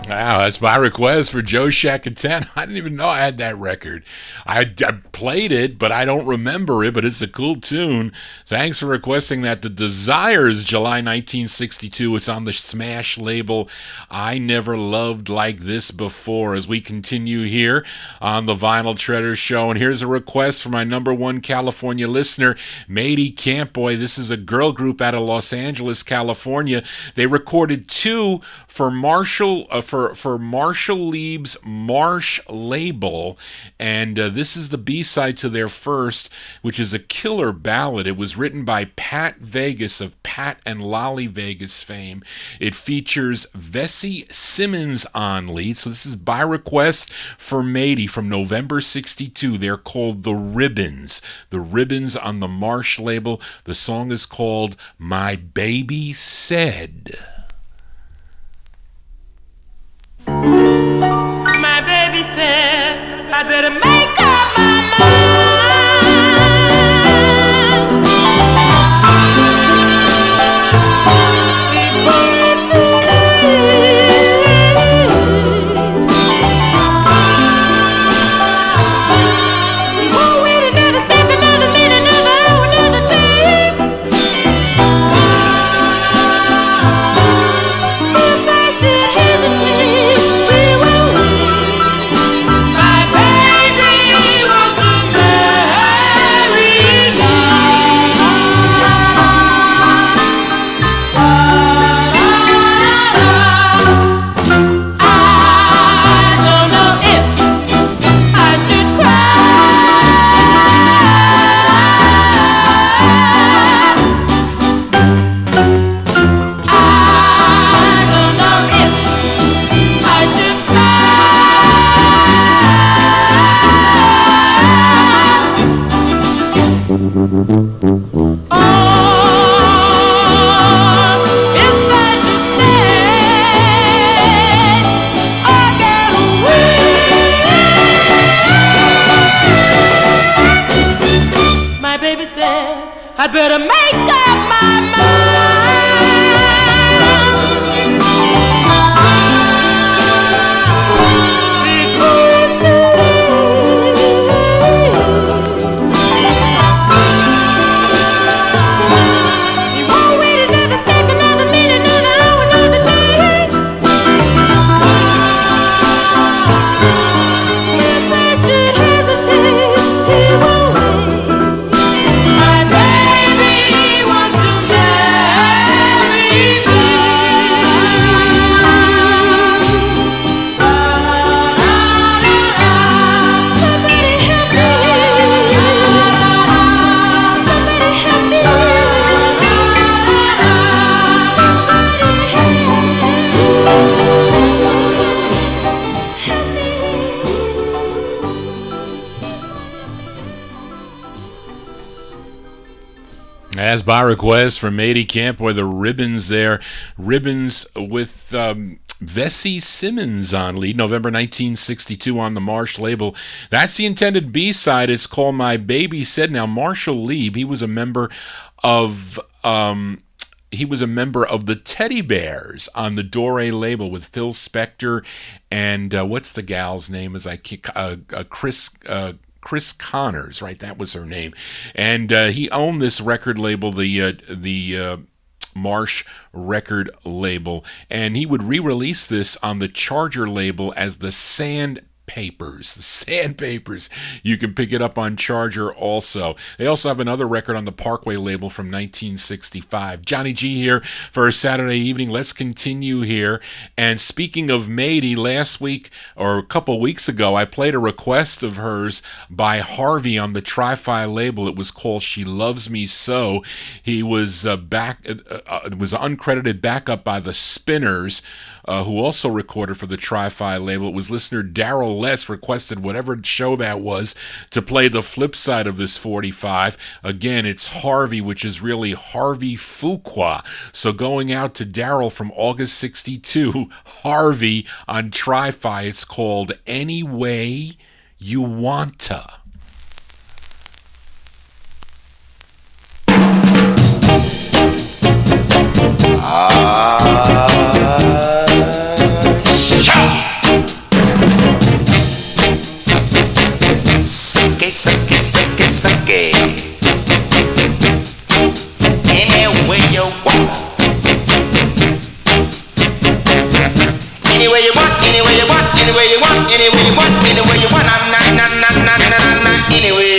Wow, that's my request for Joe Shackatan. I didn't even know I had that record. I played it, but I don't remember it, but it's a cool tune. Thanks for requesting that. The Desires, July 1962. It's on the Smash label. I Never Loved Like This Before, as we continue here on the Vinyltreasure Show. And here's a request from my number one California listener, Matey Campboy. This is a girl group out of Los Angeles, California. They recorded two for Marshall Lieb's Marsh label, and this is the B-side to their first, which is a killer ballad. It was written by Pat Vegas of Pat and Lolly Vegas fame. It features Vesey Simmons on lead, so this is by request for Matey from November 62. They're called The Ribbons. The Ribbons on the Marsh label. The song is called My Baby Said. My baby said I better make up my I better make up my As by request from Matey Campboy, The Ribbons there. Ribbons with Vesey Simmons on lead, November 1962 on the Marsh label. That's the intended B-side. It's called My Baby Said. Now, Marshall Lieb, he was a member of the Teddy Bears on the Dore label with Phil Spector and what's the gal's name? Chris Connors, right? That was her name. And he owned this record label, the Marsh record label, and he would re-release this on the Charger label as the Sandpapers. You can pick it up on Charger also. They also have another record on the Parkway label from 1965. Johnny G here for a Saturday evening. Let's continue here. And speaking of Mady, last week or a couple weeks ago, I played a request of hers by Harvey on the Tri-Fi label. It was called She Loves Me So. He was it was uncredited backup by the Spinners, who also recorded for the Tri-Fi label. It was listener Daryl Letts requested whatever show that was to play the flip side of this 45. Again, it's Harvey, which is really Harvey Fuqua. So going out to Daryl from August 62, Harvey on Tri-Fi. It's called Any Way You Wanta. Suck it. Any way you want. Any way you want, any way you want, any way you want, any way you want, any way you want, anyway.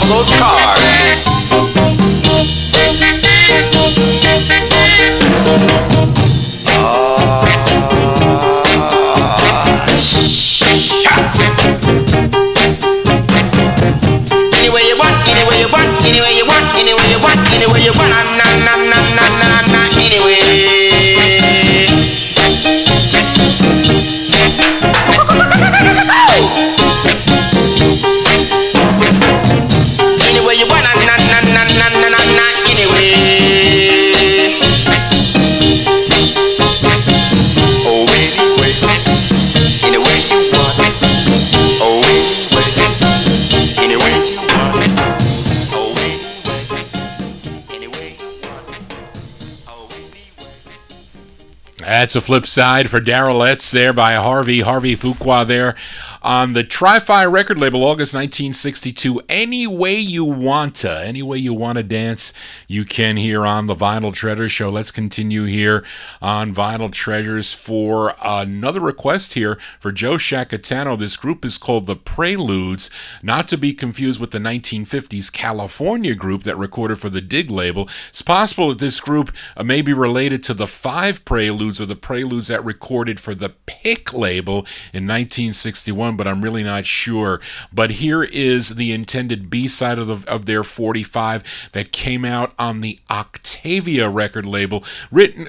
Those cars. Anyway you want, anyway you want, anyway you want, anyway you want, anyway you want, anyway. That's a flip side for Daryl Letts there by Harvey Fuqua there on the Tri-Fi record label, August 1962. Any Way You Wanta dance, you can here on the Vinyl Treasure Show. Let's continue here on Vinyl Treasures for another request here for Joe Shacatano. This group is called The Preludes, not to be confused with the 1950s California group that recorded for the Dig label. It's possible that this group may be related to the Five Preludes or the Preludes that recorded for the Pick label in 1961, but I'm really not sure. But here is the intended B-side of their 45 that came out on the Octavia record label,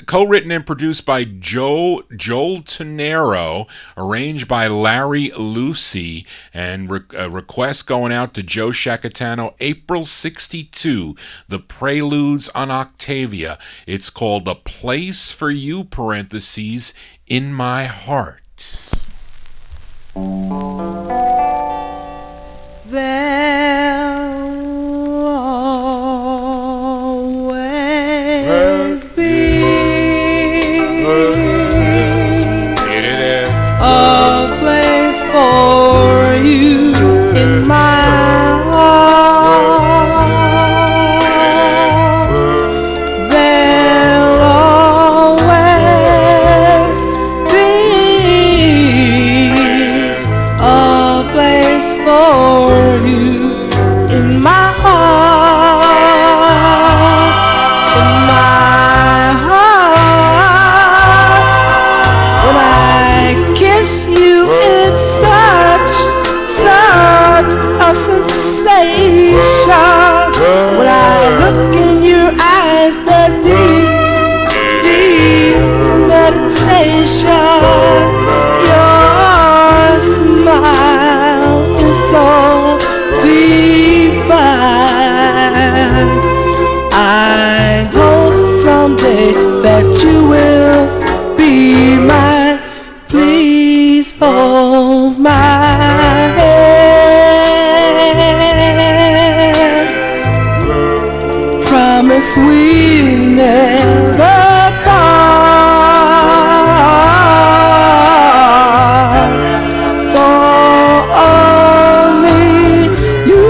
co-written and produced by Joel Tenero, arranged by Larry Lucy, and a request going out to Joe Shacatano, April 62, The Preludes on Octavia. It's called A Place for You, parentheses, in My Heart. There'll always be a for you in my heart, in my heart. When I kiss you, it's such a sensation. When I look in your eyes, there's deep meditation. Your smile is so divine. I hope someday that you will be mine. Please hold my hand. Promise we'll never part. For only you,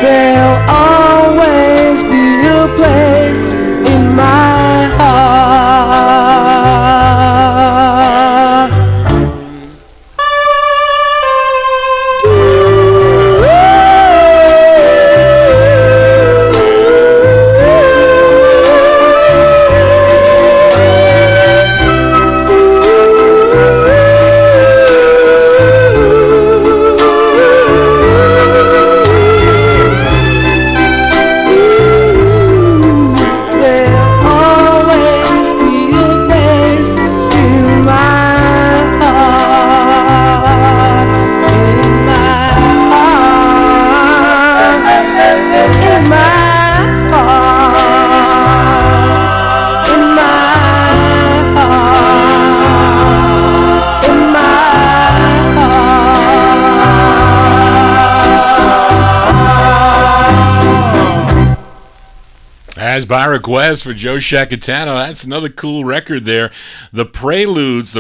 there'll always be a place in my heart. As by request for Joe Shacatano, that's another cool record there. The Preludes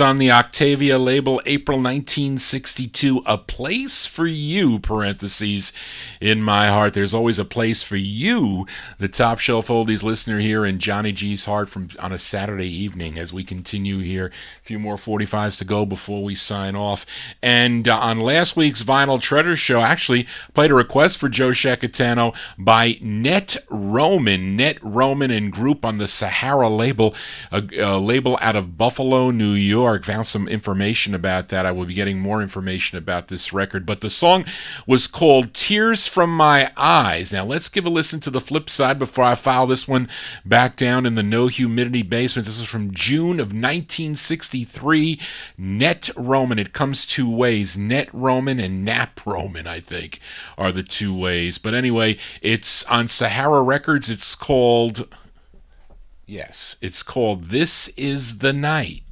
on the Octavia label, April 1962. A Place for You, parentheses, in my heart. There's always a place for you, the Top Shelf Oldies listener here in Johnny G's heart on a Saturday evening as we continue here. A few more 45s to go before we sign off. And on last week's Vinyltreasure Show, actually played a request for Joe Shacatano by Net Roman and group on the Sahara label, a label out of Buffalo, New York. Found some information about that. I will be getting more information about this record, but the song was called Tears from My Eyes. Now let's give a listen to the flip side before I file this one back down in the no humidity basement. This is from June of 1963. Net Roman. It comes two ways. Net Roman and Nap Roman, I think, are the two ways. But anyway, it's on Sahara Records. It's called This Is the Night.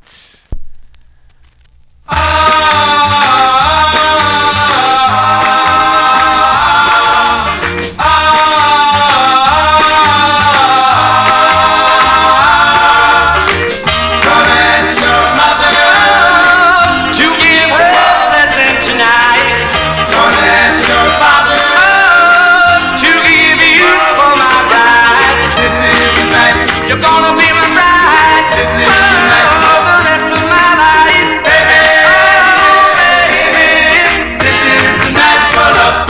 You're gonna be my bride. This is the night for the rest of my life, baby. Oh, baby. This is the night for love.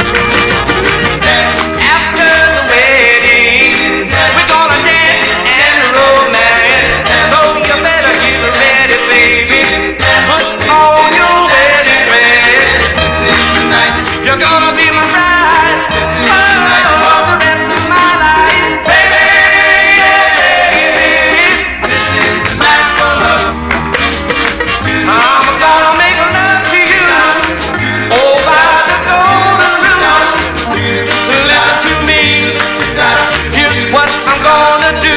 After the wedding, we're gonna dance and romance. So you better get ready, baby. Put on your wedding dress. This is the night. You're gonna be my bride. This is the night for the rest of my life, baby. I'm gonna make love to you, oh, by the golden rule. Listen to me, here's what I'm gonna do.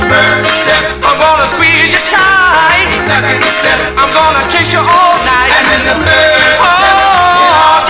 First step, I'm gonna squeeze you tight. Second step, I'm gonna kiss you all night. And then the third step, oh,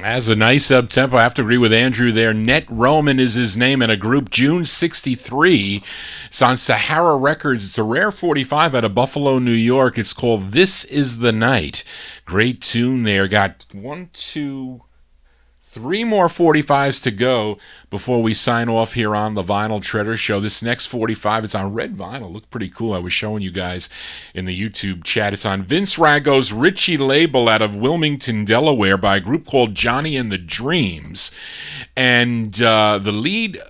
Has a nice up-tempo. I have to agree with Andrew there. Net Roman is his name, and a group, June 63. It's on Sahara Records. It's a rare 45 out of Buffalo, New York. It's called This Is the Night. Great tune there. Got 3 more 45s to go before we sign off here on the Vinyltreasure Show. This next 45, it's on red vinyl. Looked pretty cool. I was showing you guys in the YouTube chat. It's on Vince Rago's Ritchie label out of Wilmington, Delaware, by a group called Johnny and the Dreams. And the lead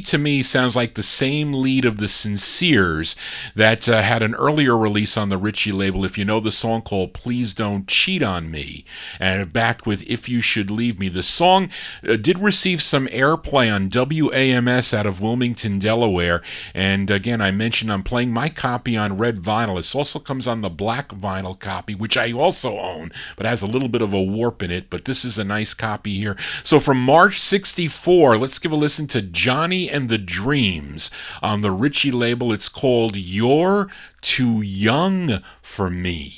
to me sounds like the same lead of the Sinceres that had an earlier release on the Ritchie label. If you know the song called Please Don't Cheat on Me, and back with If You Should Leave Me. The song did receive some airplay on WAMS out of Wilmington, Delaware. And again, I mentioned I'm playing my copy on red vinyl. It also comes on the black vinyl copy, which I also own, but has a little bit of a warp in it. But this is a nice copy here. So from March 64, let's give a listen to Johnny and the Dreams on the Ritchie label. It's called You're Too Young for Me.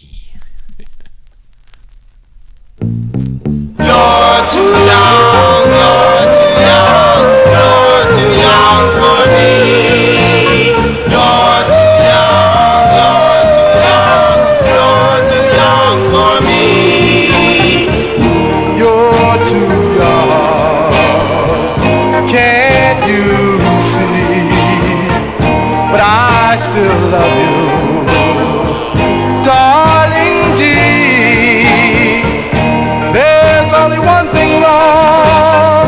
You're too young, you're too young, you're too young for me. You're too young, you're too young, you're too young for me. You're too young, can't you see? But I still love you, darling G. There's only one thing wrong,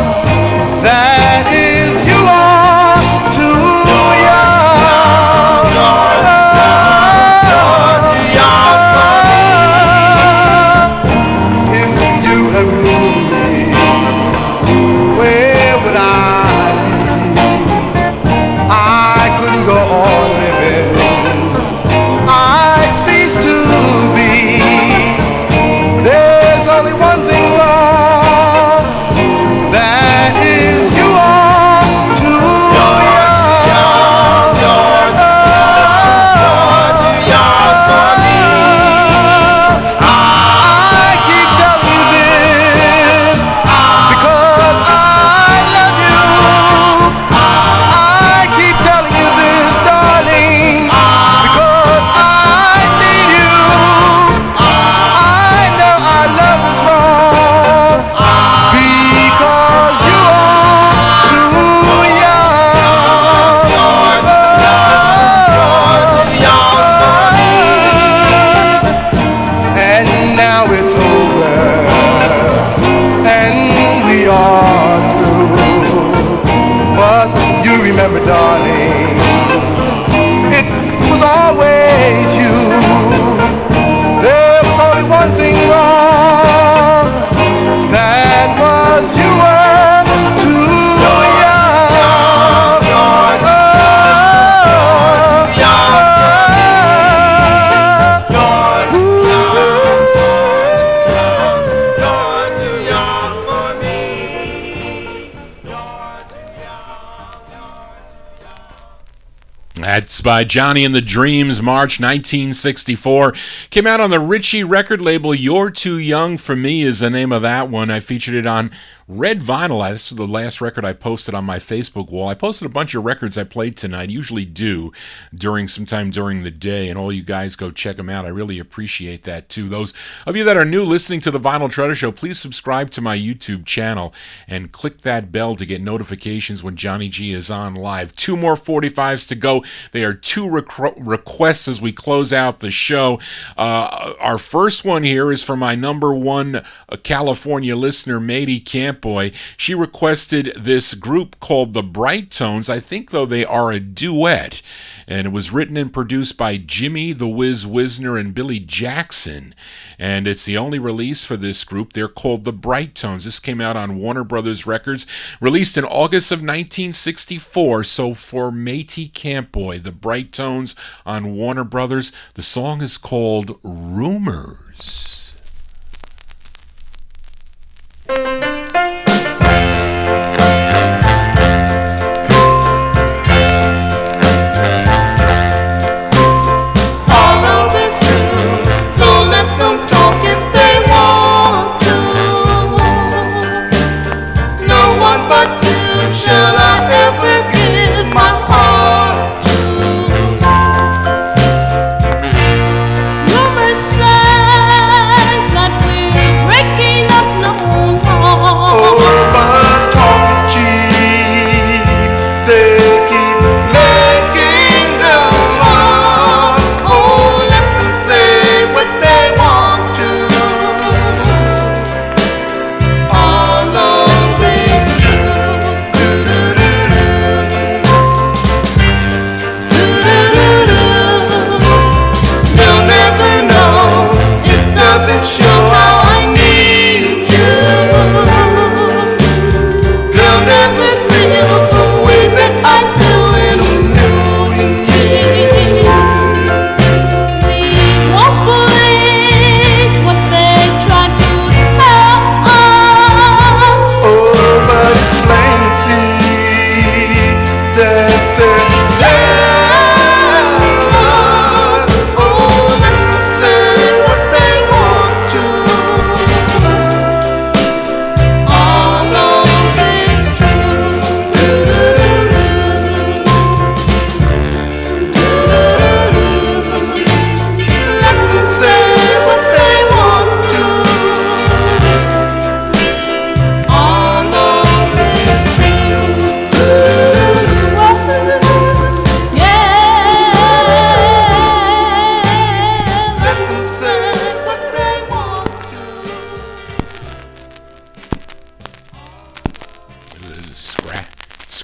that is you are too young. You're too young for me. If you had ruled me, where would I be? I couldn't go on living, I'd cease to be. There's only one thing wrong, that is you are too young. You're too young for me. I keep telling you this because I love you. I keep telling you this, darling, because I need you. I know our love is wrong because you are too young. You're too young for me. And now it's over, and we are through. But you remember, darling, it was always you. There was only one thing wrong, that was you were too young. You're too young for me. That's by Johnny and the Dreams, March 1964. Came out on the Ritchie record label. You're Too Young for Me is the name of that one. I featured it on red vinyl. This was the last record I posted on my Facebook wall. I posted a bunch of records I played tonight, usually do sometime during the day, and all you guys go check them out. I really appreciate that too. Those of you that are new listening to the Vinyltreasure Show, please subscribe to my YouTube channel and click that bell to get notifications when Johnny G is on live. 2 more 45s to go. They are 2 requests as we close out the show. Our first one here is from my number 1 California listener, Mady Campboy. She requested this group called the Bright Tones. I think, though, they are a duet. And it was written and produced by Jimmy the Whiz Wisner and Billy Jackson. And it's the only release for this group. They're called the Bright Tones. This came out on Warner Brothers Records, released in August of 1964. So for Mady Campboy, the Bright Tones on Warner Brothers, the song is called Rumors. All of it's true, so let them talk if they want to.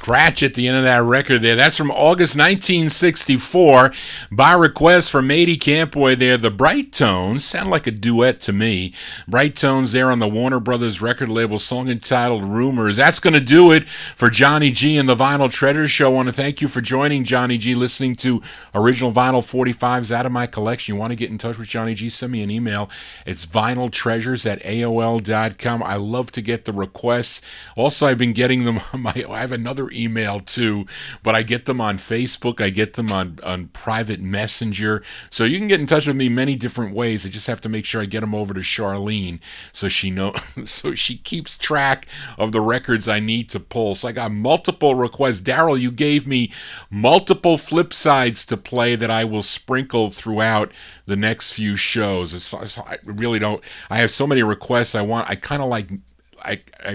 scratch at the end of that record there. That's from August 1964. By request from Matey Campboy there, the Bright Tones. Sound like a duet to me. Bright Tones there on the Warner Brothers record label, song entitled Rumors. That's going to do it for Johnny G and the Vinyltreasure Show. I want to thank you for joining Johnny G, listening to original vinyl 45s out of my collection. You want to get in touch with Johnny G, send me an email. It's vinyltreasures@aol.com. I love to get the requests. Also, I've been getting them on I have another email too, but I get them on Facebook. I get them on private messenger. So you can get in touch with me many different ways. I just have to make sure I get them over to Charlene so she keeps track of the records I need to pull. So I got multiple requests. Daryl, you gave me multiple flip sides to play that I will sprinkle throughout the next few shows. I really don't. I have so many requests. I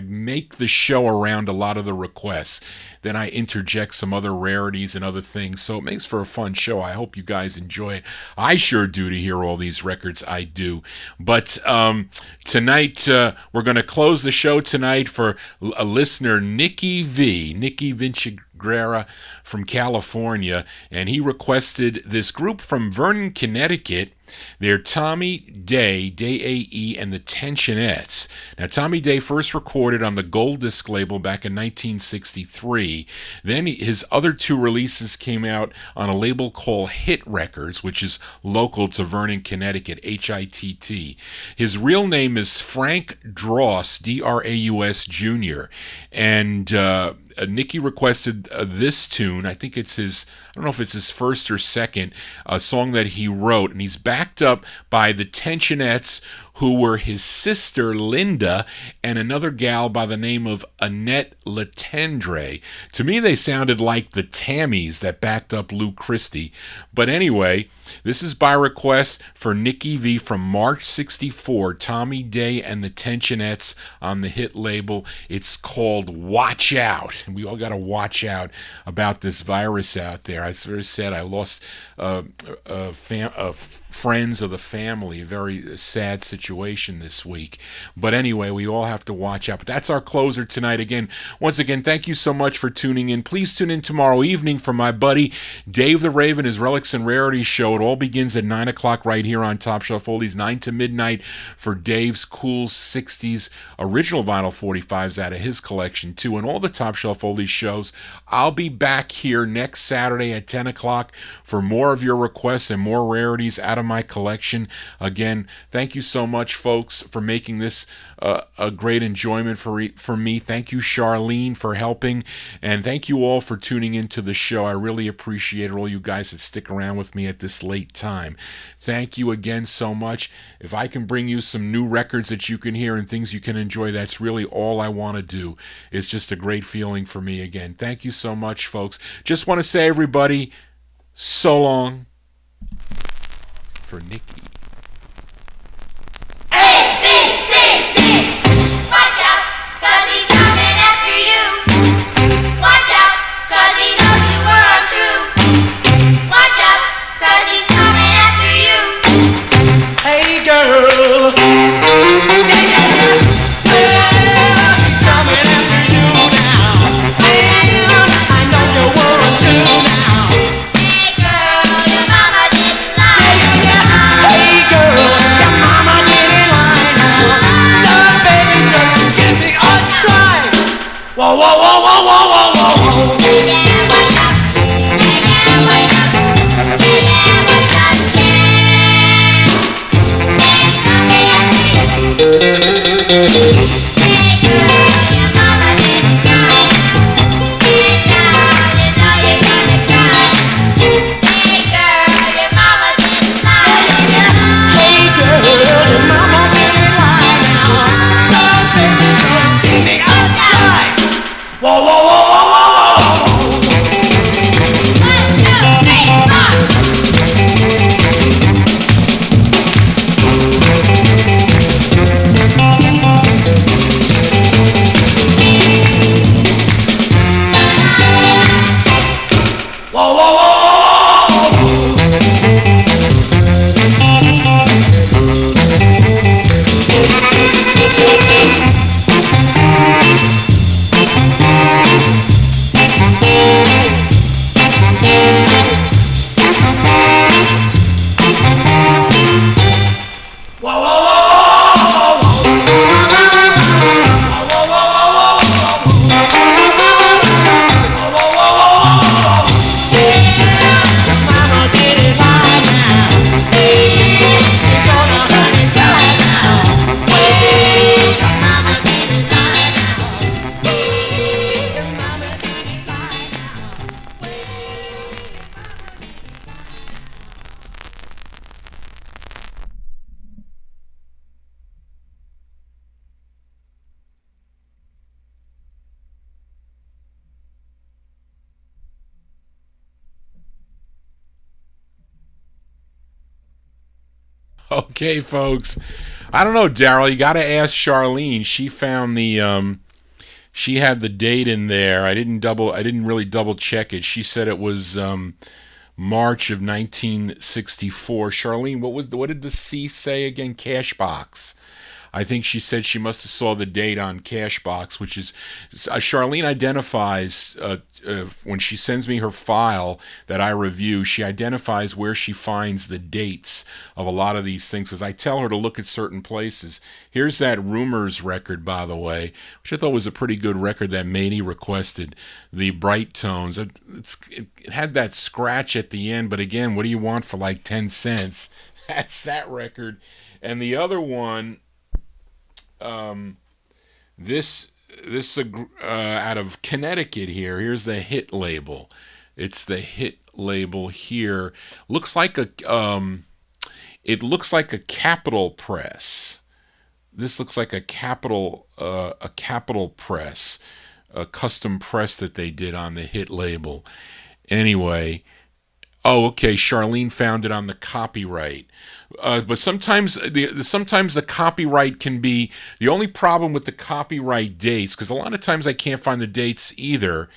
make the show around a lot of the requests. Then I interject some other rarities and other things. So it makes for a fun show. I hope you guys enjoy it. I sure do, to hear all these records. I do. But tonight, we're going to close the show tonight for a listener, Nikki Vincigrera from California. And he requested this group from Vernon, Connecticut. They're Tommy Day, Day-A-E, and the Tensionettes. Now, Tommy Day first recorded on the Gold Disc label back in 1963. Then his other two releases came out on a label called Hit Records, which is local to Vernon, Connecticut, Hitt. His real name is Frank Dross, D-R-A-U-S Jr., and Nicky requested this tune. I think it's his, I don't know if it's his first or second, song that he wrote, and he's backed up by the Tensionettes, who were his sister Linda and another gal by the name of Annette Latendre. To me, they sounded like the Tammys that backed up Lou Christie. But anyway, this is by request for Nicky V from March 64, Tommy Day and the Tensionettes on the Hit label. It's called Watch Out. And we all got to watch out about this virus out there. As I said, I lost friends of the family. A very sad situation this week. But anyway, we all have to watch out. But that's our closer tonight. Again, once again, thank you so much for tuning in. Please tune in tomorrow evening for my buddy Dave the Raven, his Relics and Rarities show. It all begins at 9 o'clock right here on Topshelfoldies, 9 to midnight for Dave's cool 60s original vinyl 45s out of his collection too. And all the Topshelfoldies shows. I'll be back here next Saturday at 10 o'clock for more of your requests and more rarities out of my collection. Again, thank you so much, folks, for making this a great enjoyment for me. Thank you, Charlene, for helping, and thank you all for tuning into the show. I really appreciate it, all you guys that stick around with me at this late time. Thank you again so much. If I can bring you some new records that you can hear and things you can enjoy, that's really all I want to do. It's just a great feeling for me again. Thank you so much, folks. Just want to say, everybody, so long for Nikki. Hey! Okay, folks. I don't know, Daryl. You got to ask Charlene. She found the she had the date in there. I didn't really double check it. She said it was March of 1964. Charlene, what did the C say again? Cashbox. I think she said she must have saw the date on Cashbox, which is Charlene identifies when she sends me her file that I review. She identifies where she finds the dates of a lot of these things, because I tell her to look at certain places. Here's that Rumors record, by the way, which I thought was a pretty good record that Maney requested. The Bright Tones. It had that scratch at the end, but again, what do you want for like 10 cents? That's that record. And the other one. This out of Connecticut here. Here's the Hit label. It's the Hit label here. Looks like a Capitol press. This looks like a Capitol press, a custom press that they did on the Hit label. Anyway. Oh, okay. Charlene found it on the copyright. But sometimes the copyright can be the only problem with the copyright dates, because a lot of times I can't find the dates either.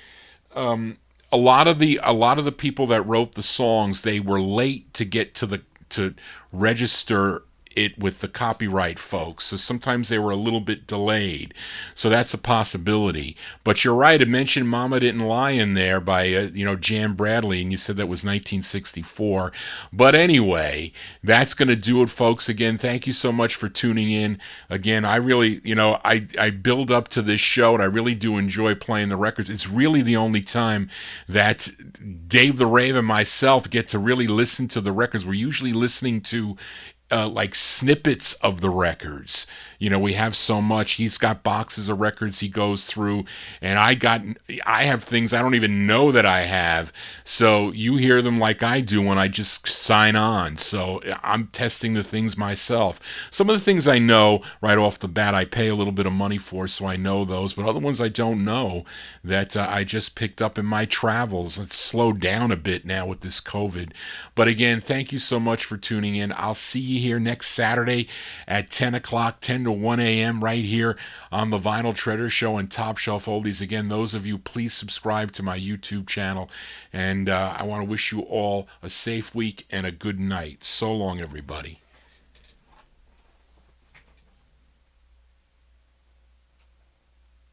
A lot of the people that wrote the songs, they were late to get to register it with the copyright folks, so sometimes they were a little bit delayed, so that's a possibility. But you're right, it mentioned Mama Didn't Lie in there by Jan Bradley, and you said that was 1964. But anyway, that's going to do it, folks. Again, thank you so much for tuning in. Again, I really, I build up to this show, and I really do enjoy playing the records. It's really the only time that Dave the Rave and myself get to really listen to the records. We're usually listening to like snippets of the records. We have so much. He's got boxes of records he goes through, and I have things I don't even know that I have. So you hear them like I do when I just sign on. So I'm testing the things myself. Some of the things I know right off the bat, I pay a little bit of money for, so I know those. But other ones I don't know that I just picked up in my travels. It's slowed down a bit now with this COVID. But again, thank you so much for tuning in. I'll see you here next Saturday at 10 o'clock, 10 to 1 a.m. right here on the Vinyltreasure Show and Top Shelf Oldies. Again, those of you, please subscribe to my YouTube channel. And I want to wish you all a safe week and a good night. So long, everybody.